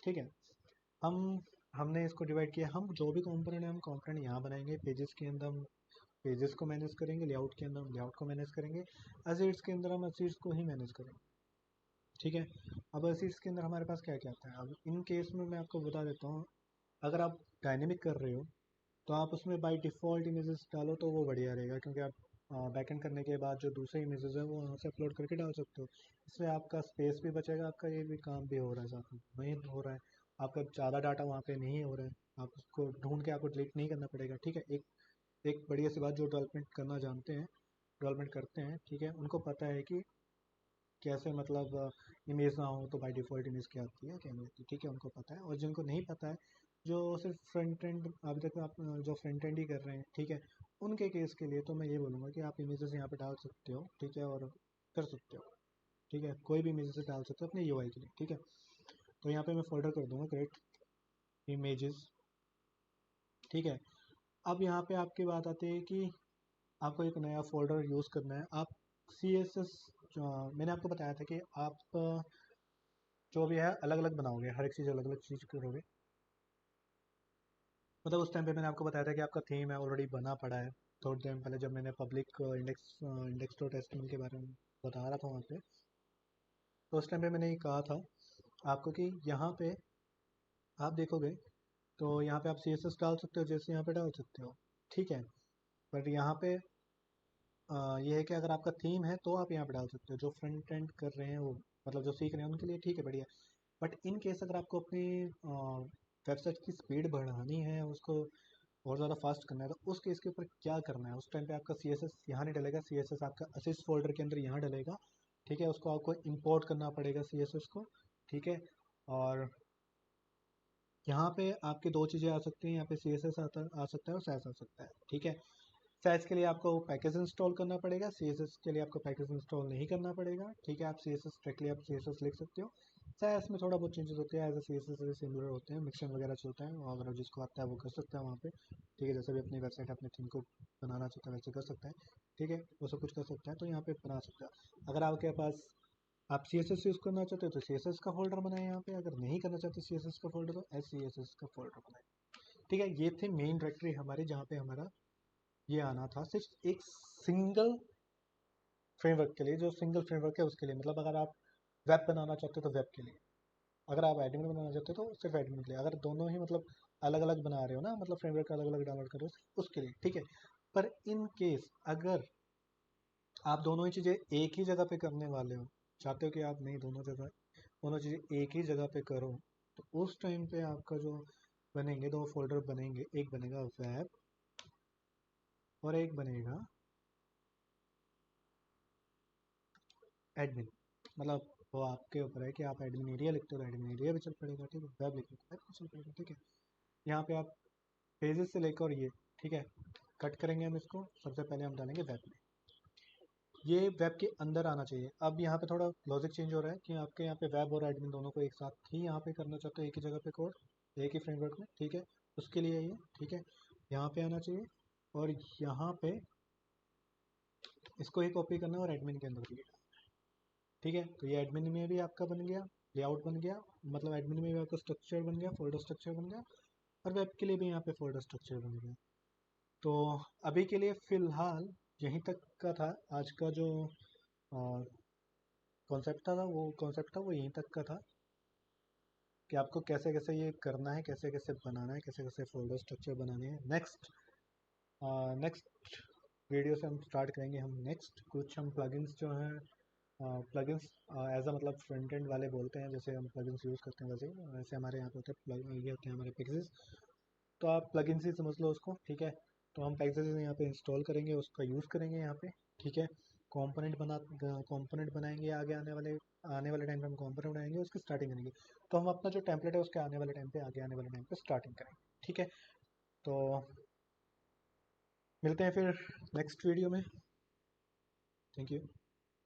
ठीक है। हम हमने इसको डिवाइड किया, हम जो भी कंपोनेंट है हम कंपोनेंट यहाँ बनाएंगे, पेजेस के अंदर हम पेजेस को मैनेज करेंगे, लेआउट के अंदर हम लेआउट को मैनेज करेंगे, असीड्स के अंदर हम असीड्स को ही मैनेज करेंगे, ठीक है। अब असीड्स के अंदर हमारे पास क्या क्या आता है, अब इन केस में मैं आपको बता देता हूँ। अगर आप डायनेमिक कर रहे हो तो आप उसमें बाय डिफ़ॉल्ट इमेजेस डालो तो वो बढ़िया रहेगा, क्योंकि आप बैकएंड करने के बाद जो दूसरे इमेजेस हैं वो वहाँ से अपलोड करके डाल सकते हो। इसमें आपका स्पेस भी बचेगा, आपका ये भी काम भी हो रहा है, साथ में वही हो रहा है, आपका ज़्यादा डाटा वहाँ पे नहीं हो रहा है, आप उसको ढूंढ के आपको डिलीट नहीं करना पड़ेगा, ठीक है। एक एक बढ़िया सी बात, जो डेवलपमेंट करना जानते हैं, डेवलपमेंट करते हैं, ठीक है, उनको पता है कि कैसे मतलब इमेज ना हो तो बाय डिफ़ॉल्ट इमेज क्या आती है क्या नहीं आती, ठीक है, उनको पता है। और जिनको नहीं पता है, जो सिर्फ फ्रंट एंड अभी तक आप जो फ्रंट एंड ही कर रहे हैं, ठीक है, उनके केस के लिए तो मैं ये बोलूँगा कि आप इमेजेस यहाँ पे डाल सकते हो, ठीक है, और कर सकते हो, ठीक है, कोई भी इमेजेस डाल सकते हो अपने यूआई के लिए, ठीक है। तो यहाँ पे मैं फोल्डर कर दूँगा क्रिएट इमेजेस, ठीक है। अब यहाँ पे आपकी बात आती है कि आपको एक नया फोल्डर यूज़ करना है। आप सी एस एस, मैंने आपको बताया था कि आप जो भी है अलग अलग बनाओगे, हर एक चीज़ अलग अलग चीज़ करोगे। मतलब उस टाइम पे मैंने आपको बताया था कि आपका थीम है ऑलरेडी बना पड़ा है, थोड़ी टाइम पहले जब मैंने public index dot H T M L के बारे में बता रहा था वहाँ पे, तो उस टाइम पे मैंने ये कहा था आपको कि यहाँ पे आप देखोगे तो यहाँ पे आप सी एस एस डाल सकते हो, जैसे यहाँ पे डाल सकते हो, ठीक है। बट यहाँ पे ये है कि अगर आपका थीम है तो आप यहाँ पे डाल सकते हो, जो फ्रंट एंड कर रहे हैं वो, मतलब जो सीख रहे हैं उनके लिए ठीक है, बढ़िया। बट इन केस अगर आपको अपनी वेबसाइट की स्पीड बढ़ानी है, उसको और ज़्यादा फास्ट करना है, तो उस केस के ऊपर क्या करना है, उस टाइम पे आपका सी एस एस यहाँ नहीं डलेगा, सी एस एस आपका असिस्ट फोल्डर के अंदर यहाँ डलेगा। ठीक है, उसको आपको इंपोर्ट करना पड़ेगा सी एस एस को। ठीक है, और यहाँ पे आपकी दो चीज़ें आ सकती हैं, यहाँ पे सी एस एस आ सकता है और सैस आ सकता है। ठीक है, सैस के लिए आपको पैकेज इंस्टॉल करना पड़ेगा, सी एस एस के लिए आपको पैकेज इंस्टॉल नहीं करना पड़ेगा। ठीक है, आप सी एस एस डायरेक्टली आप सी एस एस लिख सकते हो। सैस में थोड़ा बहुत चेंजेस होते हैं, as a C S S से सिमिलर होते हैं, मिक्सिंग वगैरह चलता है, और अगर जिसको आता है वो कर सकता है वहाँ पे। ठीक है, जैसे भी अपनी वेबसाइट अपने थीम को बनाना चाहता है वैसे कर सकता है। ठीक है, वो सब कुछ कर सकता है, तो यहाँ पे बना सकता है। अगर आपके पास आप सी एस एस यूज़ करना चाहते हो तो सी एस एस का फोल्डर बनाए यहाँ पे, अगर नहीं करना चाहते सी एस एस का फोल्डर तो एस सी एस एस का फोल्डर बनाए। ठीक है, ये थे मेन डायरेक्टरी हमारी, जहाँ पे हमारा ये आना था सिर्फ एक सिंगल फ्रेमवर्क के लिए, जो सिंगल फ्रेमवर्क है उसके लिए, मतलब अगर आप वेब बनाना चाहते हो तो वेब के लिए, अगर आप एडमिन बनाना चाहते हो तो सिर्फ एडमिन के लिए, अगर दोनों ही मतलब अलग अलग बना रहे हो ना, मतलब फ्रेमवर्क अलग अलग डाउनलोड कर रहे हो उसके लिए। ठीक है, पर इन केस अगर आप दोनों ही चीज़ें एक ही जगह पे करने वाले हो, चाहते हो कि आप नहीं दोनों चीज़ें एक ही जगह पे करो, तो उस टाइम पे आपका जो बनेंगे दो फोल्डर बनेंगे, एक बनेगा वेब और एक बनेगा एडमिन। मतलब वो आपके ऊपर है कि आप एडमिन एरिया लिखते हो तो एडमिन एरिया भी चल पड़ेगा। ठीक है, वेब लिखते हो तो वेब भी चल पड़ेगा। ठीक है, यहाँ पे आप पेजेस से लेकर और ये, ठीक है, कट करेंगे हम इसको, सबसे पहले हम डालेंगे वेब में, ये वेब के अंदर आना चाहिए। अब यहाँ पे थोड़ा लॉजिक चेंज हो रहा है कि आपके यहाँ पे वेब और एडमिन दोनों को एक साथ ही यहाँ पे करना चाहते हो, एक ही जगह पे कोड, एक ही फ्रेमवर्क में। ठीक है, उसके लिए ये, ठीक है, यहाँ पे आना चाहिए और यहाँ पे इसको ही कॉपी करना है और एडमिन के अंदर भी। ठीक है, तो ये एडमिन में भी आपका बन गया, लेआउट बन गया, मतलब एडमिन में भी आपका स्ट्रक्चर बन गया, फोल्डर स्ट्रक्चर बन गया, और वेब के लिए भी यहाँ पे फोल्डर स्ट्रक्चर बन गया। तो अभी के लिए फ़िलहाल यहीं तक का था, आज का जो कॉन्सेप्ट था वो यहीं तक का था, कि आपको कैसे कैसे ये करना है, कैसे कैसे बनाना है, कैसे कैसे फोल्डर स्ट्रक्चर बनाने हैं। नेक्स्ट वीडियो से हम स्टार्ट करेंगे, हम नेक्स्ट कुछ हम प्लगइन्स जो हैं, प्लगइन्स एज अ मतलब फ्रंट एंड वाले बोलते हैं, जैसे हम प्लगइन्स यूज़ करते हैं वैसे हमारे यहाँ पे होते हैं ये होते हैं हमारे पैकेजेस, तो आप प्लगइन्स ही समझ लो उसको। ठीक है, तो हम पैकेजेस यहाँ पे इंस्टॉल करेंगे, उसका यूज़ करेंगे यहाँ पे। ठीक है, कंपोनेंट बनाएंगे, आने वाले टाइम पे हम कंपोनेंट बनाएंगे, उसकी स्टार्टिंग करेंगे। तो हम अपना जो टेम्पलेट है उसके आगे आने वाले टाइम पे स्टार्टिंग करेंगे। ठीक है, तो मिलते हैं फिर नेक्स्ट वीडियो में। Thank you.